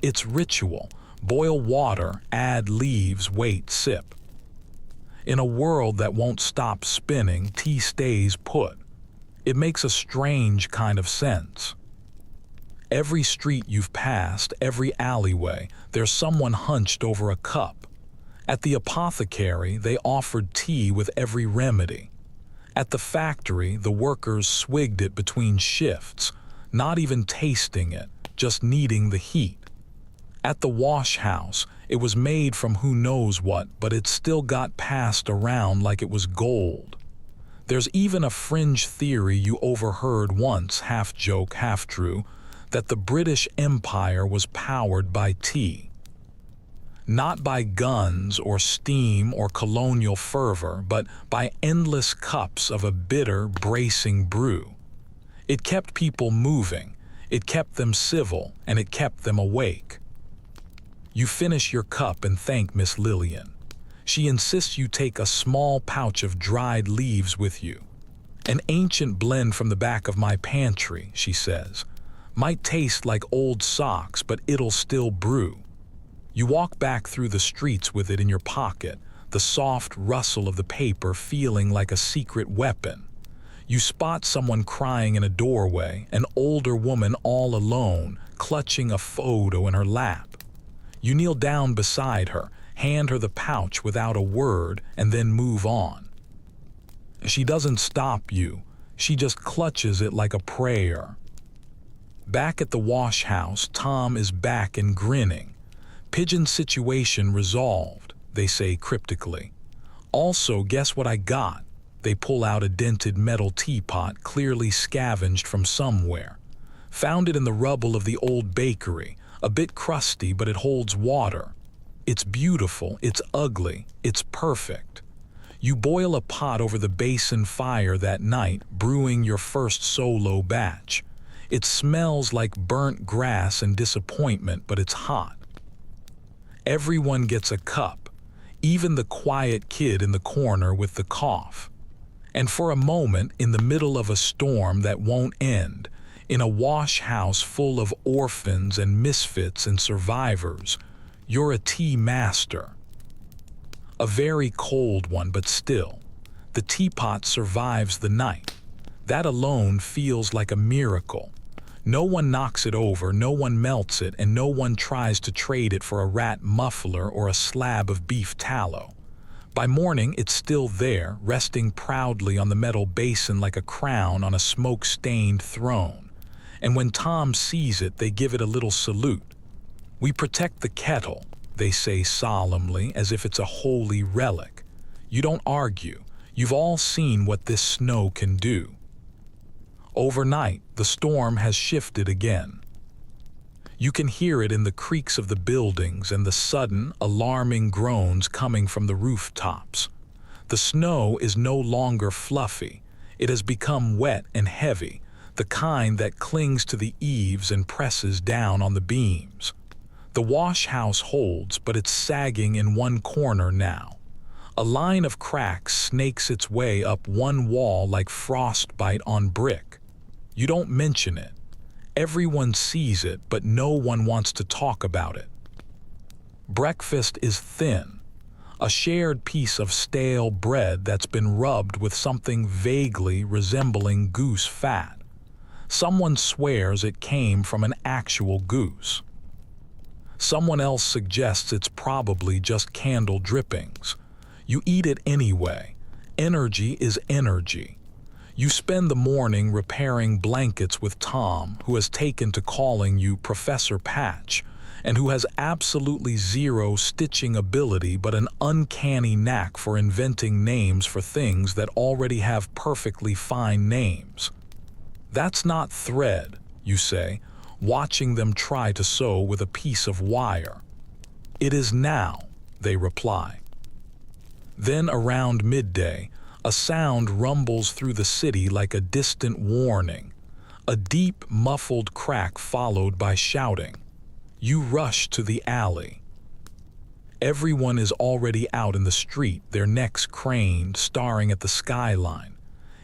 "It's ritual. Boil water, add leaves, wait, sip." In a world that won't stop spinning, tea stays put. It makes a strange kind of sense. Every street you've passed, every alleyway, there's someone hunched over a cup. At the apothecary, they offered tea with every remedy. At the factory, the workers swigged it between shifts, not even tasting it, just needing the heat. At the wash house, it was made from who knows what, but it still got passed around like it was gold. There's even a fringe theory you overheard once, half joke, half true, that the British Empire was powered by tea. Not by guns or steam or colonial fervor, but by endless cups of a bitter, bracing brew. It kept people moving, it kept them civil, and it kept them awake. You finish your cup and thank Miss Lillian. She insists you take a small pouch of dried leaves with you. "An ancient blend from the back of my pantry," she says. "Might taste like old socks, but it'll still brew." You walk back through the streets with it in your pocket, the soft rustle of the paper feeling like a secret weapon. You spot someone crying in a doorway, an older woman all alone, clutching a photo in her lap. You kneel down beside her, hand her the pouch without a word, and then move on. She doesn't stop you. She just clutches it like a prayer. Back at the wash house, Tom is back and grinning. Pigeon's situation resolved, they say cryptically. Also, guess what I got? They pull out a dented metal teapot clearly scavenged from somewhere. Found it in the rubble of the old bakery, a bit crusty, but it holds water. It's beautiful, it's ugly, it's perfect. You boil a pot over the basin fire that night, brewing your first solo batch. It smells like burnt grass and disappointment, but it's hot. Everyone gets a cup, even the quiet kid in the corner with the cough. And for a moment, in the middle of a storm that won't end, in a wash house full of orphans and misfits and survivors, you're a tea master. A very cold one, but still. The teapot survives the night. That alone feels like a miracle. No one knocks it over, no one melts it, and no one tries to trade it for a rat muffler or a slab of beef tallow. By morning, it's still there, resting proudly on the metal basin like a crown on a smoke-stained throne. And when Tom sees it, they give it a little salute. We protect the kettle, they say solemnly, as if it's a holy relic. You don't argue. You've all seen what this snow can do. Overnight, the storm has shifted again. You can hear it in the creaks of the buildings and the sudden, alarming groans coming from the rooftops. The snow is no longer fluffy. It has become wet and heavy, the kind that clings to the eaves and presses down on the beams. The wash house holds, but it's sagging in one corner now. A line of cracks snakes its way up one wall like frostbite on brick. You don't mention it. Everyone sees it, but no one wants to talk about it. Breakfast is thin, a shared piece of stale bread that's been rubbed with something vaguely resembling goose fat. Someone swears it came from an actual goose. Someone else suggests it's probably just candle drippings. You eat it anyway. Energy is energy. You spend the morning repairing blankets with Tom, who has taken to calling you Professor Patch, and who has absolutely zero stitching ability but an uncanny knack for inventing names for things that already have perfectly fine names. That's not thread, you say, watching them try to sew with a piece of wire. It is now, they reply. Then around midday, a sound rumbles through the city like a distant warning, a deep, muffled crack followed by shouting. You rush to the alley. Everyone is already out in the street, their necks craned, staring at the skyline.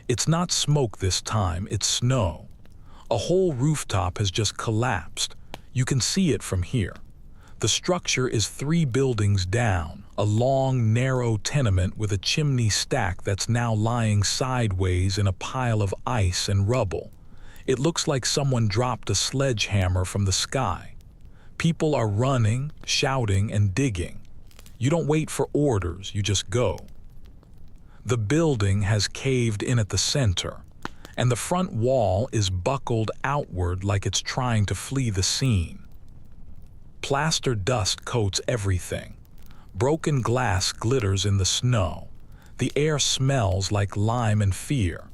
It's not smoke this time, it's snow. A whole rooftop has just collapsed. You can see it from here. The structure is 3 buildings down, a long, narrow tenement with a chimney stack that's now lying sideways in a pile of ice and rubble. It looks like someone dropped a sledgehammer from the sky. People are running, shouting, and digging. You don't wait for orders, you just go. The building has caved in at the center, and the front wall is buckled outward like it's trying to flee the scene. Plaster dust coats everything. Broken glass glitters in the snow. The air smells like lime and fear.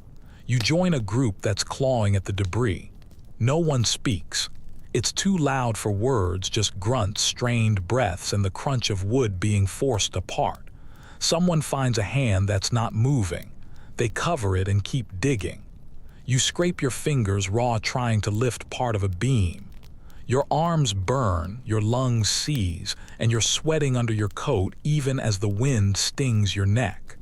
You join a group that's clawing at the debris. No one speaks. It's too loud for words, just grunts, strained breaths, and the crunch of wood being forced apart. Someone finds a hand that's not moving. They cover it and keep digging. You scrape your fingers raw trying to lift part of a beam. Your arms burn, your lungs seize, and you're sweating under your coat even as the wind stings your neck.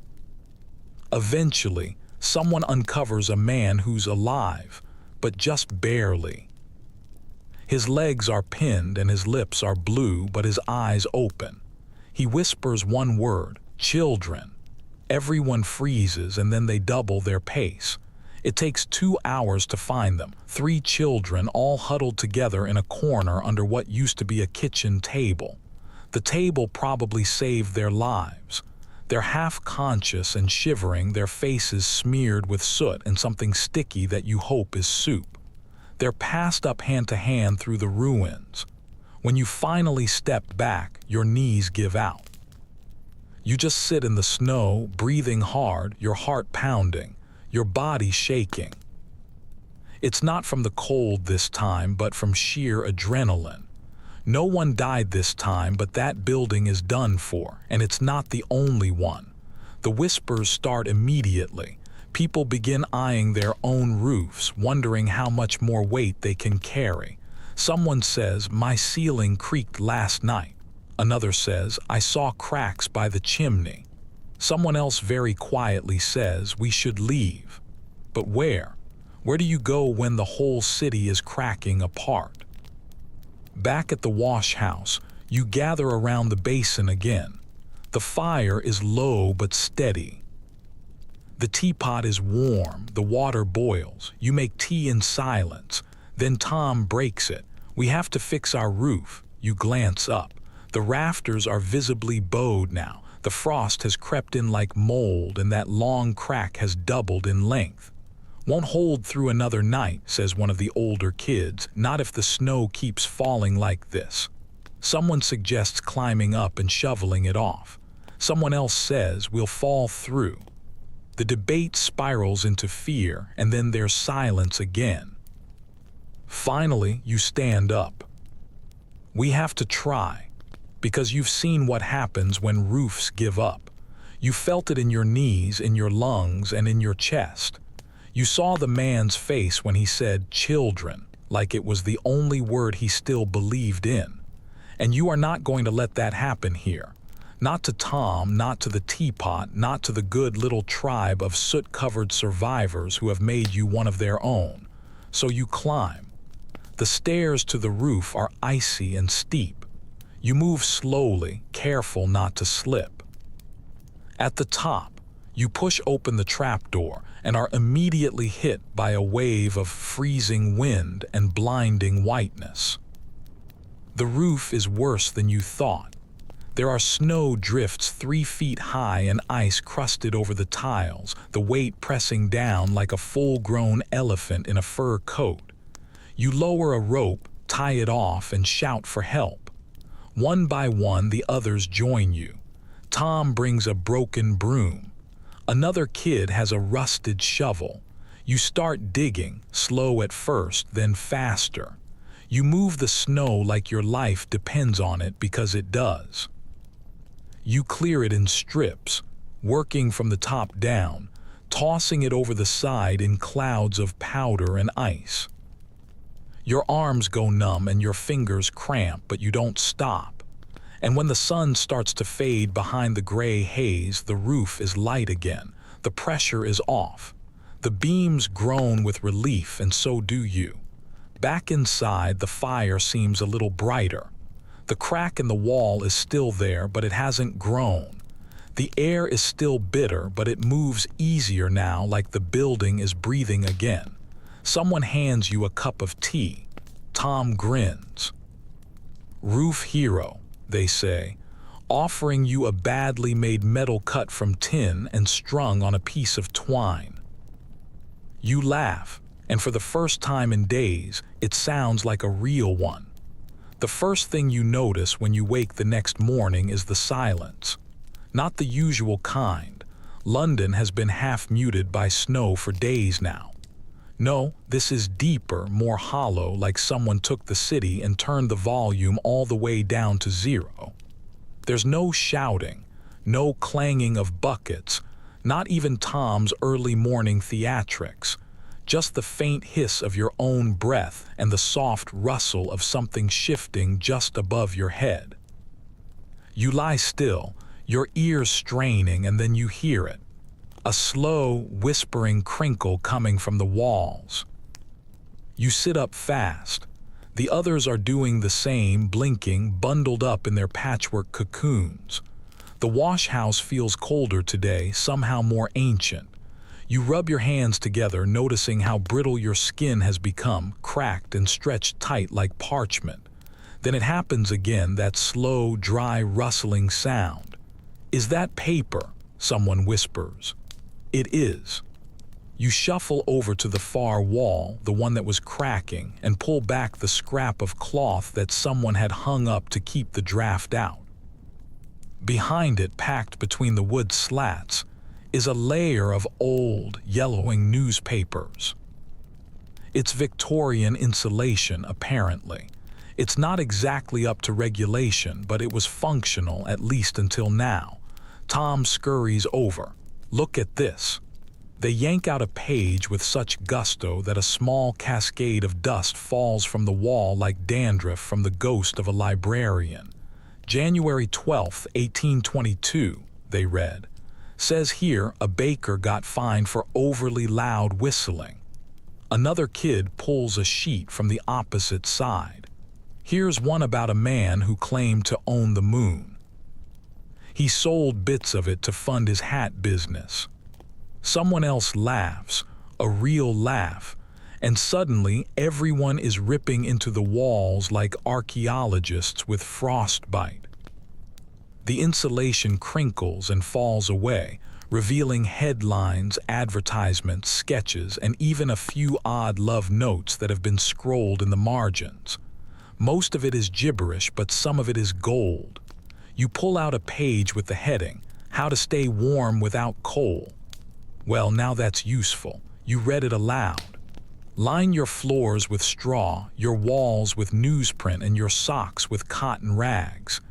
Eventually, someone uncovers a man who's alive, but just barely. His legs are pinned and his lips are blue, but his eyes open. He whispers one word, "Children." Everyone freezes and then they double their pace. It takes 2 hours to find them, 3 children all huddled together in a corner under what used to be a kitchen table. The table probably saved their lives. They're half-conscious and shivering, their faces smeared with soot and something sticky that you hope is soup. They're passed up hand to hand through the ruins. When you finally step back, your knees give out. You just sit in the snow, breathing hard, your heart pounding, your body shaking. It's not from the cold this time, but from sheer adrenaline. No one died this time, but that building is done for, and it's not the only one. The whispers start immediately. People begin eyeing their own roofs, wondering how much more weight they can carry. Someone says, "My ceiling creaked last night." Another says, "I saw cracks by the chimney." Someone else very quietly says, "We should leave." But where? Where do you go when the whole city is cracking apart? Back at the wash house, you gather around the basin again. The fire is low but steady. The teapot is warm, the water boils. You make tea in silence. Then Tom breaks it. "We have to fix our roof." You glance up. The rafters are visibly bowed now. The frost has crept in like mold, and that long crack has doubled in length. "Won't hold through another night," says one of the older kids, "not if the snow keeps falling like this." Someone suggests climbing up and shoveling it off. Someone else says, "We'll fall through." The debate spirals into fear, and then there's silence again. Finally, you stand up. "We have to try." Because you've seen what happens when roofs give up. You felt it in your knees, in your lungs, and in your chest. You saw the man's face when he said "children," like it was the only word he still believed in. And you are not going to let that happen here. Not to Tom, not to the teapot, not to the good little tribe of soot-covered survivors who have made you one of their own. So you climb. The stairs to the roof are icy and steep. You move slowly, careful not to slip. At the top, you push open the trapdoor and are immediately hit by a wave of freezing wind and blinding whiteness. The roof is worse than you thought. There are snow drifts 3 feet high and ice crusted over the tiles, the weight pressing down like a full-grown elephant in a fur coat. You lower a rope, tie it off, and shout for help. One by one, the others join you. Tom brings a broken broom. Another kid has a rusted shovel. You start digging, slow at first, then faster. You move the snow like your life depends on it, because it does. You clear it in strips, working from the top down, tossing it over the side in clouds of powder and ice. Your arms go numb and your fingers cramp, but you don't stop. And when the sun starts to fade behind the gray haze, the roof is light again. The pressure is off. The beams groan with relief, and so do you. Back inside, the fire seems a little brighter. The crack in the wall is still there, but it hasn't grown. The air is still bitter, but it moves easier now, like the building is breathing again. Someone hands you a cup of tea. Tom grins. "Roof hero," they say, offering you a badly made metal cut from tin and strung on a piece of twine. You laugh, and for the first time in days, it sounds like a real one. The first thing you notice when you wake the next morning is the silence. Not the usual kind. London has been half muted by snow for days now. No, this is deeper, more hollow, like someone took the city and turned the volume all the way down to 0. There's no shouting, no clanging of buckets, not even Tom's early morning theatrics, just the faint hiss of your own breath and the soft rustle of something shifting just above your head. You lie still, your ears straining, and then you hear it. A slow, whispering crinkle coming from the walls. You sit up fast. The others are doing the same, blinking, bundled up in their patchwork cocoons. The wash house feels colder today, somehow more ancient. You rub your hands together, noticing how brittle your skin has become, cracked and stretched tight like parchment. Then it happens again, that slow, dry, rustling sound. "Is that paper?" someone whispers. It is. You shuffle over to the far wall, the one that was cracking, and pull back the scrap of cloth that someone had hung up to keep the draft out. Behind it, packed between the wood slats, is a layer of old, yellowing newspapers. It's Victorian insulation, apparently. It's not exactly up to regulation, but it was functional, at least until now. Tom scurries over. "Look at this." They yank out a page with such gusto that a small cascade of dust falls from the wall like dandruff from the ghost of a librarian. "January 12, 1822, they read. "Says here a baker got fined for overly loud whistling." Another kid pulls a sheet from the opposite side. "Here's one about a man who claimed to own the moon. He sold bits of it to fund his hat business." Someone else laughs, a real laugh, and suddenly everyone is ripping into the walls like archaeologists with frostbite. The insulation crinkles and falls away, revealing headlines, advertisements, sketches, and even a few odd love notes that have been scrolled in the margins. Most of it is gibberish, but some of it is gold. You pull out a page with the heading, "How to Stay Warm Without Coal." Well, now that's useful. You read it aloud. "Line your floors with straw, your walls with newsprint, and your socks with cotton rags.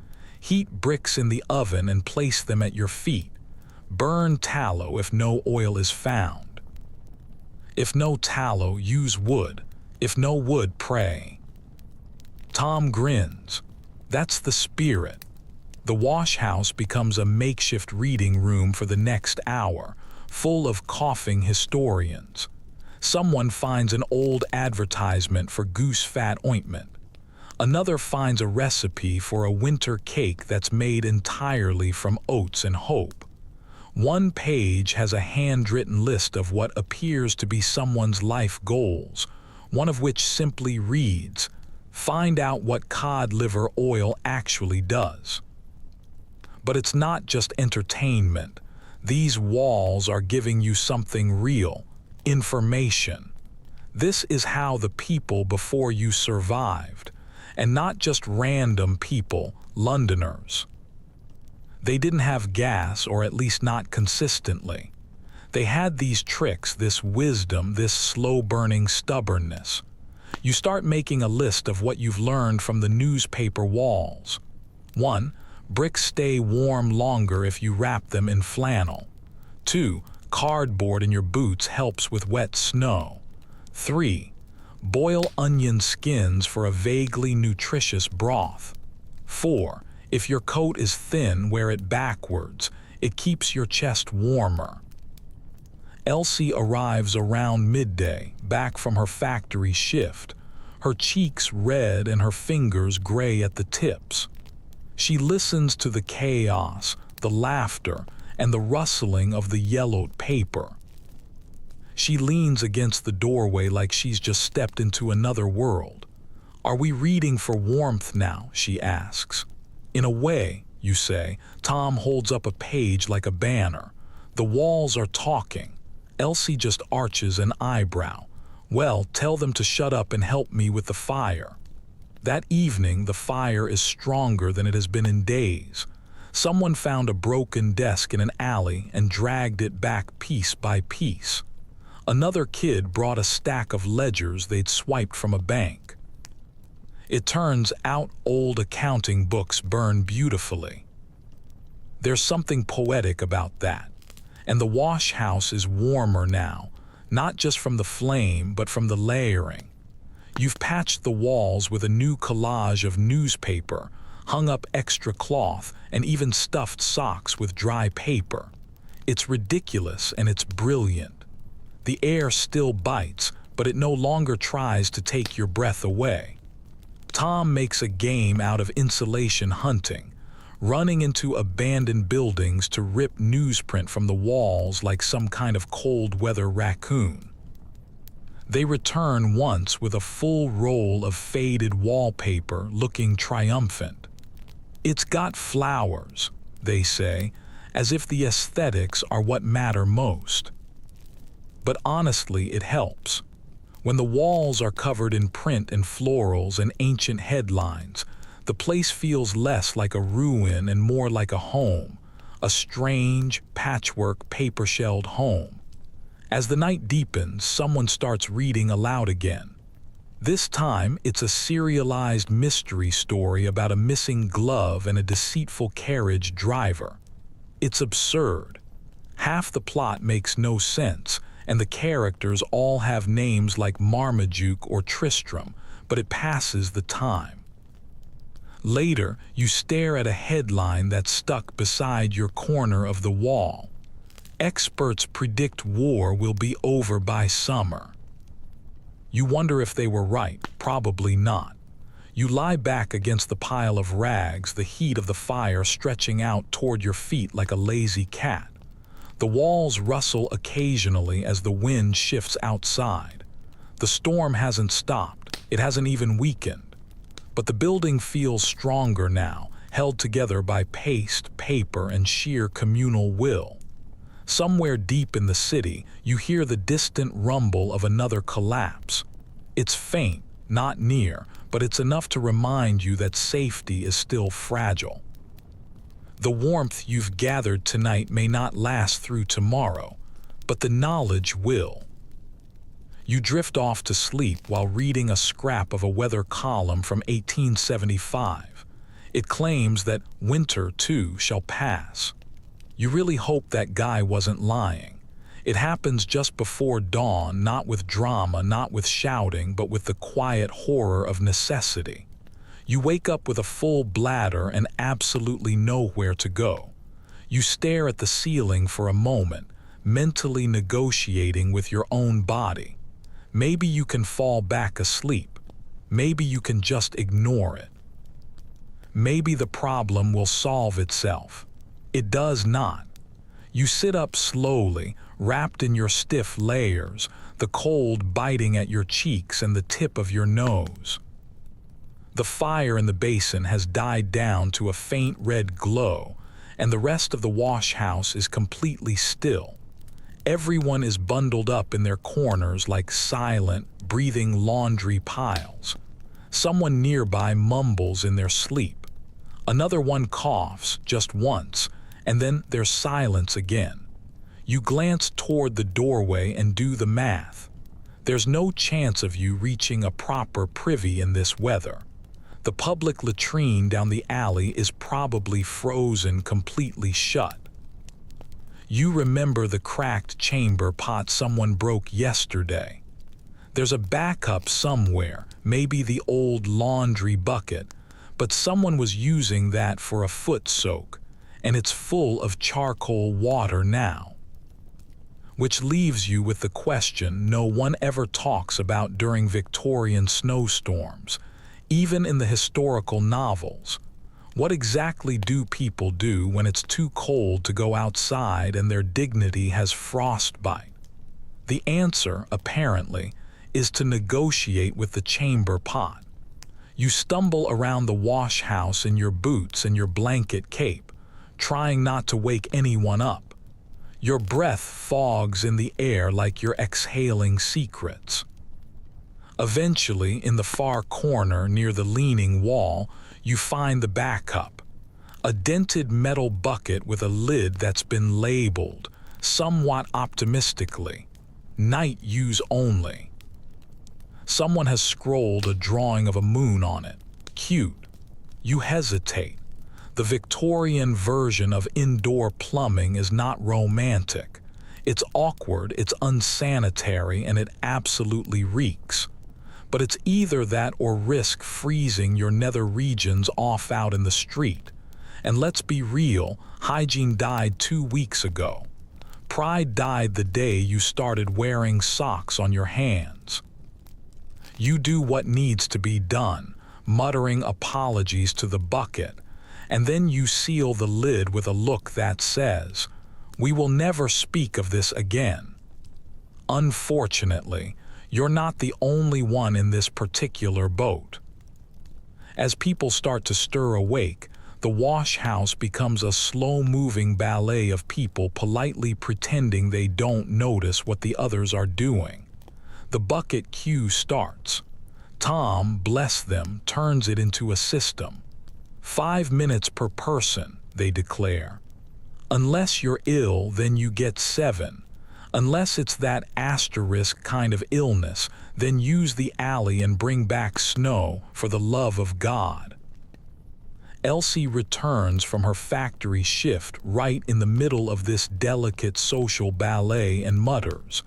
Heat bricks in the oven and place them at your feet. Burn tallow if no oil is found. If no tallow, use wood. If no wood, pray." Tom grins. That's the spirit. The wash house becomes a makeshift reading room for the next hour, full of coughing historians. Someone finds an old advertisement for goose fat ointment. Another finds a recipe for a winter cake that's made entirely from oats and hope. One page has a handwritten list of what appears to be someone's life goals, one of which simply reads, "Find out what cod liver oil actually does." But it's not just entertainment. These walls are giving you something real, information. This is how the people before you survived, and not just random people, Londoners. They didn't have gas, or at least not consistently. They had these tricks, this wisdom, this slow-burning stubbornness. You start making a list of what you've learned from the newspaper walls. 1. Bricks stay warm longer if you wrap them in flannel. 2. Cardboard in your boots helps with wet snow. 3. Boil onion skins for a vaguely nutritious broth. 4. If your coat is thin, wear it backwards. It keeps your chest warmer. Elsie arrives around midday, back from her factory shift, her cheeks red and her fingers gray at the tips. She listens to the chaos, the laughter, and the rustling of the yellowed paper. She leans against the doorway like she's just stepped into another world. "Are we reading for warmth now?" she asks. "In a way," you say. Tom holds up a page like a banner. The walls are talking. Elsie just arches an eyebrow. "Well, tell them to shut up and help me with the fire." That evening, the fire is stronger than it has been in days. Someone found a broken desk in an alley and dragged it back piece by piece. Another kid brought a stack of ledgers they'd swiped from a bank. It turns out old accounting books burn beautifully. There's something poetic about that. And the wash house is warmer now, not just from the flame, but from the layering. You've patched the walls with a new collage of newspaper, hung up extra cloth, and even stuffed socks with dry paper. It's ridiculous and it's brilliant. The air still bites, but it no longer tries to take your breath away. Tom makes a game out of insulation hunting, running into abandoned buildings to rip newsprint from the walls like some kind of cold-weather raccoon. They return once with a full roll of faded wallpaper looking triumphant. "It's got flowers," they say, as if the aesthetics are what matter most. But honestly, it helps. When the walls are covered in print and florals and ancient headlines, the place feels less like a ruin and more like a home, a strange, patchwork, paper-shelled home. As the night deepens, someone starts reading aloud again. This time, it's a serialized mystery story about a missing glove and a deceitful carriage driver. It's absurd. Half the plot makes no sense, and the characters all have names like Marmaduke or Tristram, but it passes the time. Later, you stare at a headline that's stuck beside your corner of the wall. "Experts predict war will be over by summer." You wonder if they were right. Probably not. You lie back against the pile of rags, the heat of the fire stretching out toward your feet like a lazy cat. The walls rustle occasionally as the wind shifts outside. The storm hasn't stopped. It hasn't even weakened. But the building feels stronger now, held together by paste, paper, and sheer communal will. Somewhere deep in the city, you hear the distant rumble of another collapse. It's faint, not near, but it's enough to remind you that safety is still fragile. The warmth you've gathered tonight may not last through tomorrow, but the knowledge will. You drift off to sleep while reading a scrap of a weather column from 1875. It claims that winter, too, shall pass. You really hope that guy wasn't lying. It happens just before dawn, not with drama, not with shouting, but with the quiet horror of necessity. You wake up with a full bladder and absolutely nowhere to go. You stare at the ceiling for a moment, mentally negotiating with your own body. Maybe you can fall back asleep. Maybe you can just ignore it. Maybe the problem will solve itself. It does not. You sit up slowly, wrapped in your stiff layers, the cold biting at your cheeks and the tip of your nose. The fire in the basin has died down to a faint red glow, and the rest of the wash house is completely still. Everyone is bundled up in their corners like silent, breathing laundry piles. Someone nearby mumbles in their sleep. Another one coughs just once, and then there's silence again. You glance toward the doorway and do the math. There's no chance of you reaching a proper privy in this weather. The public latrine down the alley is probably frozen completely shut. You remember the cracked chamber pot someone broke yesterday. There's a backup somewhere, maybe the old laundry bucket, but someone was using that for a foot soak, and it's full of charcoal water now. Which leaves you with the question no one ever talks about during Victorian snowstorms, even in the historical novels. What exactly do people do when it's too cold to go outside and their dignity has frostbite? The answer, apparently, is to negotiate with the chamber pot. You stumble around the wash house in your boots and your blanket cape, trying not to wake anyone up. Your breath fogs in the air like you're exhaling secrets. Eventually, in the far corner near the leaning wall, you find the backup. A dented metal bucket with a lid that's been labeled, somewhat optimistically, "Night use only." Someone has scrolled a drawing of a moon on it. Cute. You hesitate. The Victorian version of indoor plumbing is not romantic. It's awkward, it's unsanitary, and it absolutely reeks. But it's either that or risk freezing your nether regions off out in the street. And let's be real, hygiene died 2 weeks ago. Pride died the day you started wearing socks on your hands. You do what needs to be done, muttering apologies to the bucket, And then you seal the lid with a look that says, "We will never speak of this again." Unfortunately, you're not the only one in this particular boat. As people start to stir awake, the wash house becomes a slow-moving ballet of people politely pretending they don't notice what the others are doing. The bucket queue starts. Tom, bless them, turns it into a system. 5 minutes per person, they declare. Unless you're ill, then you get 7. Unless it's that asterisk kind of illness, then use the alley and bring back snow, for the love of God. Elsie returns from her factory shift right in the middle of this delicate social ballet and mutters,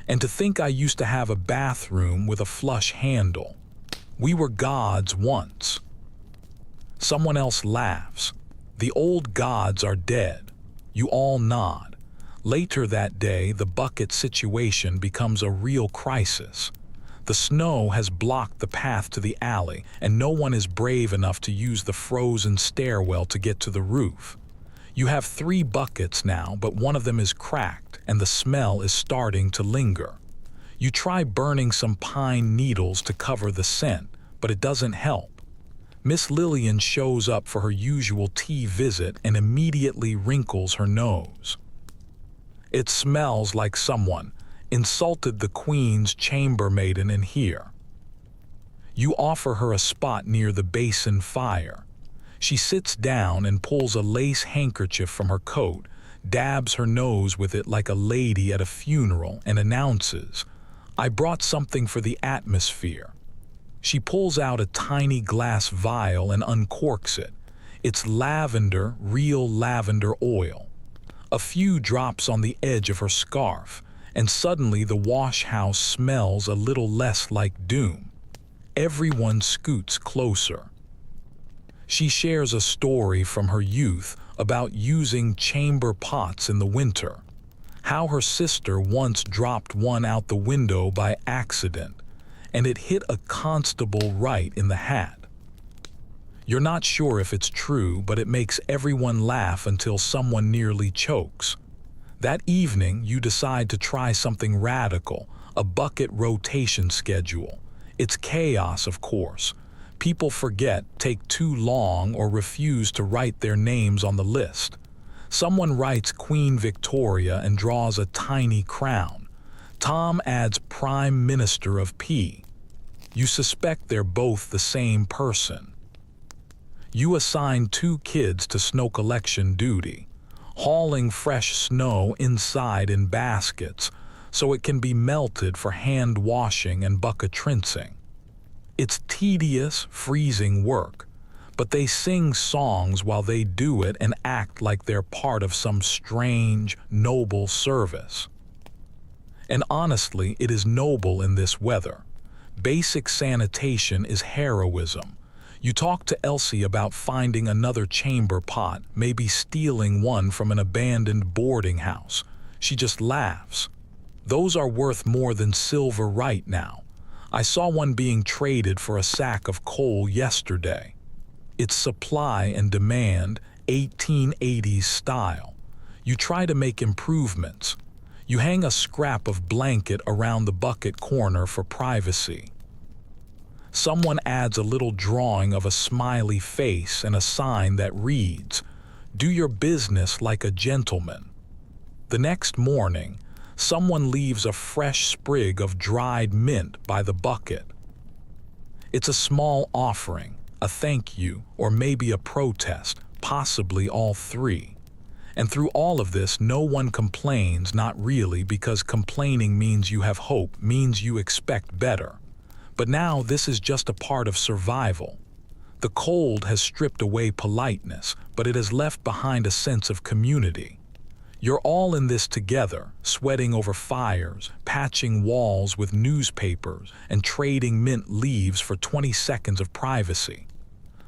"And to think I used to have a bathroom with a flush handle. We were gods once." Someone else laughs. "The old gods are dead." You all nod. Later that day, the bucket situation becomes a real crisis. The snow has blocked the path to the alley, and no one is brave enough to use the frozen stairwell to get to the roof. You have 3 buckets now, but one of them is cracked, and the smell is starting to linger. You try burning some pine needles to cover the scent, but it doesn't help. Miss Lillian shows up for her usual tea visit and immediately wrinkles her nose. "It smells like someone insulted the Queen's chambermaiden in here." You offer her a spot near the basin fire. She sits down and pulls a lace handkerchief from her coat, dabs her nose with it like a lady at a funeral, and announces, "I brought something for the atmosphere." She pulls out a tiny glass vial and uncorks it. It's lavender, real lavender oil. A few drops on the edge of her scarf, and suddenly the wash house smells a little less like doom. Everyone scoots closer. She shares a story from her youth about using chamber pots in the winter, how her sister once dropped one out the window by accident, and it hit a constable right in the hat. You're not sure if it's true, but it makes everyone laugh until someone nearly chokes. That evening, you decide to try something radical, a bucket rotation schedule. It's chaos, of course. People forget, take too long, or refuse to write their names on the list. Someone writes Queen Victoria and draws a tiny crown. Tom adds Prime Minister of P. You suspect they're both the same person. You assign 2 kids to snow collection duty, hauling fresh snow inside in baskets so it can be melted for hand washing and bucket rinsing. It's tedious, freezing work, but they sing songs while they do it and act like they're part of some strange, noble service. And honestly, it is noble in this weather. Basic sanitation is heroism. You talk to Elsie about finding another chamber pot, maybe stealing one from an abandoned boarding house. She just laughs. Those are worth more than silver right now. I saw one being traded for a sack of coal yesterday. It's supply and demand, 1880s style. You try to make improvements. You hang a scrap of blanket around the bucket corner for privacy. Someone adds a little drawing of a smiley face and a sign that reads, "Do your business like a gentleman." The next morning, someone leaves a fresh sprig of dried mint by the bucket. It's a small offering, a thank you, or maybe a protest, possibly all 3. And through all of this, no one complains, not really, because complaining means you have hope, means you expect better. But now this is just a part of survival. The cold has stripped away politeness, but it has left behind a sense of community. You're all in this together, sweating over fires, patching walls with newspapers, and trading mint leaves for 20 seconds of privacy.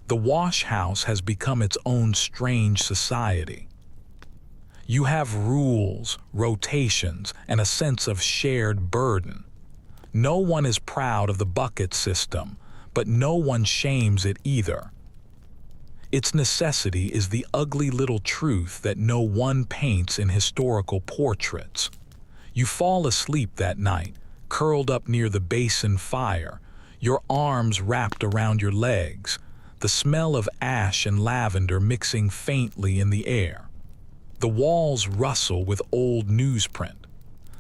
The wash house has become its own strange society. You have rules, rotations, and a sense of shared burden. No one is proud of the bucket system, but no one shames it either. Its necessity is the ugly little truth that no one paints in historical portraits. You fall asleep that night, curled up near the basin fire, your arms wrapped around your legs, the smell of ash and lavender mixing faintly in the air. The walls rustle with old newsprint.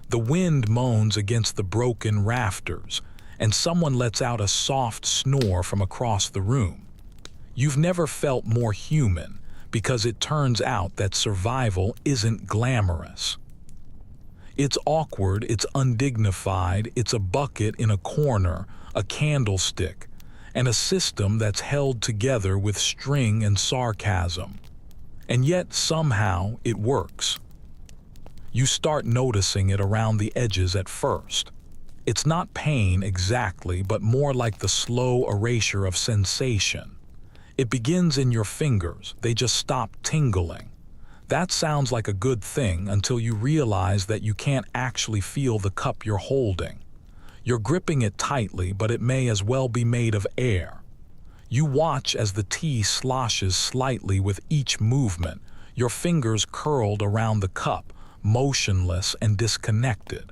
The wind moans against the broken rafters, and someone lets out a soft snore from across the room. You've never felt more human, because it turns out that survival isn't glamorous. It's awkward, it's undignified, it's a bucket in a corner, a candlestick, and a system that's held together with string and sarcasm. And yet, somehow, it works. You start noticing it around the edges at first. It's not pain exactly, but more like the slow erasure of sensation. It begins in your fingers, they just stop tingling. That sounds like a good thing until you realize that you can't actually feel the cup you're holding. You're gripping it tightly, but it may as well be made of air. You watch as the tea sloshes slightly with each movement, your fingers curled around the cup, motionless and disconnected.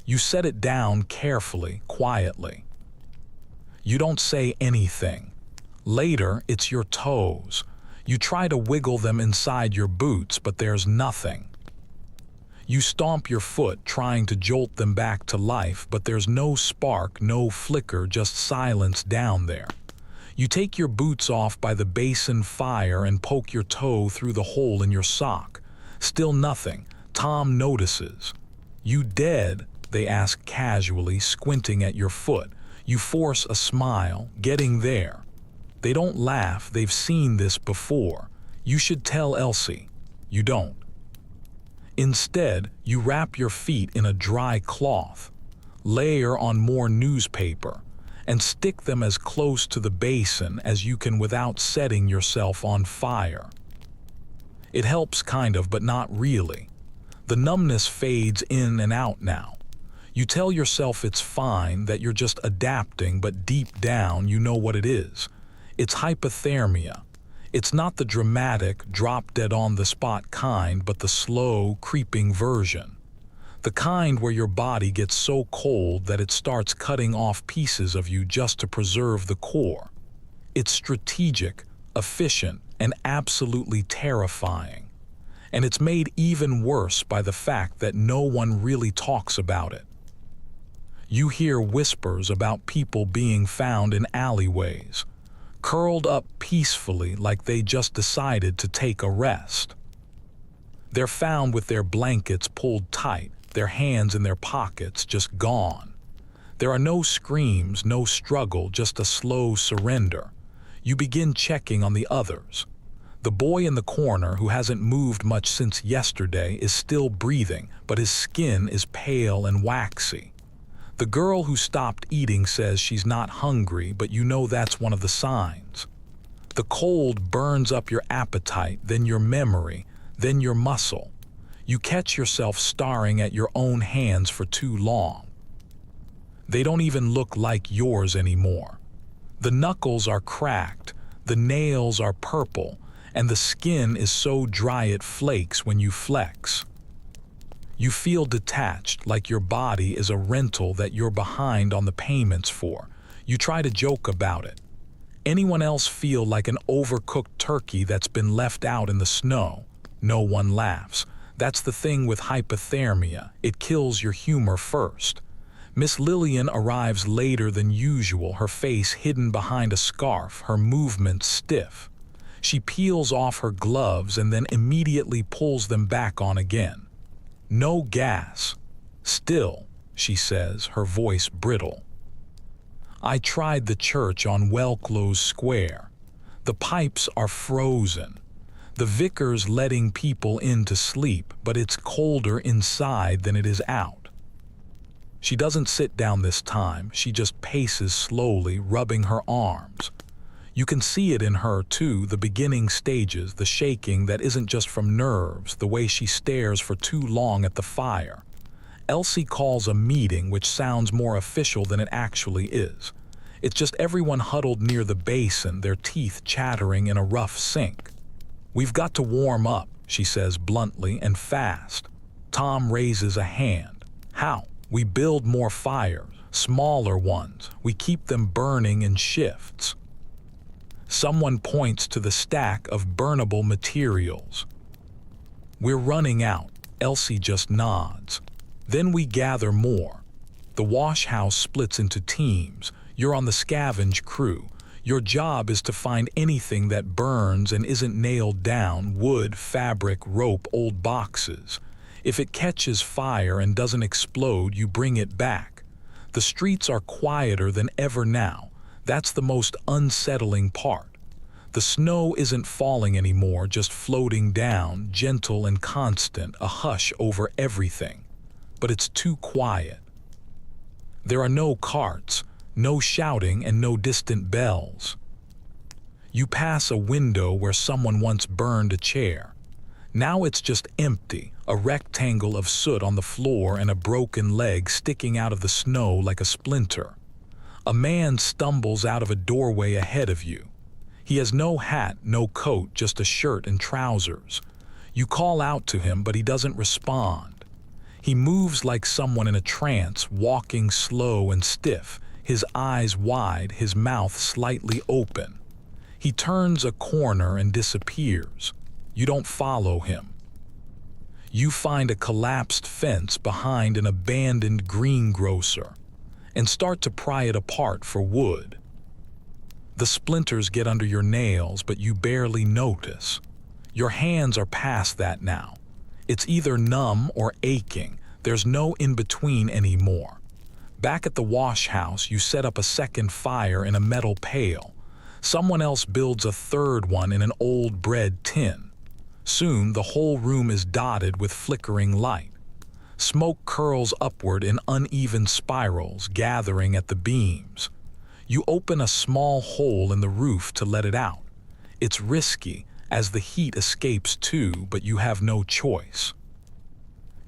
You set it down carefully, quietly. You don't say anything. Later, it's your toes. You try to wiggle them inside your boots, but there's nothing. You stomp your foot, trying to jolt them back to life, but there's no spark, no flicker, just silence down there. You take your boots off by the basin fire and poke your toe through the hole in your sock. Still nothing. Tom notices. "You dead?" they ask casually, squinting at your foot. You force a smile, getting there. They don't laugh, they've seen this before. "You should tell Elsie." You don't. Instead, you wrap your feet in a dry cloth, layer on more newspaper, and stick them as close to the basin as you can without setting yourself on fire. It helps kind of, but not really. The numbness fades in and out now. You tell yourself it's fine, that you're just adapting, but deep down you know what it is. It's hypothermia. It's not the dramatic, drop-dead-on-the-spot kind, but the slow, creeping version. The kind where your body gets so cold that it starts cutting off pieces of you just to preserve the core. It's strategic, efficient, and absolutely terrifying. And it's made even worse by the fact that no one really talks about it. You hear whispers about people being found in alleyways, curled up peacefully like they just decided to take a rest. They're found with their blankets pulled tight, their hands in their pockets, just gone. There are no screams, no struggle, just a slow surrender. You begin checking on the others. The boy in the corner, who hasn't moved much since yesterday, is still breathing, but his skin is pale and waxy. The girl who stopped eating says she's not hungry, but you know that's one of the signs. The cold burns up your appetite, then your memory, then your muscle. You catch yourself staring at your own hands for too long. They don't even look like yours anymore. The knuckles are cracked, the nails are purple, and the skin is so dry it flakes when you flex. You feel detached, like your body is a rental that you're behind on the payments for. You try to joke about it. Anyone else feel like an overcooked turkey that's been left out in the snow? No one laughs. That's the thing with hypothermia. It kills your humor first. Miss Lillian arrives later than usual, her face hidden behind a scarf, her movements stiff. She peels off her gloves and then immediately pulls them back on again. No gas. "Still," she says, her voice brittle. "I tried the church on Wellclose Square. The pipes are frozen. The vicar's letting people in to sleep, but it's colder inside than it is out." She doesn't sit down this time, she just paces slowly, rubbing her arms. You can see it in her, too, the beginning stages, the shaking that isn't just from nerves, the way she stares for too long at the fire. Elsie calls a meeting, which sounds more official than it actually is. It's just everyone huddled near the basin, their teeth chattering in a rough sync. "We've got to warm up," she says bluntly, "and fast." Tom raises a hand. "How?" "We build more fires, smaller ones. We keep them burning in shifts." Someone points to the stack of burnable materials. "We're running out," Elsie just nods. "Then we gather more." The wash house splits into teams. You're on the scavenge crew. Your job is to find anything that burns and isn't nailed down: wood, fabric, rope, old boxes. If it catches fire and doesn't explode, you bring it back. The streets are quieter than ever now. That's the most unsettling part. The snow isn't falling anymore, just floating down, gentle and constant, a hush over everything. But it's too quiet. There are no carts, no shouting, and no distant bells. You pass a window where someone once burned a chair. Now it's just empty, a rectangle of soot on the floor and a broken leg sticking out of the snow like a splinter. A man stumbles out of a doorway ahead of you. He has no hat, no coat, just a shirt and trousers. You call out to him, but he doesn't respond. He moves like someone in a trance, walking slow and stiff, his eyes wide, his mouth slightly open. He turns a corner and disappears. You don't follow him. You find a collapsed fence behind an abandoned greengrocer and start to pry it apart for wood. The splinters get under your nails, but you barely notice. Your hands are past that now. It's either numb or aching. There's no in-between anymore. Back at the wash house, you set up a second fire in a metal pail. Someone else builds a third one in an old bread tin. Soon, the whole room is dotted with flickering light. Smoke curls upward in uneven spirals, gathering at the beams. You open a small hole in the roof to let it out. It's risky, as the heat escapes too, but you have no choice.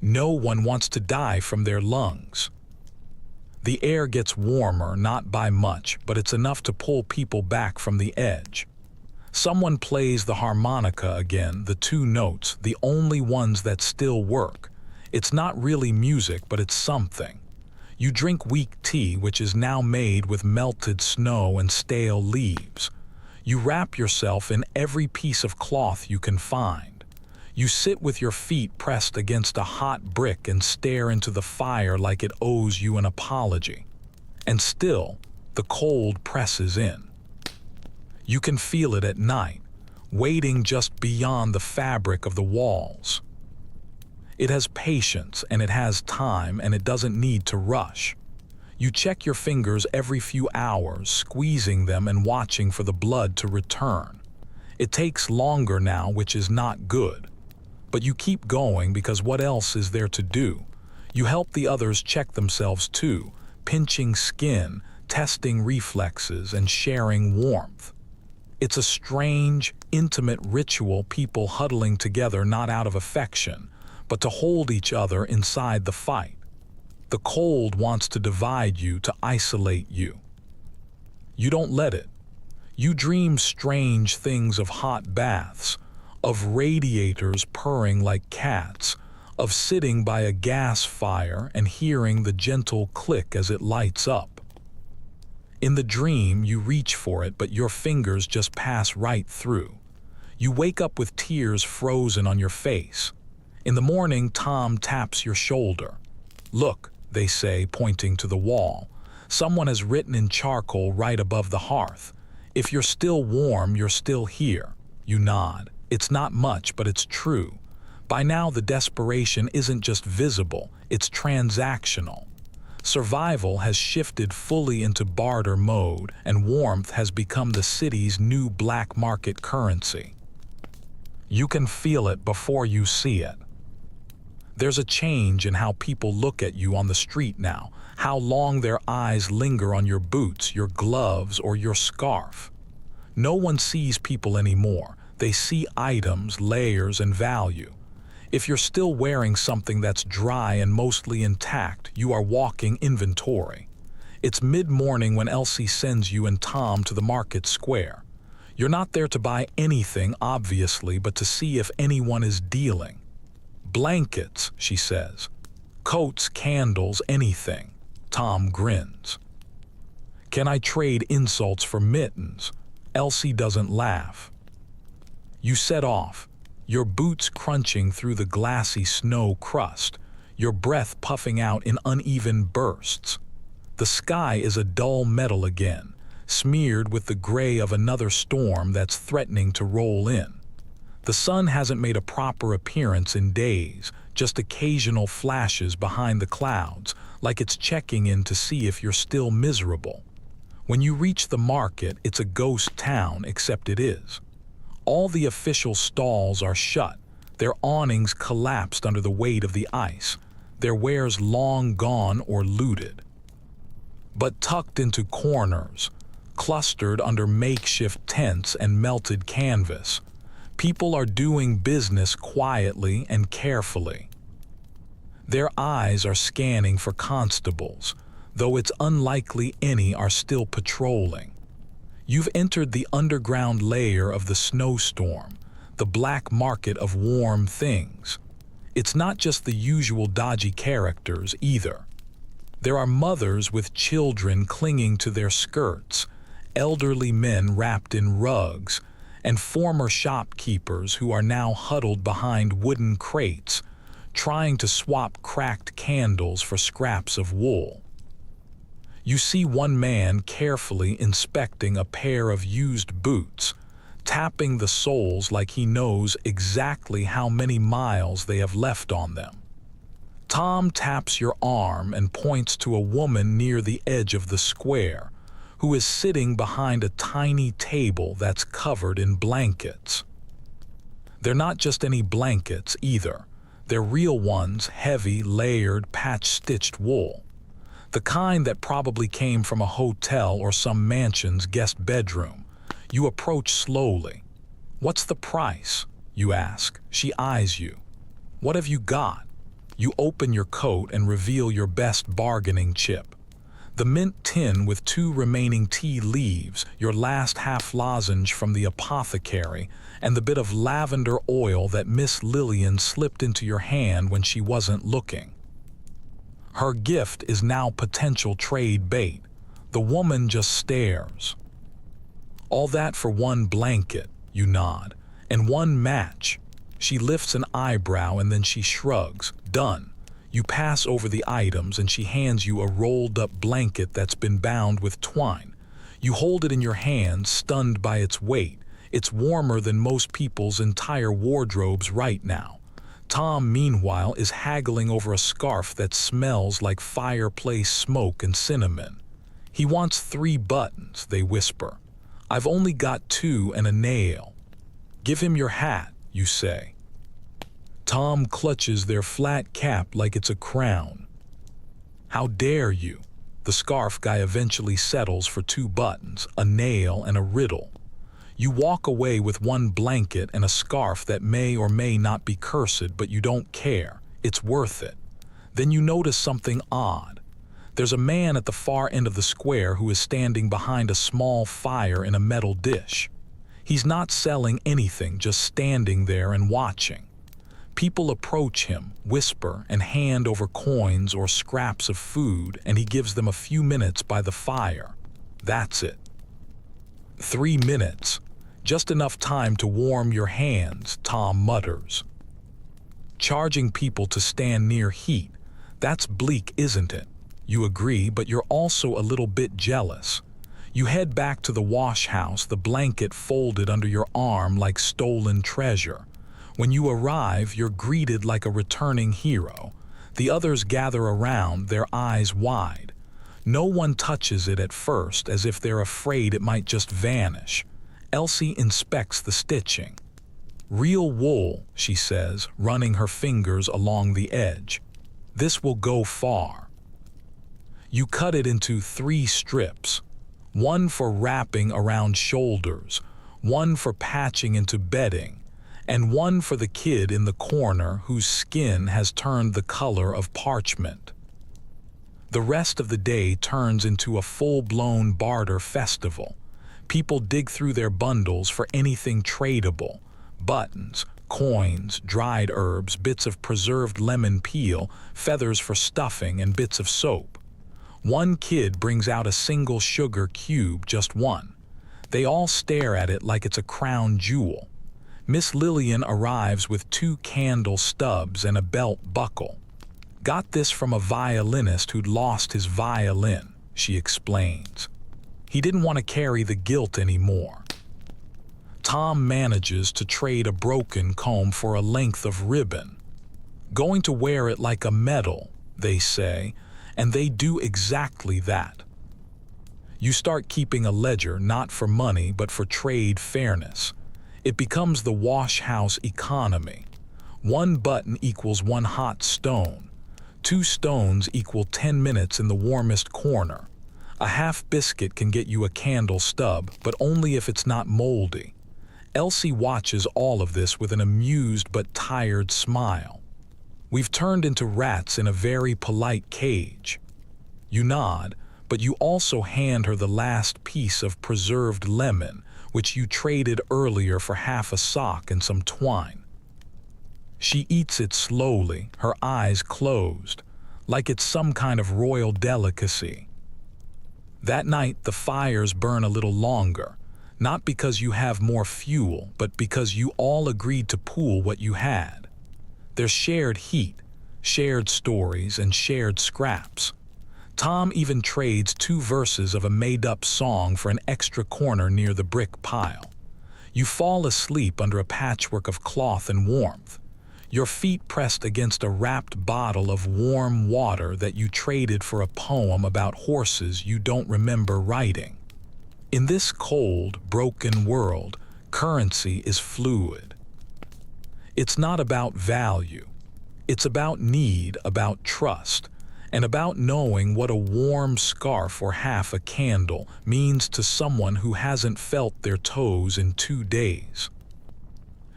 No one wants to die from their lungs. The air gets warmer, not by much, but it's enough to pull people back from the edge. Someone plays the harmonica again, the two notes, the only ones that still work. It's not really music, but it's something. You drink weak tea, which is now made with melted snow and stale leaves. You wrap yourself in every piece of cloth you can find. You sit with your feet pressed against a hot brick and stare into the fire like it owes you an apology. And still, the cold presses in. You can feel it at night, waiting just beyond the fabric of the walls. It has patience, and it has time, and it doesn't need to rush. You check your fingers every few hours, squeezing them and watching for the blood to return. It takes longer now, which is not good. But you keep going because what else is there to do? You help the others check themselves too, pinching skin, testing reflexes, and sharing warmth. It's a strange, intimate ritual, people huddling together not out of affection, but to hold each other inside the fight. The cold wants to divide you, to isolate you. You don't let it. You dream strange things of hot baths, of radiators purring like cats, of sitting by a gas fire and hearing the gentle click as it lights up. In the dream, you reach for it, but your fingers just pass right through. You wake up with tears frozen on your face. In the morning, Tom taps your shoulder. "Look," they say, pointing to the wall. "Someone has written in charcoal right above the hearth. If you're still warm, you're still here." You nod. It's not much, but it's true. By now, the desperation isn't just visible, it's transactional. Survival has shifted fully into barter mode, and warmth has become the city's new black market currency. You can feel it before you see it. There's a change in how people look at you on the street now, how long their eyes linger on your boots, your gloves, or your scarf. No one sees people anymore. They see items, layers, and value. If you're still wearing something that's dry and mostly intact, you are walking inventory. It's mid-morning when Elsie sends you and Tom to the market square. You're not there to buy anything, obviously, but to see if anyone is dealing. Blankets, she says. Coats, candles, anything. Tom grins. Can I trade insults for mittens? Elsie doesn't laugh. You set off, your boots crunching through the glassy snow crust, your breath puffing out in uneven bursts. The sky is a dull metal again, smeared with the gray of another storm that's threatening to roll in. The sun hasn't made a proper appearance in days, just occasional flashes behind the clouds, like it's checking in to see if you're still miserable. When you reach the market, it's a ghost town, except it is. All the official stalls are shut, their awnings collapsed under the weight of the ice, their wares long gone or looted. But tucked into corners, clustered under makeshift tents and melted canvas, people are doing business quietly and carefully. Their eyes are scanning for constables, though it's unlikely any are still patrolling. You've entered the underground layer of the snowstorm, the black market of warm things. It's not just the usual dodgy characters either. There are mothers with children clinging to their skirts, elderly men wrapped in rugs, and former shopkeepers who are now huddled behind wooden crates, trying to swap cracked candles for scraps of wool. You see one man carefully inspecting a pair of used boots, tapping the soles like he knows exactly how many miles they have left on them. Tom taps your arm and points to a woman near the edge of the square, who is sitting behind a tiny table that's covered in blankets. They're not just any blankets either. They're real ones, heavy, layered, patch-stitched wool. The kind that probably came from a hotel or some mansion's guest bedroom. You approach slowly. What's the price? You ask. She eyes you. What have you got? You open your coat and reveal your best bargaining chip. The mint tin with 2 remaining tea leaves, your last half lozenge from the apothecary, and the bit of lavender oil that Miss Lillian slipped into your hand when she wasn't looking. Her gift is now potential trade bait. The woman just stares. All that for 1 blanket, you nod, and 1 match. She lifts an eyebrow and then she shrugs. Done. You pass over the items and she hands you a rolled-up blanket that's been bound with twine. You hold it in your hand, stunned by its weight. It's warmer than most people's entire wardrobes right now. Tom, meanwhile, is haggling over a scarf that smells like fireplace smoke and cinnamon. He wants 3 buttons, they whisper. I've only got 2 and a nail. Give him your hat, you say. Tom clutches their flat cap like it's a crown. How dare you? The scarf guy eventually settles for 2 buttons, a nail, and a riddle. You walk away with 1 blanket and a scarf that may or may not be cursed, but you don't care. It's worth it. Then you notice something odd. There's a man at the far end of the square who is standing behind a small fire in a metal dish. He's not selling anything, just standing there and watching. People approach him, whisper, and hand over coins or scraps of food, and he gives them a few minutes by the fire. That's it. 3 minutes. Just enough time to warm your hands, Tom mutters. Charging people to stand near heat. That's bleak, isn't it? You agree, but you're also a little bit jealous. You head back to the wash house, the blanket folded under your arm like stolen treasure. When you arrive, you're greeted like a returning hero. The others gather around, their eyes wide. No one touches it at first, as if they're afraid it might just vanish. Elsie inspects the stitching. Real wool, she says, running her fingers along the edge. This will go far. You cut it into 3 strips. 1 for wrapping around shoulders, 1 for patching into bedding, and 1 for the kid in the corner whose skin has turned the color of parchment. The rest of the day turns into a full-blown barter festival. People dig through their bundles for anything tradable: buttons, coins, dried herbs, bits of preserved lemon peel, feathers for stuffing, and bits of soap. One kid brings out a single sugar cube, just one. They all stare at it like it's a crown jewel. Miss Lillian arrives with 2 candle stubs and a belt buckle. "Got this from a violinist who'd lost his violin," she explains. He didn't want to carry the guilt anymore. Tom manages to trade a broken comb for a length of ribbon. "Going to wear it like a medal," they say, and they do exactly that. You start keeping a ledger, not for money but for trade fairness. It becomes the wash house economy. 1 button equals 1 hot stone. 2 stones equal 10 minutes in the warmest corner. A half biscuit can get you a candle stub, but only if it's not moldy. Elsie watches all of this with an amused but tired smile. "We've turned into rats in a very polite cage." You nod, but you also hand her the last piece of preserved lemon, which you traded earlier for half a sock and some twine. She eats it slowly, her eyes closed, like it's some kind of royal delicacy. That night, the fires burn a little longer, not because you have more fuel, but because you all agreed to pool what you had. There's shared heat, shared stories, and shared scraps. Tom even trades 2 verses of a made-up song for an extra corner near the brick pile. You fall asleep under a patchwork of cloth and warmth, your feet pressed against a wrapped bottle of warm water that you traded for a poem about horses you don't remember writing. In this cold, broken world, currency is fluid. It's not about value. It's about need, about trust, and about knowing what a warm scarf or half a candle means to someone who hasn't felt their toes in 2 days.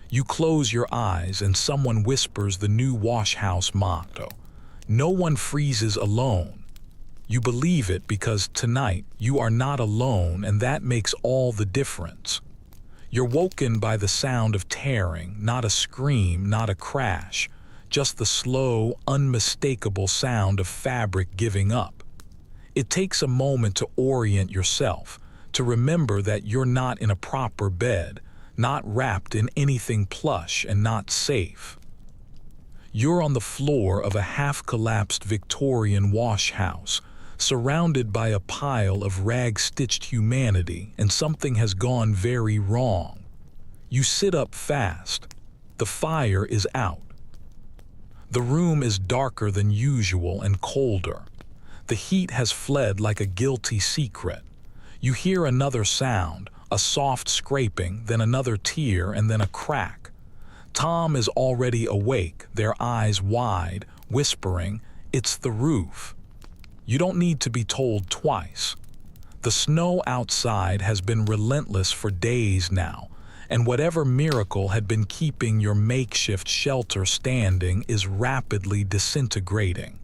You close your eyes and someone whispers the new wash house motto: "No one freezes alone." You believe it because tonight you are not alone, and that makes all the difference. You're woken by the sound of tearing, not a scream, not a crash, just the slow, unmistakable sound of fabric giving up. It takes a moment to orient yourself, to remember that you're not in a proper bed, not wrapped in anything plush, and not safe. You're on the floor of a half-collapsed Victorian wash house, surrounded by a pile of rag-stitched humanity, and something has gone very wrong. You sit up fast. The fire is out. The room is darker than usual and colder. The heat has fled like a guilty secret. You hear another sound, a soft scraping, then another tear, and then a crack. Tom is already awake, their eyes wide, whispering, "It's the roof." You don't need to be told twice. The snow outside has been relentless for days now, and whatever miracle had been keeping your makeshift shelter standing is rapidly disintegrating.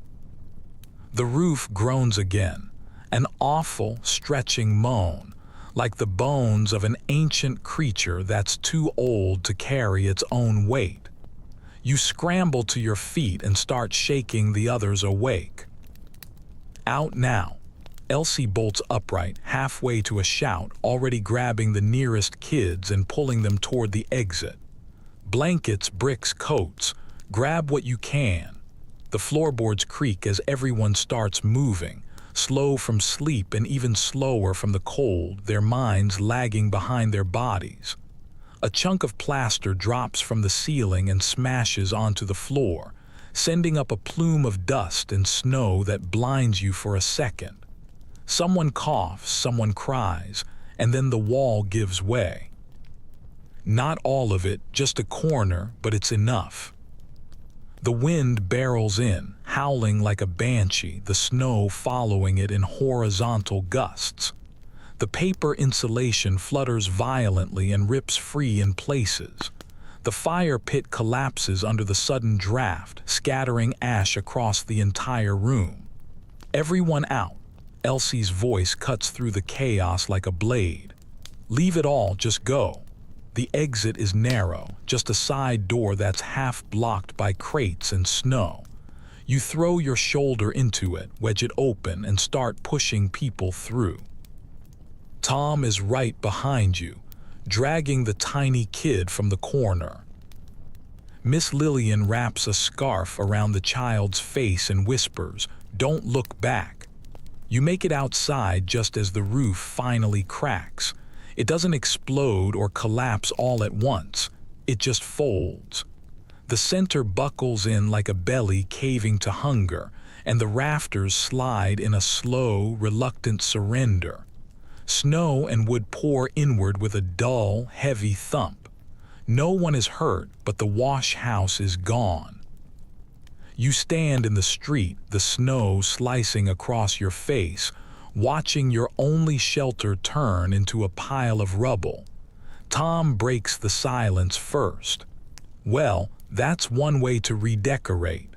The roof groans again, an awful, stretching moan, like the bones of an ancient creature that's too old to carry its own weight. You scramble to your feet and start shaking the others awake. Out now. Elsie bolts upright, halfway to a shout, already grabbing the nearest kids and pulling them toward the exit. Blankets, bricks, coats. Grab what you can. The floorboards creak as everyone starts moving, slow from sleep and even slower from the cold, their minds lagging behind their bodies. A chunk of plaster drops from the ceiling and smashes onto the floor, sending up a plume of dust and snow that blinds you for a second. Someone coughs, someone cries, and then the wall gives way. Not all of it, just a corner, but it's enough. The wind barrels in, howling like a banshee, the snow following it in horizontal gusts. The paper insulation flutters violently and rips free in places. The fire pit collapses under the sudden draft, scattering ash across the entire room. "Everyone out." Elsie's voice cuts through the chaos like a blade. "Leave it all, just go." The exit is narrow, just a side door that's half blocked by crates and snow. You throw your shoulder into it, wedge it open, and start pushing people through. Tom is right behind you, dragging the tiny kid from the corner. Miss Lillian wraps a scarf around the child's face and whispers, "Don't look back." You make it outside just as the roof finally cracks. It doesn't explode or collapse all at once. It just folds. The center buckles in like a belly caving to hunger, and the rafters slide in a slow, reluctant surrender. Snow and wood pour inward with a dull, heavy thump. No one is hurt, but the wash house is gone. You stand in the street, the snow slicing across your face, watching your only shelter turn into a pile of rubble. Tom breaks the silence first. "Well, that's one way to redecorate."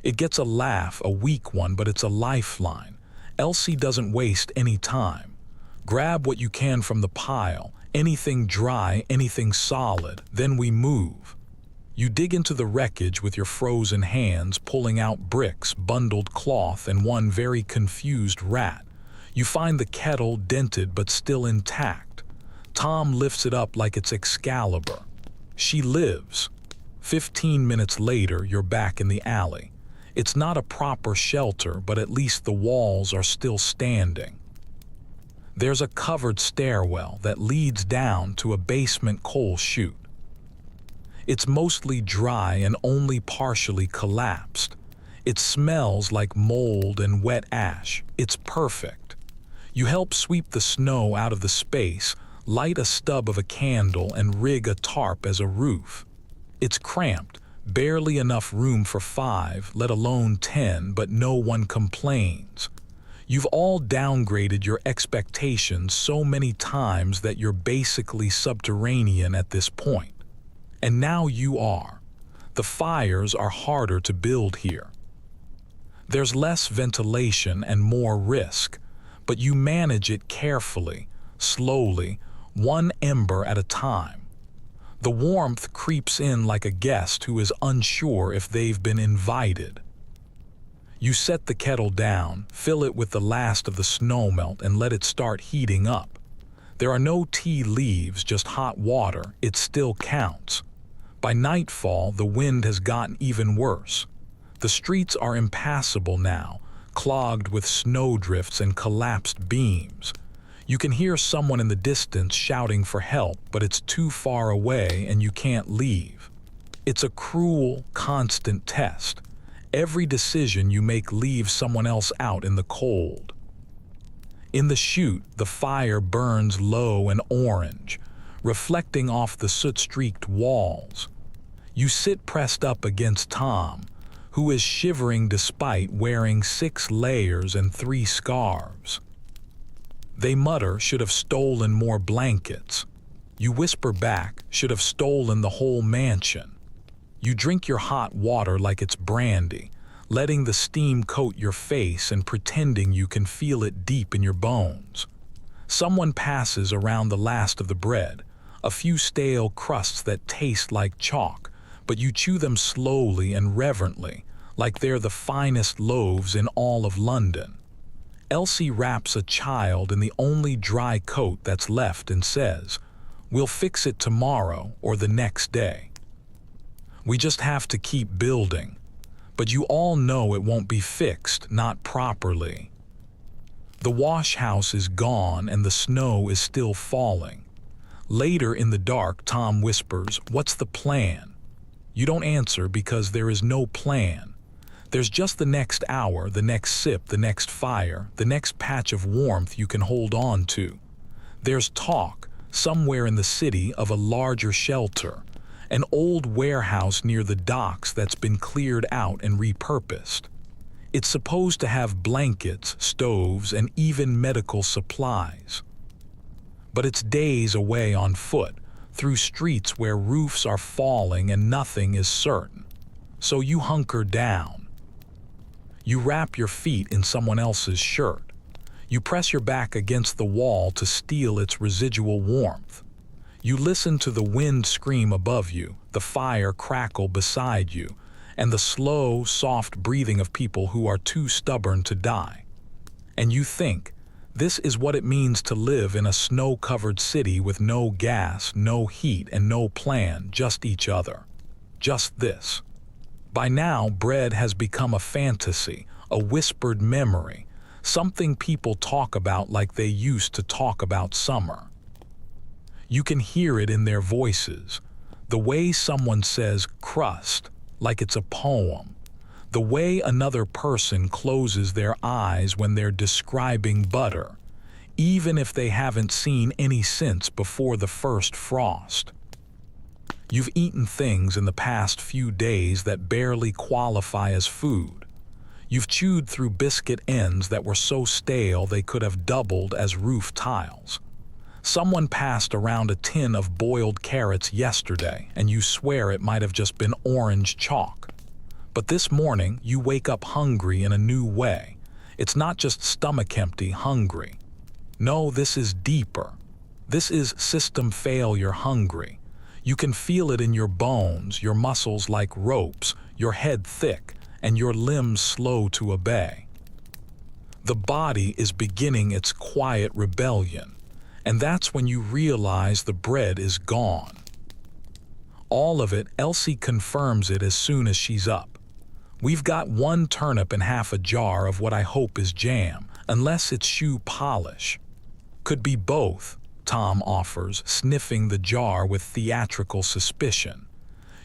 It gets a laugh, a weak one, but it's a lifeline. Elsie doesn't waste any time. "Grab what you can from the pile, anything dry, anything solid, then we move." You dig into the wreckage with your frozen hands, pulling out bricks, bundled cloth, and one very confused rat. You find the kettle dented but still intact. Tom lifts it up like it's Excalibur. She lives. 15 minutes later, you're back in the alley. It's not a proper shelter, but at least the walls are still standing. There's a covered stairwell that leads down to a basement coal chute. It's mostly dry and only partially collapsed. It smells like mold and wet ash. It's perfect. You help sweep the snow out of the space, light a stub of a candle, and rig a tarp as a roof. It's cramped, barely enough room for 5, let alone 10, but no one complains. You've all downgraded your expectations so many times that you're basically subterranean at this point. And now you are. The fires are harder to build here. There's less ventilation and more risk, but you manage it carefully, slowly, one ember at a time. The warmth creeps in like a guest who is unsure if they've been invited. You set the kettle down, fill it with the last of the snowmelt, and let it start heating up. There are no tea leaves, just hot water. It still counts. By nightfall, the wind has gotten even worse. The streets are impassable now, clogged with snowdrifts and collapsed beams. You can hear someone in the distance shouting for help, but it's too far away and you can't leave. It's a cruel, constant test. Every decision you make leaves someone else out in the cold. In the chute, the fire burns low and orange, reflecting off the soot-streaked walls. You sit pressed up against Tom, who is shivering despite wearing 6 layers and 3 scarves. They mutter, "Should have stolen more blankets." You whisper back, "Should have stolen the whole mansion." You drink your hot water like it's brandy, letting the steam coat your face and pretending you can feel it deep in your bones. Someone passes around the last of the bread, a few stale crusts that taste like chalk, but you chew them slowly and reverently, like they're the finest loaves in all of London. Elsie wraps a child in the only dry coat that's left and says, "We'll fix it tomorrow or the next day. We just have to keep building." But you all know it won't be fixed, not properly. The wash house is gone and the snow is still falling. Later in the dark, Tom whispers, "What's the plan?" You don't answer because there is no plan. There's just the next hour, the next sip, the next fire, the next patch of warmth you can hold on to. There's talk, somewhere in the city, of a larger shelter, an old warehouse near the docks that's been cleared out and repurposed. It's supposed to have blankets, stoves, and even medical supplies. But it's days away on foot, through streets where roofs are falling and nothing is certain. So you hunker down. You wrap your feet in someone else's shirt. You press your back against the wall to steal its residual warmth. You listen to the wind scream above you, the fire crackle beside you, and the slow, soft breathing of people who are too stubborn to die. And you think, this is what it means to live in a snow-covered city with no gas, no heat, and no plan, just each other. Just this. By now, bread has become a fantasy, a whispered memory, something people talk about like they used to talk about summer. You can hear it in their voices, the way someone says crust, like it's a poem, the way another person closes their eyes when they're describing butter, even if they haven't seen any since before the first frost. You've eaten things in the past few days that barely qualify as food. You've chewed through biscuit ends that were so stale they could have doubled as roof tiles. Someone passed around a tin of boiled carrots yesterday, and you swear it might have just been orange chalk. But this morning, you wake up hungry in a new way. It's not just stomach-empty hungry. No, this is deeper. This is system failure hungry. You can feel it in your bones, your muscles like ropes, your head thick, and your limbs slow to obey. The body is beginning its quiet rebellion. And that's when you realize the bread is gone. All of it, Elsie confirms it as soon as she's up. We've got one turnip and half a jar of what I hope is jam, unless it's shoe polish. Could be both, Tom offers, sniffing the jar with theatrical suspicion.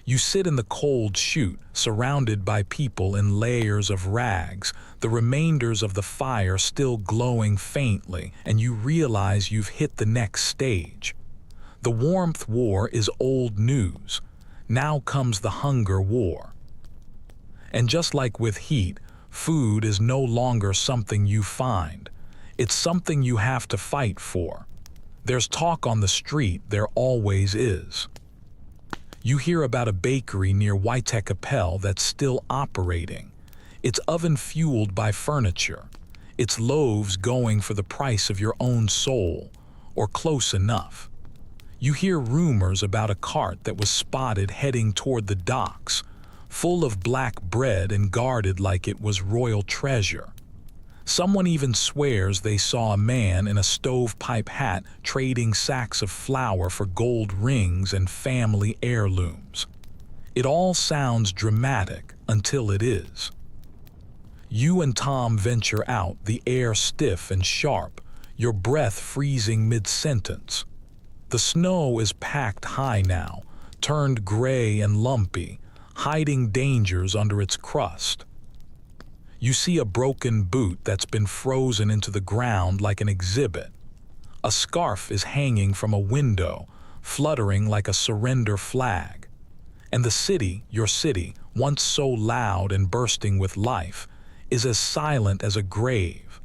You sit in the cold chute, surrounded by people in layers of rags, the remainders of the fire still glowing faintly, and you realize you've hit the next stage. The warmth war is old news. Now comes the hunger war. And just like with heat, food is no longer something you find. It's something you have to fight for. There's talk on the street, there always is. You hear about a bakery near Waitekapel that's still operating. It's oven-fueled by furniture. Its loaves going for the price of your own soul, or close enough. You hear rumors about a cart that was spotted heading toward the docks, full of black bread and guarded like it was royal treasure. Someone even swears they saw a man in a stovepipe hat trading sacks of flour for gold rings and family heirlooms. It all sounds dramatic until it is. You and Tom venture out, the air stiff and sharp, your breath freezing mid-sentence. The snow is packed high now, turned gray and lumpy, hiding dangers under its crust. You see a broken boot that's been frozen into the ground like an exhibit. A scarf is hanging from a window, fluttering like a surrender flag. And the city, your city, once so loud and bursting with life, is as silent as a grave.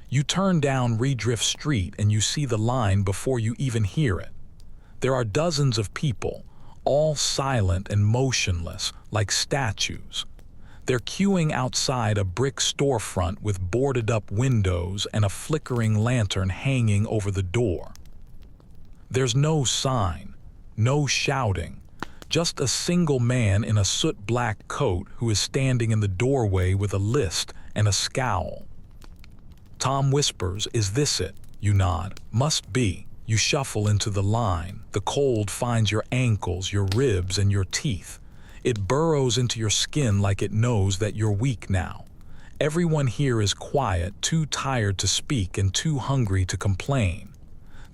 You turn down Redrift Street and you see the line before you even hear it. There are dozens of people, all silent and motionless, like statues. They're queuing outside a brick storefront with boarded-up windows and a flickering lantern hanging over the door. There's no sign, no shouting, just a single man in a soot-black coat who is standing in the doorway with a list and a scowl. Tom whispers, "Is this it?" You nod. "Must be." You shuffle into the line. The cold finds your ankles, your ribs, and your teeth. It burrows into your skin like it knows that you're weak now. Everyone here is quiet, too tired to speak and too hungry to complain.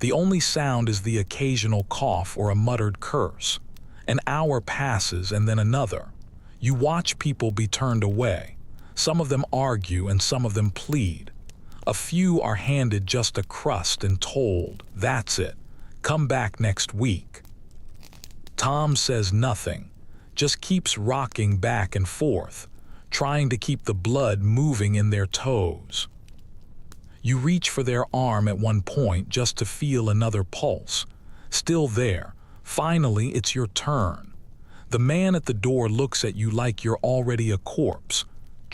The only sound is the occasional cough or a muttered curse. An hour passes and then another. You watch people be turned away. Some of them argue and some of them plead. A few are handed just a crust and told, "That's it. Come back next week." Tom says nothing. Just keeps rocking back and forth, trying to keep the blood moving in their toes. You reach for their arm at one point just to feel another pulse. Still there. Finally, it's your turn. The man at the door looks at you like you're already a corpse.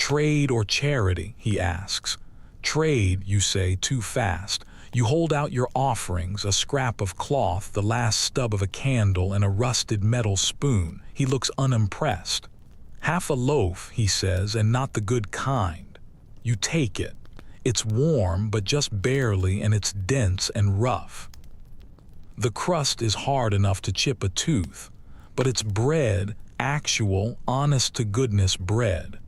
Trade or charity, he asks. Trade, you say too fast. You hold out your offerings, a scrap of cloth, the last stub of a candle, and a rusted metal spoon. He looks unimpressed. Half a loaf, he says, and not the good kind. You take it. It's warm, but just barely, and it's dense and rough. The crust is hard enough to chip a tooth, but it's bread, actual, honest-to-goodness bread.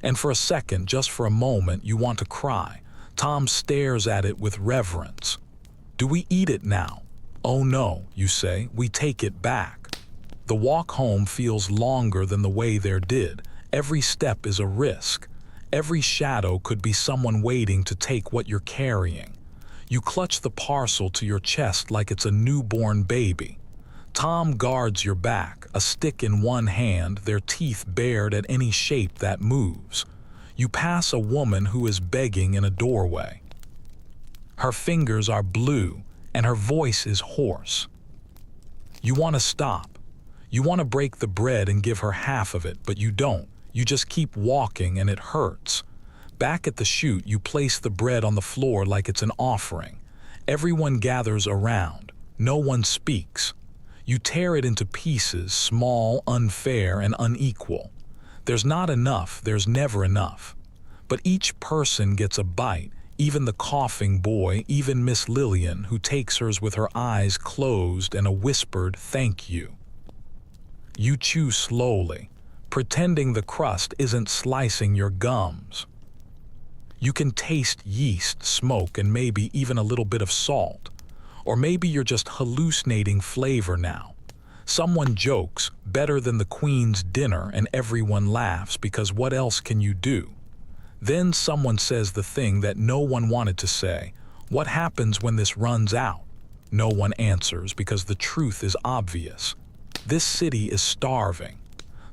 And for a second, just for a moment, you want to cry. Tom stares at it with reverence. Do we eat it now? Oh no, you say, we take it back. The walk home feels longer than the way there did. Every step is a risk. Every shadow could be someone waiting to take what you're carrying. You clutch the parcel to your chest like it's a newborn baby. Tom guards your back, a stick in one hand, their teeth bared at any shape that moves. You pass a woman who is begging in a doorway. Her fingers are blue, and her voice is hoarse. You want to stop. You want to break the bread and give her half of it, but you don't. You just keep walking, and it hurts. Back at the chute, you place the bread on the floor like it's an offering. Everyone gathers around. No one speaks. You tear it into pieces, small, unfair, and unequal. There's not enough, there's never enough. But each person gets a bite, even the coughing boy, even Miss Lillian, who takes hers with her eyes closed and a whispered thank you. You chew slowly, pretending the crust isn't slicing your gums. You can taste yeast, smoke, and maybe even a little bit of salt. Or maybe you're just hallucinating flavor now. Someone jokes, better than the Queen's dinner, and everyone laughs because what else can you do? Then someone says the thing that no one wanted to say. What happens when this runs out? No one answers because the truth is obvious. This city is starving.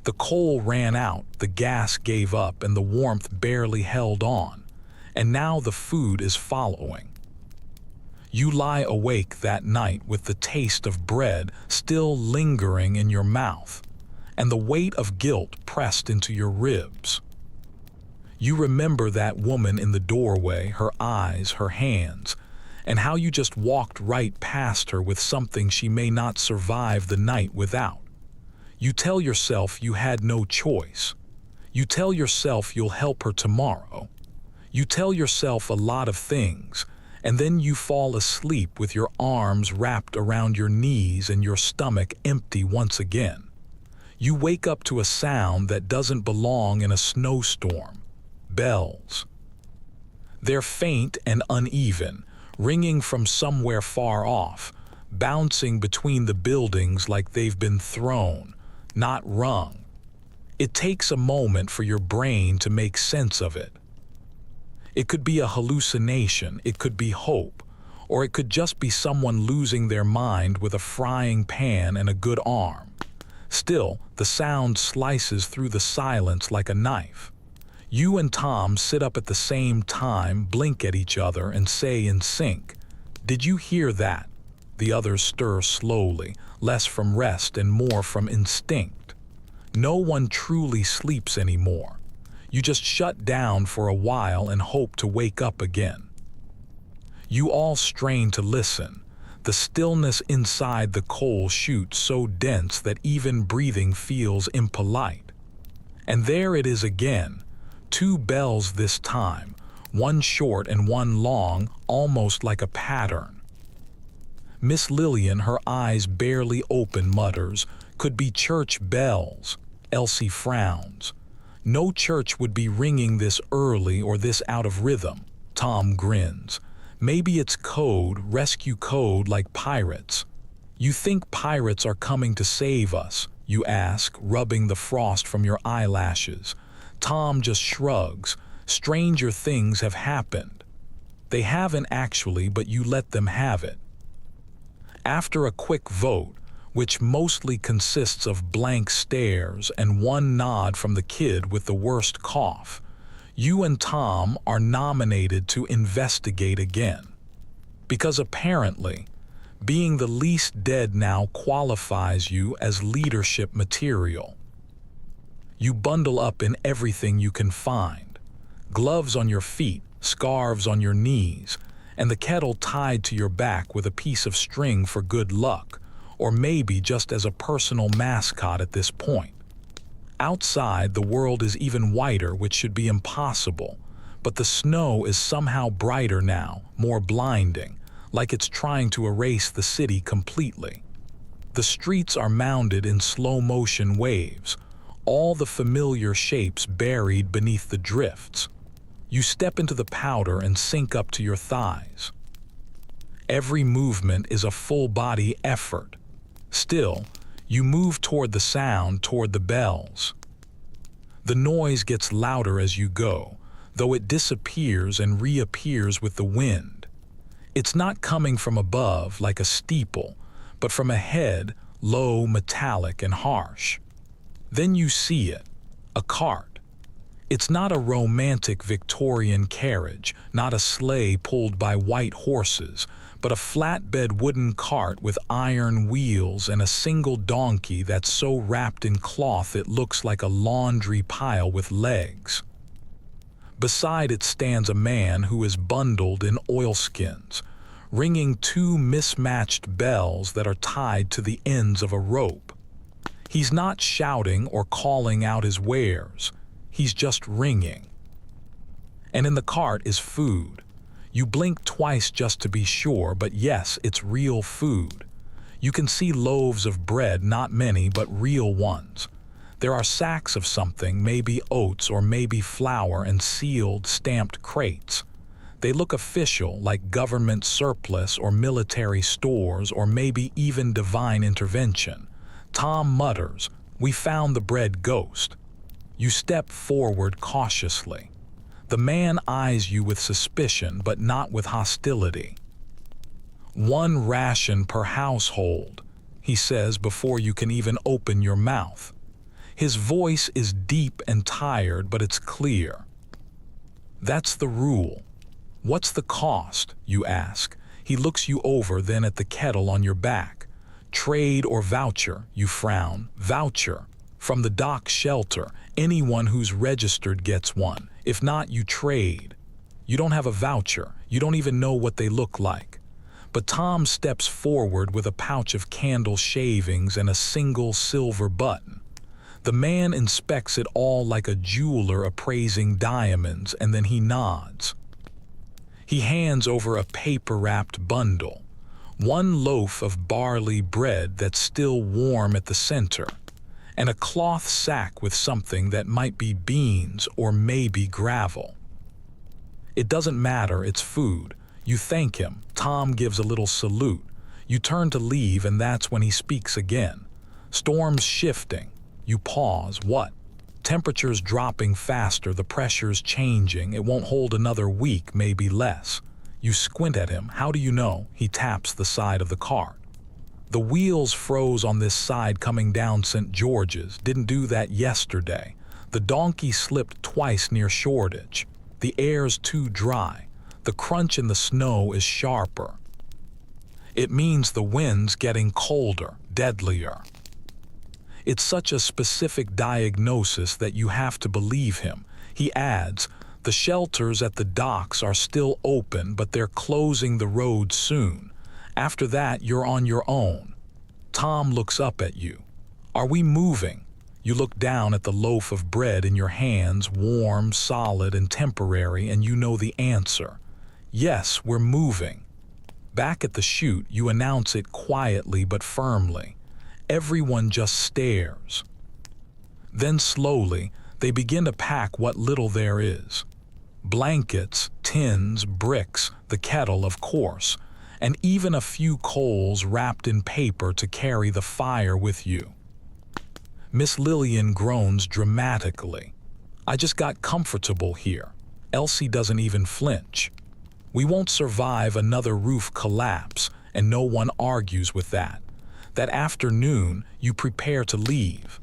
The coal ran out, the gas gave up, and the warmth barely held on. And now the food is following. You lie awake that night with the taste of bread still lingering in your mouth, and the weight of guilt pressed into your ribs. You remember that woman in the doorway, her eyes, her hands, and how you just walked right past her with something she may not survive the night without. You tell yourself you had no choice. You tell yourself you'll help her tomorrow. You tell yourself a lot of things, and then you fall asleep with your arms wrapped around your knees and your stomach empty once again. You wake up to a sound that doesn't belong in a snowstorm. Bells. They're faint and uneven, ringing from somewhere far off, bouncing between the buildings like they've been thrown, not rung. It takes a moment for your brain to make sense of it. It could be a hallucination, it could be hope, or it could just be someone losing their mind with a frying pan and a good arm. Still, the sound slices through the silence like a knife. You and Tom sit up at the same time, blink at each other, and say in sync, "Did you hear that?" The others stir slowly, less from rest and more from instinct. No one truly sleeps anymore. You just shut down for a while and hope to wake up again. You all strain to listen, the stillness inside the coal chute so dense that even breathing feels impolite. And there it is again, 2 bells this time, one short and one long, almost like a pattern. Miss Lillian, her eyes barely open, mutters, "Could be church bells." Elsie frowns. No church would be ringing this early or this out of rhythm. Tom grins. Maybe it's code, rescue code like pirates. You think pirates are coming to save us, you ask, rubbing the frost from your eyelashes. Tom just shrugs. Stranger things have happened. They haven't actually, but you let them have it. After a quick vote, which mostly consists of blank stares and one nod from the kid with the worst cough, you and Tom are nominated to investigate again. Because apparently, being the least dead now qualifies you as leadership material. You bundle up in everything you can find. Gloves on your feet, scarves on your knees, and the kettle tied to your back with a piece of string for good luck, or maybe just as a personal mascot at this point. Outside, the world is even whiter, which should be impossible, but the snow is somehow brighter now, more blinding, like it's trying to erase the city completely. The streets are mounded in slow-motion waves, all the familiar shapes buried beneath the drifts. You step into the powder and sink up to your thighs. Every movement is a full-body effort. Still, you move toward the sound, toward the bells. The noise gets louder as you go, though it disappears and reappears with the wind. It's not coming from above like a steeple, but from ahead, low, metallic, and harsh. Then you see it, a cart. It's not a romantic Victorian carriage, not a sleigh pulled by white horses, but a flatbed wooden cart with iron wheels and a single donkey that's so wrapped in cloth it looks like a laundry pile with legs. Beside it stands a man who is bundled in oilskins, ringing two mismatched bells that are tied to the ends of a rope. He's not shouting or calling out his wares. He's just ringing. And in the cart is food. You blink twice just to be sure, but yes, it's real food. You can see loaves of bread, not many, but real ones. There are sacks of something, maybe oats or maybe flour, and sealed, stamped crates. They look official, like government surplus or military stores or maybe even divine intervention. Tom mutters, "We found the bread ghost." You step forward cautiously. The man eyes you with suspicion, but not with hostility. "One ration per household," he says before you can even open your mouth. His voice is deep and tired, but it's clear. "That's the rule." "What's the cost?" you ask. He looks you over, then at the kettle on your back. "Trade or voucher?" You frown. "Voucher. From the dock shelter. Anyone who's registered gets one. If not, you trade." You don't have a voucher. You don't even know what they look like. But Tom steps forward with a pouch of candle shavings and a single silver button. The man inspects it all like a jeweler appraising diamonds, and then he nods. He hands over a paper-wrapped bundle. One loaf of barley bread that's still warm at the center, and a cloth sack with something that might be beans or maybe gravel. It doesn't matter, it's food. You thank him. Tom gives a little salute. You turn to leave, and that's when he speaks again. "Storm's shifting." You pause. "What?" "Temperature's dropping faster, the pressure's changing. It won't hold another week, maybe less." You squint at him. "How do you know?" He taps the side of the cart. "The wheels froze on this side coming down St. George's. Didn't do that yesterday. The donkey slipped twice near Shoreditch. The air's too dry. The crunch in the snow is sharper. It means the wind's getting colder, deadlier." It's such a specific diagnosis that you have to believe him. He adds, "The shelters at the docks are still open, but they're closing the road soon. After that, you're on your own." Tom looks up at you. "Are we moving?" You look down at the loaf of bread in your hands, warm, solid, and temporary, and you know the answer. "Yes, we're moving." Back at the chute, you announce it quietly but firmly. Everyone just stares. Then slowly, they begin to pack what little there is. Blankets, tins, bricks, the kettle, of course, and even a few coals wrapped in paper to carry the fire with you. Miss Lillian groans dramatically. "I just got comfortable here." Elsie doesn't even flinch. "We won't survive another roof collapse, and no one argues with that." That afternoon, you prepare to leave.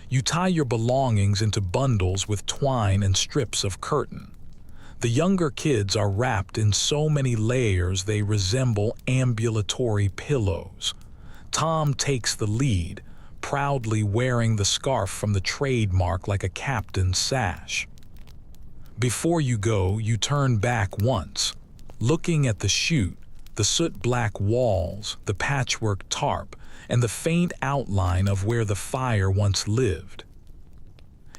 You tie your belongings into bundles with twine and strips of curtain. The younger kids are wrapped in so many layers they resemble ambulatory pillows. Tom takes the lead, proudly wearing the scarf from the trademark like a captain's sash. Before you go, you turn back once, looking at the chute, the soot-black walls, the patchwork tarp, and the faint outline of where the fire once lived.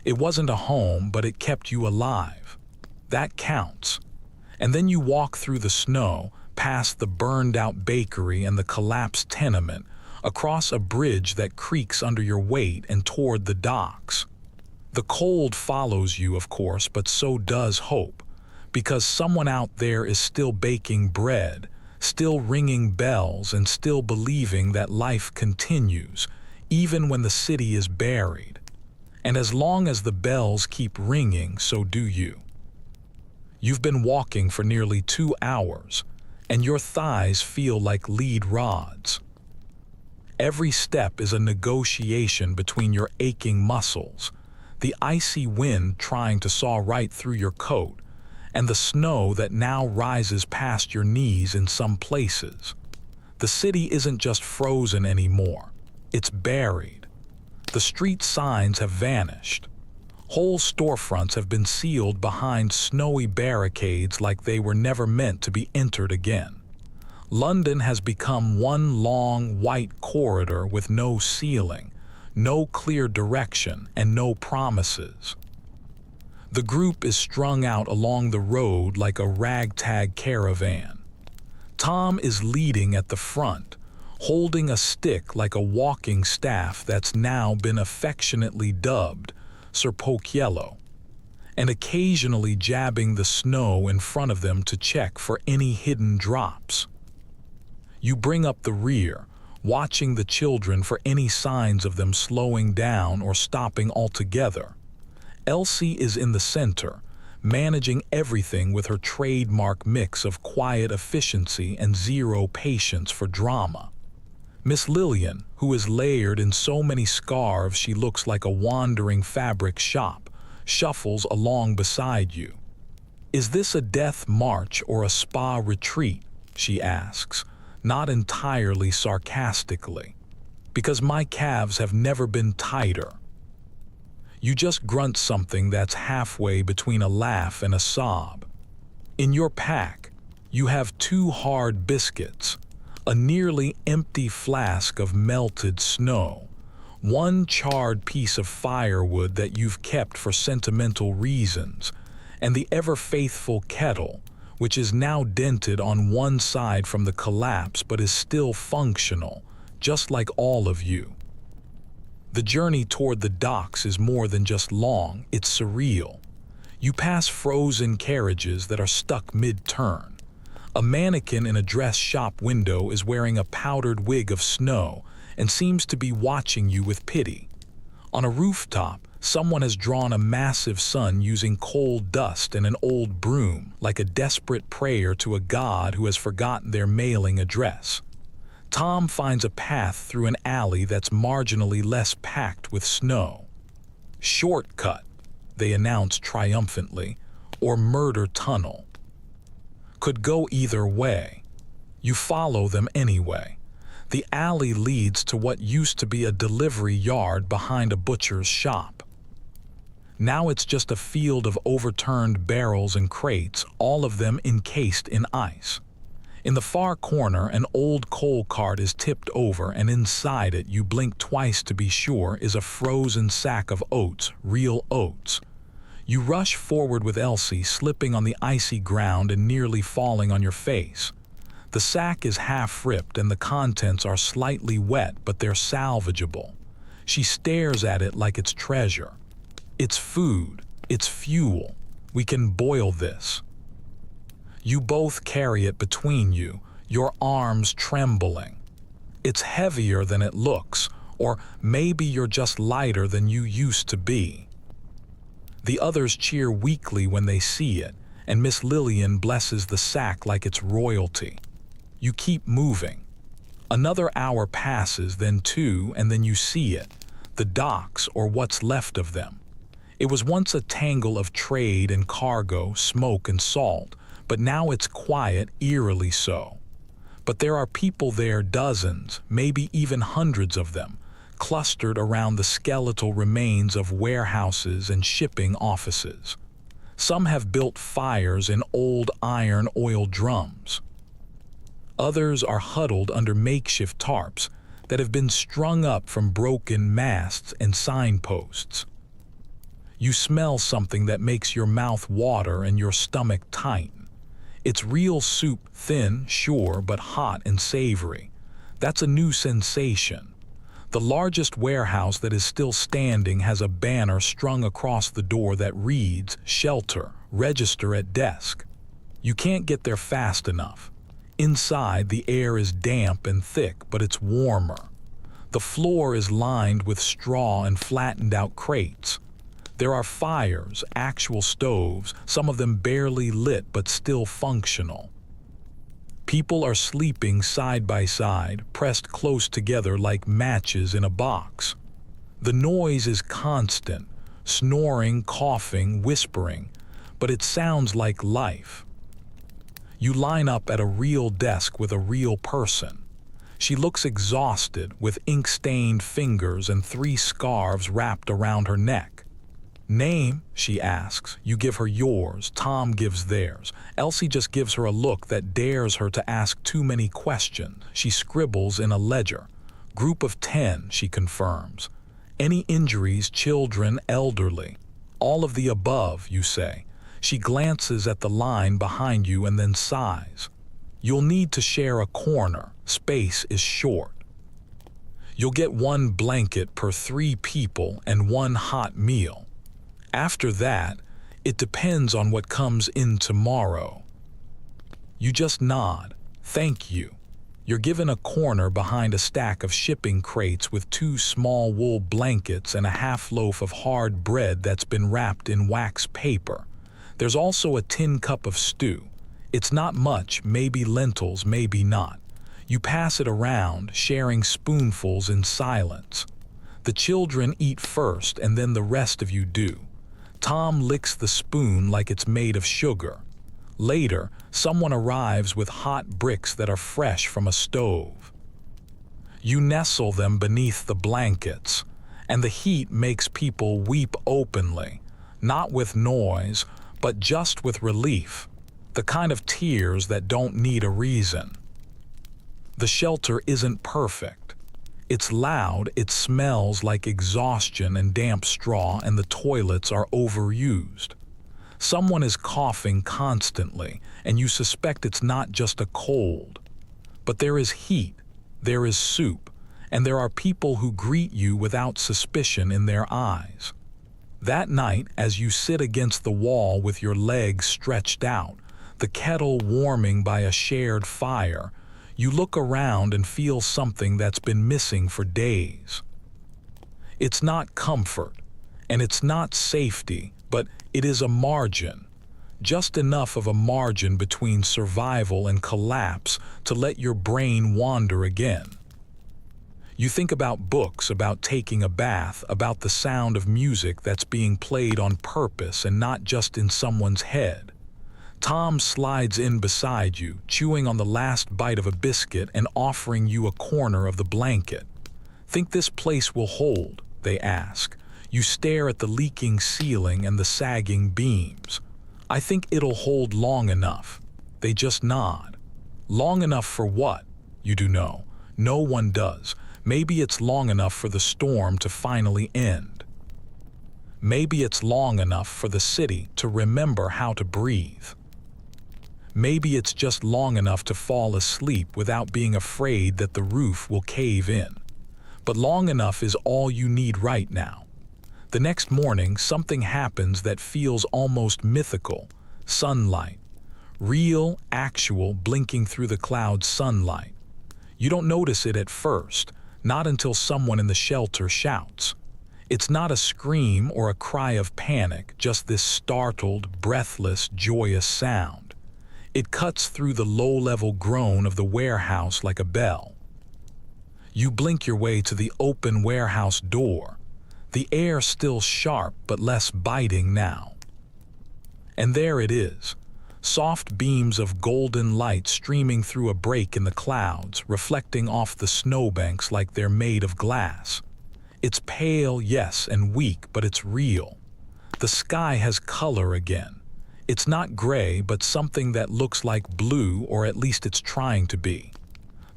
It wasn't a home, but it kept you alive. That counts. And then you walk through the snow, past the burned-out bakery and the collapsed tenement, across a bridge that creaks under your weight and toward the docks. The cold follows you, of course, but so does hope, because someone out there is still baking bread, still ringing bells, and still believing that life continues, even when the city is buried. And as long as the bells keep ringing, so do you. You've been walking for nearly 2 hours, and your thighs feel like lead rods. Every step is a negotiation between your aching muscles, the icy wind trying to saw right through your coat, and the snow that now rises past your knees in some places. The city isn't just frozen anymore, it's buried. The street signs have vanished. Whole storefronts have been sealed behind snowy barricades like they were never meant to be entered again. London has become one long, white corridor with no ceiling, no clear direction, and no promises. The group is strung out along the road like a ragtag caravan. Tom is leading at the front, holding a stick like a walking staff that's now been affectionately dubbed Sir Pochiello, and occasionally jabbing the snow in front of them to check for any hidden drops. You bring up the rear, watching the children for any signs of them slowing down or stopping altogether. Elsie is in the center, managing everything with her trademark mix of quiet efficiency and zero patience for drama. Miss Lillian, who is layered in so many scarves she looks like a wandering fabric shop, shuffles along beside you. "Is this a death march or a spa retreat?" she asks, not entirely sarcastically. "Because my calves have never been tighter." You just grunt something that's halfway between a laugh and a sob. In your pack, you have 2 hard biscuits, a nearly empty flask of melted snow, 1 charred piece of firewood that you've kept for sentimental reasons, and the ever-faithful kettle, which is now dented on one side from the collapse but is still functional, just like all of you. The journey toward the docks is more than just long, it's surreal. You pass frozen carriages that are stuck mid-turn. A mannequin in a dress shop window is wearing a powdered wig of snow and seems to be watching you with pity. On a rooftop, someone has drawn a massive sun using coal dust and an old broom, like a desperate prayer to a god who has forgotten their mailing address. Tom finds a path through an alley that's marginally less packed with snow. "Shortcut," they announce triumphantly, or "murder tunnel." Could go either way. You follow them anyway. The alley leads to what used to be a delivery yard behind a butcher's shop. Now it's just a field of overturned barrels and crates, all of them encased in ice. In the far corner, an old coal cart is tipped over, and inside it, you blink twice to be sure, is a frozen sack of oats, real oats. You rush forward with Elsie, slipping on the icy ground and nearly falling on your face. The sack is half ripped and the contents are slightly wet, but they're salvageable. She stares at it like it's treasure. "It's food. It's fuel. We can boil this." You both carry it between you, your arms trembling. It's heavier than it looks, or maybe you're just lighter than you used to be. The others cheer weakly when they see it, and Miss Lillian blesses the sack like it's royalty. You keep moving. Another hour passes, then 2, and then you see it, the docks or what's left of them. It was once a tangle of trade and cargo, smoke and salt, but now it's quiet, eerily so. But there are people there, dozens, maybe even hundreds of them, clustered around the skeletal remains of warehouses and shipping offices. Some have built fires in old iron oil drums. Others are huddled under makeshift tarps that have been strung up from broken masts and signposts. You smell something that makes your mouth water and your stomach tighten. It's real soup, thin, sure, but hot and savory. That's a new sensation. The largest warehouse that is still standing has a banner strung across the door that reads, "Shelter, register at desk." You can't get there fast enough. Inside, the air is damp and thick, but it's warmer. The floor is lined with straw and flattened out crates. There are fires, actual stoves, some of them barely lit but still functional. People are sleeping side by side, pressed close together like matches in a box. The noise is constant, snoring, coughing, whispering, but it sounds like life. You line up at a real desk with a real person. She looks exhausted, with ink-stained fingers and 3 scarves wrapped around her neck. "Name?" she asks. You give her yours. Tom gives theirs. Elsie just gives her a look that dares her to ask too many questions. She scribbles in a ledger. "Group of 10, she confirms. "Any injuries, children, elderly?" "All of the above," you say. She glances at the line behind you and then sighs. "You'll need to share a corner. Space is short. You'll get 1 blanket per 3 people and 1 hot meal. After that, it depends on what comes in tomorrow." You just nod. "Thank you." You're given a corner behind a stack of shipping crates with 2 small wool blankets and a half loaf of hard bread that's been wrapped in wax paper. There's also a tin cup of stew. It's not much, maybe lentils, maybe not. You pass it around, sharing spoonfuls in silence. The children eat first and then the rest of you do. Tom licks the spoon like it's made of sugar. Later, someone arrives with hot bricks that are fresh from a stove. You nestle them beneath the blankets, and the heat makes people weep openly, not with noise, but just with relief, the kind of tears that don't need a reason. The shelter isn't perfect. It's loud, it smells like exhaustion and damp straw, and the toilets are overused. Someone is coughing constantly, and you suspect it's not just a cold. But there is heat, there is soup, and there are people who greet you without suspicion in their eyes. That night, as you sit against the wall with your legs stretched out, the kettle warming by a shared fire, you look around and feel something that's been missing for days. It's not comfort, and it's not safety, but it is a margin, just enough of a margin between survival and collapse to let your brain wander again. You think about books, about taking a bath, about the sound of music that's being played on purpose and not just in someone's head. Tom slides in beside you, chewing on the last bite of a biscuit and offering you a corner of the blanket. "Think this place will hold?" they ask. You stare at the leaking ceiling and the sagging beams. "I think it'll hold long enough." They just nod. Long enough for what? You do know. No one does. Maybe it's long enough for the storm to finally end. Maybe it's long enough for the city to remember how to breathe. Maybe it's just long enough to fall asleep without being afraid that the roof will cave in. But long enough is all you need right now. The next morning, something happens that feels almost mythical. Sunlight. Real, actual, blinking through the clouds sunlight. You don't notice it at first, not until someone in the shelter shouts. It's not a scream or a cry of panic, just this startled, breathless, joyous sound. It cuts through the low-level groan of the warehouse like a bell. You blink your way to the open warehouse door, the air still sharp but less biting now. And there it is, soft beams of golden light streaming through a break in the clouds, reflecting off the snowbanks like they're made of glass. It's pale, yes, and weak, but it's real. The sky has color again. It's not gray, but something that looks like blue, or at least it's trying to be.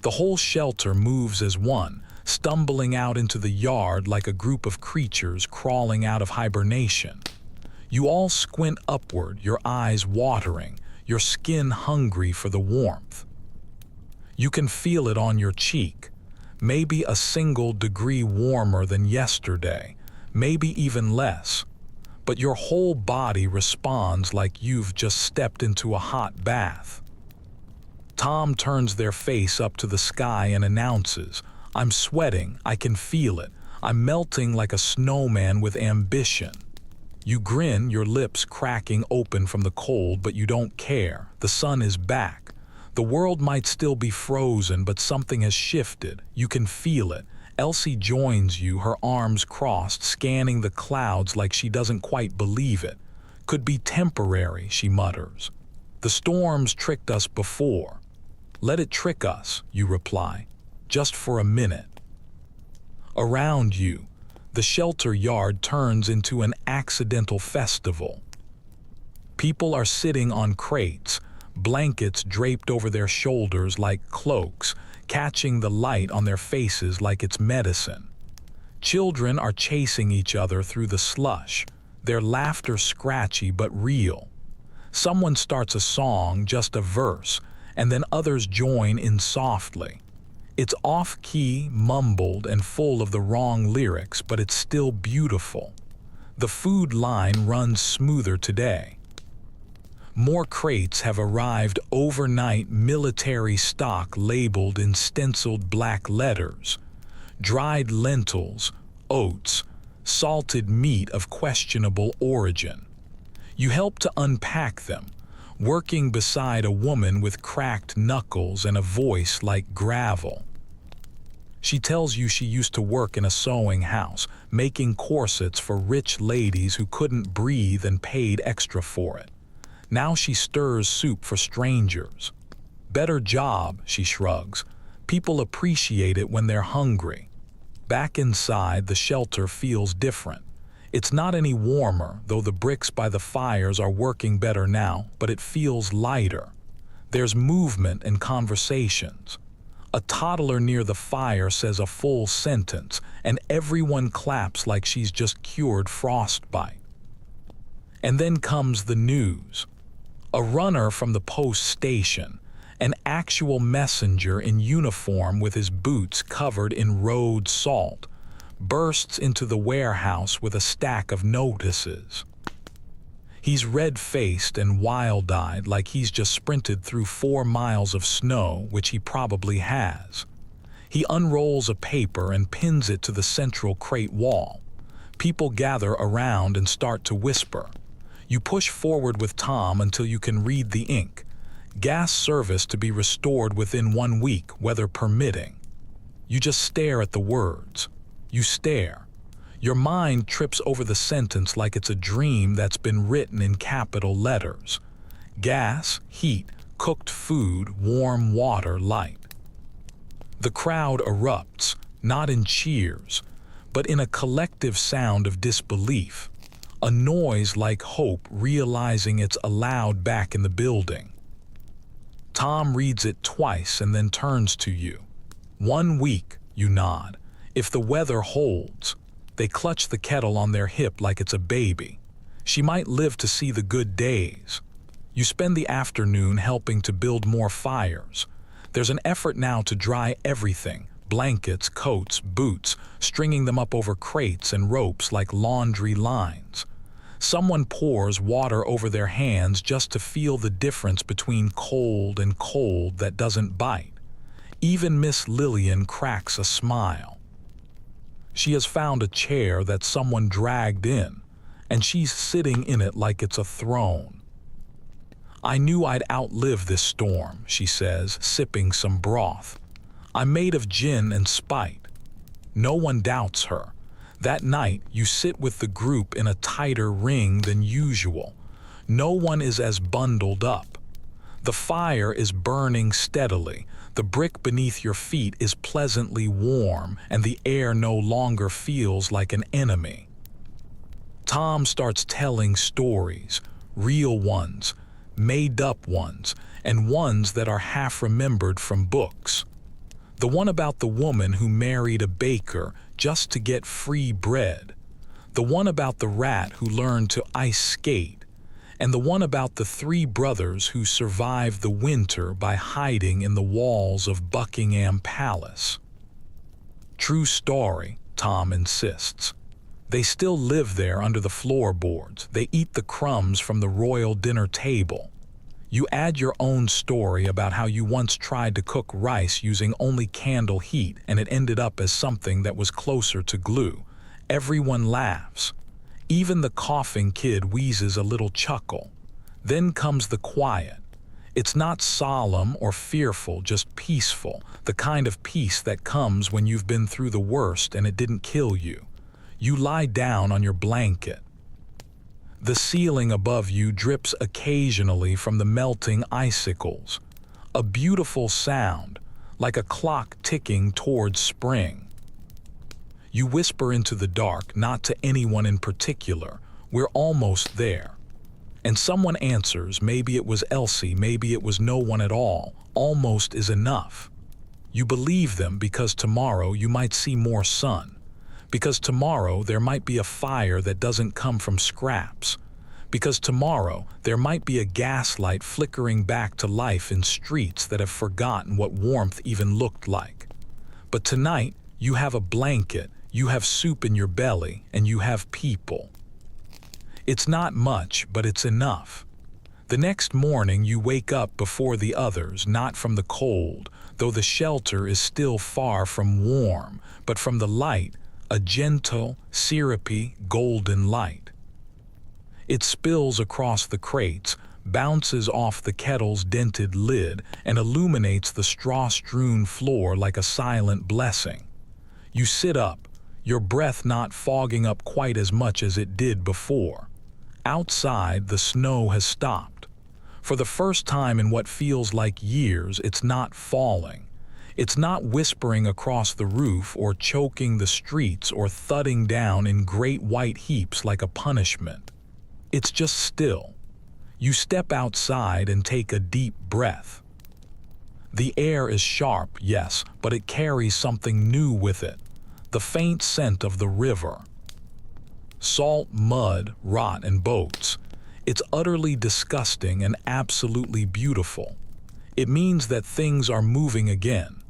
The whole shelter moves as one, stumbling out into the yard like a group of creatures crawling out of hibernation. You all squint upward, your eyes watering, your skin hungry for the warmth. You can feel it on your cheek, maybe a single degree warmer than yesterday, maybe even less, but your whole body responds like you've just stepped into a hot bath. Tom turns their face up to the sky and announces, "I'm sweating, I can feel it. I'm melting like a snowman with ambition." You grin, your lips cracking open from the cold, but you don't care. The sun is back. The world might still be frozen, but something has shifted. You can feel it. Elsie joins you, her arms crossed, scanning the clouds like she doesn't quite believe it. "Could be temporary," she mutters. "The storms tricked us before." "Let it trick us," you reply. "Just for a minute." Around you, the shelter yard turns into an accidental festival. People are sitting on crates, blankets draped over their shoulders like cloaks, catching the light on their faces like it's medicine. Children are chasing each other through the slush, their laughter scratchy but real. Someone starts a song, just a verse, and then others join in softly. It's off-key, mumbled, and full of the wrong lyrics, but it's still beautiful. The food line runs smoother today. More crates have arrived overnight, military stock labeled in stenciled black letters. Dried lentils, oats, salted meat of questionable origin. You help to unpack them, working beside a woman with cracked knuckles and a voice like gravel. She tells you she used to work in a sewing house, making corsets for rich ladies who couldn't breathe and paid extra for it. Now she stirs soup for strangers. "Better job," she shrugs. "People appreciate it when they're hungry." Back inside, the shelter feels different. It's not any warmer, though the bricks by the fires are working better now, but it feels lighter. There's movement and conversations. A toddler near the fire says a full sentence, and everyone claps like she's just cured frostbite. And then comes the news. A runner from the post station, an actual messenger in uniform with his boots covered in road salt, bursts into the warehouse with a stack of notices. He's red-faced and wild-eyed, like he's just sprinted through 4 miles of snow, which he probably has. He unrolls a paper and pins it to the central crate wall. People gather around and start to whisper. You push forward with Tom until you can read the ink. Gas service to be restored within 1 week, weather permitting. You just stare at the words. You stare. Your mind trips over the sentence like it's a dream that's been written in capital letters. Gas, heat, cooked food, warm water, light. The crowd erupts, not in cheers, but in a collective sound of disbelief. A noise like hope realizing it's allowed back in the building. Tom reads it twice and then turns to you. 1 week, you nod. If the weather holds. They clutch the kettle on their hip like it's a baby. She might live to see the good days. You spend the afternoon helping to build more fires. There's an effort now to dry everything, blankets, coats, boots, stringing them up over crates and ropes like laundry lines. Someone pours water over their hands just to feel the difference between cold and cold that doesn't bite. Even Miss Lillian cracks a smile. She has found a chair that someone dragged in, and she's sitting in it like it's a throne. "I knew I'd outlive this storm," she says, sipping some broth. "I'm made of gin and spite." No one doubts her. That night, you sit with the group in a tighter ring than usual. No one is as bundled up. The fire is burning steadily, the brick beneath your feet is pleasantly warm, and the air no longer feels like an enemy. Tom starts telling stories, real ones, made-up ones, and ones that are half-remembered from books. The one about the woman who married a baker just to get free bread. The one about the rat who learned to ice skate. And the one about the three brothers who survived the winter by hiding in the walls of Buckingham Palace. True story, Tom insists. They still live there under the floorboards. They eat the crumbs from the royal dinner table. You add your own story about how you once tried to cook rice using only candle heat and it ended up as something that was closer to glue. Everyone laughs. Even the coughing kid wheezes a little chuckle. Then comes the quiet. It's not solemn or fearful, just peaceful, the kind of peace that comes when you've been through the worst and it didn't kill you. You lie down on your blanket. The ceiling above you drips occasionally from the melting icicles. A beautiful sound, like a clock ticking towards spring. You whisper into the dark, not to anyone in particular. We're almost there. And someone answers, maybe it was Elsie, maybe it was no one at all. Almost is enough. You believe them because tomorrow you might see more sun. Because tomorrow there might be a fire that doesn't come from scraps. Because tomorrow there might be a gaslight flickering back to life in streets that have forgotten what warmth even looked like. But tonight you have a blanket, you have soup in your belly, and you have people. It's not much, but it's enough. The next morning you wake up before the others, not from the cold, though the shelter is still far from warm, but from the light, a gentle, syrupy, golden light. It spills across the crates, bounces off the kettle's dented lid, and illuminates the straw-strewn floor like a silent blessing. You sit up, your breath not fogging up quite as much as it did before. Outside, the snow has stopped. For the first time in what feels like years, it's not falling. It's not whispering across the roof or choking the streets or thudding down in great white heaps like a punishment. It's just still. You step outside and take a deep breath. The air is sharp, yes, but it carries something new with it. The faint scent of the river. Salt, mud, rot, and boats. It's utterly disgusting and absolutely beautiful. It means that things are moving again.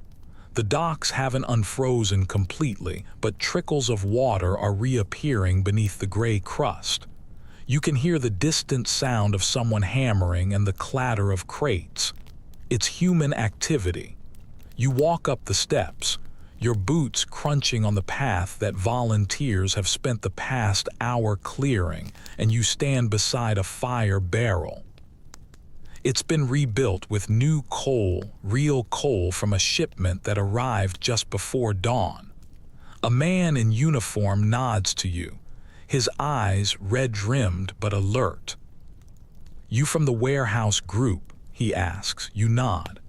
The docks haven't unfrozen completely, but trickles of water are reappearing beneath the gray crust. You can hear the distant sound of someone hammering and the clatter of crates. It's human activity. You walk up the steps, your boots crunching on the path that volunteers have spent the past hour clearing, and you stand beside a fire barrel. It's been rebuilt with new coal, real coal from a shipment that arrived just before dawn. A man in uniform nods to you, his eyes red-rimmed but alert. "You from the warehouse group?" he asks. You nod.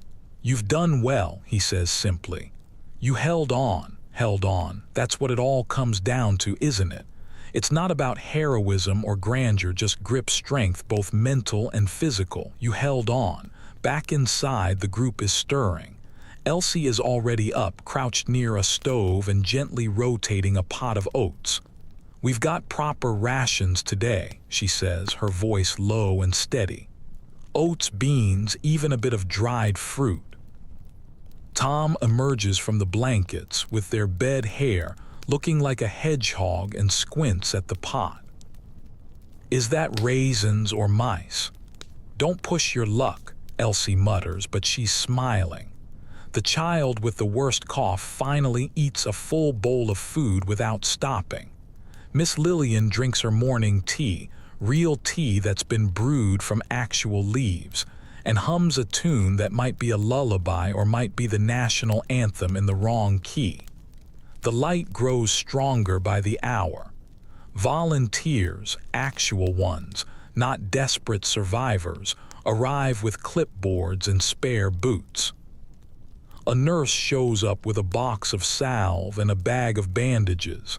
"You've done well," he says simply. "You held on. That's what it all comes down to, isn't it? It's not about heroism or grandeur, just grip strength, both mental and physical. You held on." Back inside, the group is stirring. Elsie is already up, crouched near a stove and gently rotating a pot of oats. "We've got proper rations today," she says, her voice low and steady. "Oats, beans, even a bit of dried fruit." Tom emerges from the blankets with their bed hair looking like a hedgehog and squints at the pot. "Is that raisins or mice?" "Don't push your luck," Elsie mutters, but she's smiling. The child with the worst cough finally eats a full bowl of food without stopping. Miss Lillian drinks her morning tea, real tea that's been brewed from actual leaves, and hums a tune that might be a lullaby or might be the national anthem in the wrong key. The light grows stronger by the hour. Volunteers, actual ones, not desperate survivors, arrive with clipboards and spare boots. A nurse shows up with a box of salve and a bag of bandages,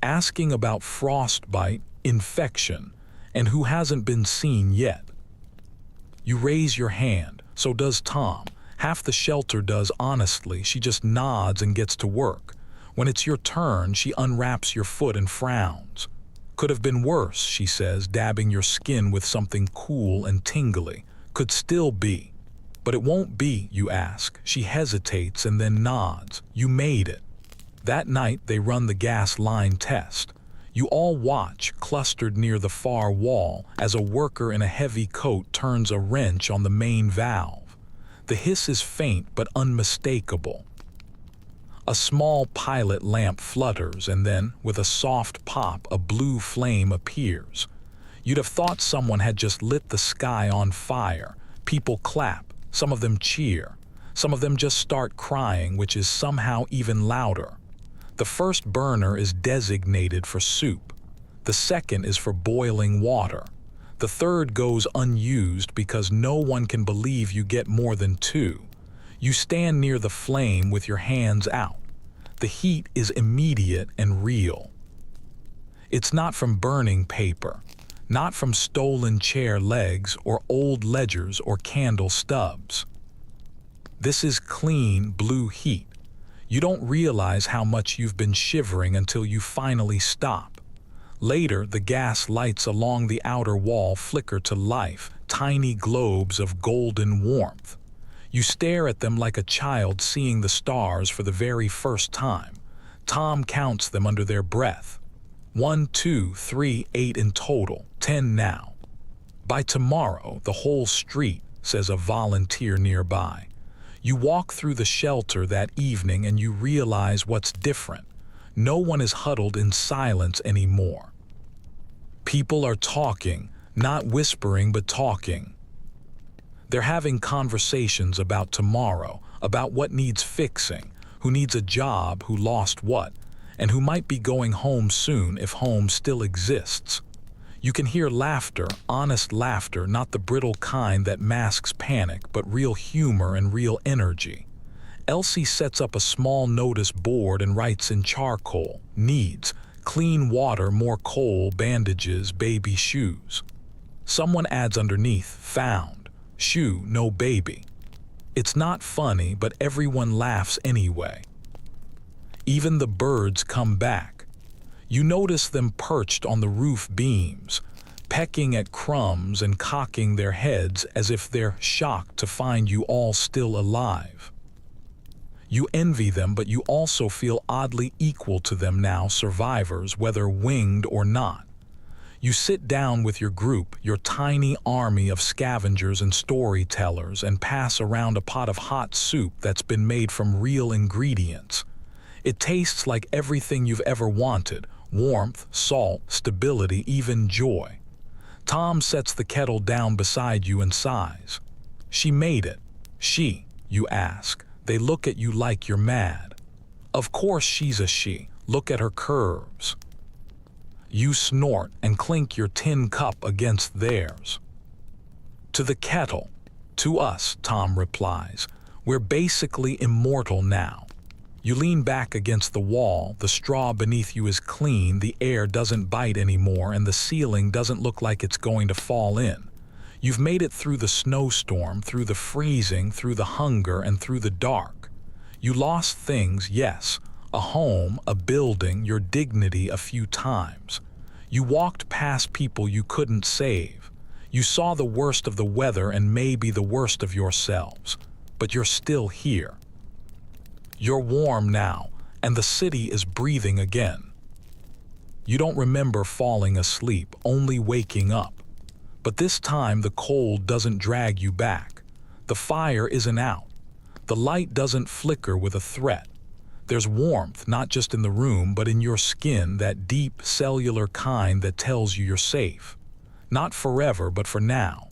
asking about frostbite, infection, and who hasn't been seen yet. You raise your hand, so does Tom. Half the shelter does, honestly. She just nods and gets to work. When it's your turn, she unwraps your foot and frowns. Could have been worse, she says, dabbing your skin with something cool and tingly. Could still be. But it won't be, you ask. She hesitates and then nods. You made it. That night they run the gas line test. You all watch, clustered near the far wall, as a worker in a heavy coat turns a wrench on the main valve. The hiss is faint but unmistakable. A small pilot lamp flutters, and then, with a soft pop, a blue flame appears. You'd have thought someone had just lit the sky on fire. People clap, some of them cheer, some of them just start crying, which is somehow even louder. The first burner is designated for soup. The second is for boiling water. The third goes unused because no one can believe you get more than two. You stand near the flame with your hands out. The heat is immediate and real. It's not from burning paper, not from stolen chair legs or old ledgers or candle stubs. This is clean blue heat. You don't realize how much you've been shivering until you finally stop. Later, the gas lights along the outer wall flicker to life, tiny globes of golden warmth. You stare at them like a child seeing the stars for the very first time. Tom counts them under their breath. 1, 2, 3, 8 in total, 10 now. By tomorrow, the whole street, says a volunteer nearby. You walk through the shelter that evening and you realize what's different. No one is huddled in silence anymore. People are talking, not whispering but talking. They're having conversations about tomorrow, about what needs fixing, who needs a job, who lost what, and who might be going home soon if home still exists. You can hear laughter, honest laughter, not the brittle kind that masks panic, but real humor and real energy. Elsie sets up a small notice board and writes in charcoal, needs, clean water, more coal, bandages, baby shoes. Someone adds underneath, found, shoe, no baby. It's not funny, but everyone laughs anyway. Even the birds come back. You notice them perched on the roof beams, pecking at crumbs and cocking their heads as if they're shocked to find you all still alive. You envy them, but you also feel oddly equal to them now, survivors, whether winged or not. You sit down with your group, your tiny army of scavengers and storytellers, and pass around a pot of hot soup that's been made from real ingredients. It tastes like everything you've ever wanted: warmth, salt, stability, even joy. Tom sets the kettle down beside you and sighs. She made it. She, you ask. They look at you like you're mad. Of course she's a she. Look at her curves. You snort and clink your tin cup against theirs. To the kettle. To us, Tom replies. We're basically immortal now. You lean back against the wall, the straw beneath you is clean, the air doesn't bite anymore, and the ceiling doesn't look like it's going to fall in. You've made it through the snowstorm, through the freezing, through the hunger, and through the dark. You lost things, yes, a home, a building, your dignity a few times. You walked past people you couldn't save. You saw the worst of the weather and maybe the worst of yourselves, but you're still here. You're warm now, and the city is breathing again. You don't remember falling asleep, only waking up. But this time the cold doesn't drag you back. The fire isn't out. The light doesn't flicker with a threat. There's warmth, not just in the room, but in your skin, that deep, cellular kind that tells you you're safe. Not forever, but for now.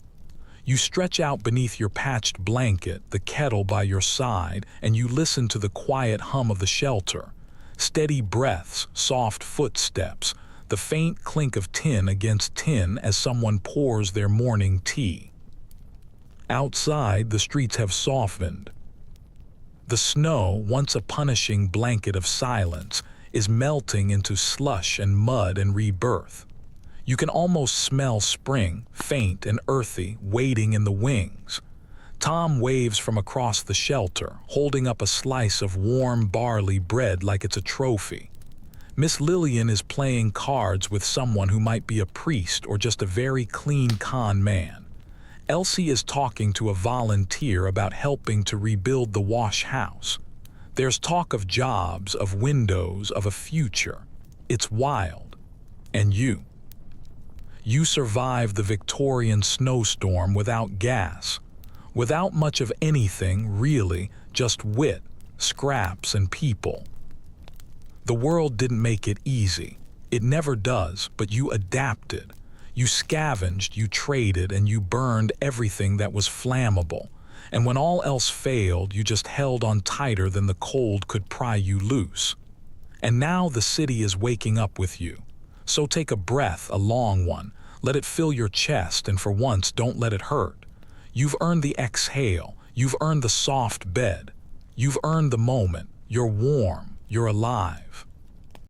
You stretch out beneath your patched blanket, the kettle by your side, and you listen to the quiet hum of the shelter. Steady breaths, soft footsteps, the faint clink of tin against tin as someone pours their morning tea. Outside, the streets have softened. The snow, once a punishing blanket of silence, is melting into slush and mud and rebirth. You can almost smell spring, faint and earthy, waiting in the wings. Tom waves from across the shelter, holding up a slice of warm barley bread like it's a trophy. Miss Lillian is playing cards with someone who might be a priest or just a very clean con man. Elsie is talking to a volunteer about helping to rebuild the wash house. There's talk of jobs, of windows, of a future. It's wild. And you. You survived the Victorian snowstorm without gas, without much of anything, really, just wit, scraps, and people. The world didn't make it easy. It never does, but you adapted. You scavenged, you traded, and you burned everything that was flammable. And when all else failed, you just held on tighter than the cold could pry you loose. And now the city is waking up with you. So take a breath, a long one. Let it fill your chest, and for once, don't let it hurt. You've earned the exhale. You've earned the soft bed. You've earned the moment. You're warm. You're alive.